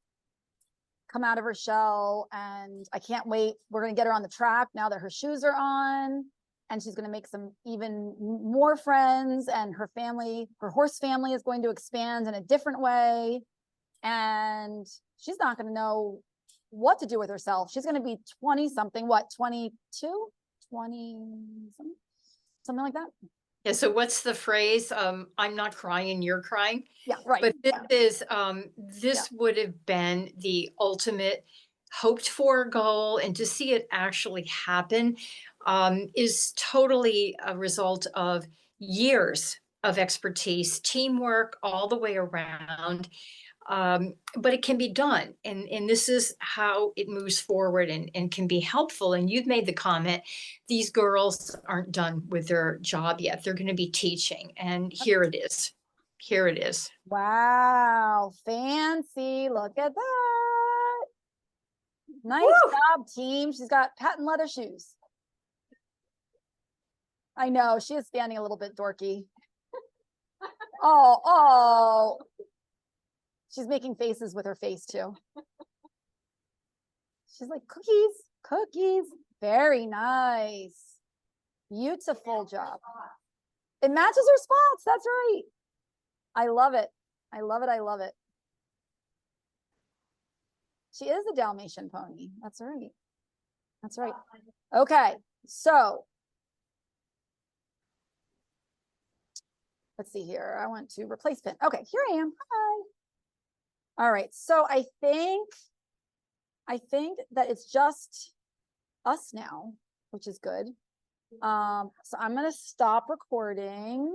come out of her shell, and I can't wait. We're going to get her on the track now that her shoes are on, and she's going to make some even more friends, and her family, her horse family is going to expand in a different way, and she's not going to know what to do with herself. She's going to be 20 something, what, 22, 20 something like that. Yeah, so what's the phrase? I'm not crying, you're crying. Yeah, right. But this Yeah. is this would have been the ultimate hoped for goal, and to see it actually happen is totally a result of years of expertise, teamwork all the way around. But it can be done, and this is how it moves forward and can be helpful. And you've made the comment, these girls aren't done with their job yet. They're going to be teaching, and here it is. Here it is. Wow, fancy. Look at that. Nice Woo! job, team. She's got patent leather shoes. I know, she is standing a little bit dorky. Oh. She's making faces with her face too. She's like, cookies, cookies. Very nice. Beautiful job. It matches her spots. That's right. I love it. I love it. I love it. She is a Dalmatian pony. That's right. That's right. Okay. So let's see here. I want to replace pin. Okay, here I am. Hi. All right. So I think that it's just us now, which is good. So I'm going to stop recording.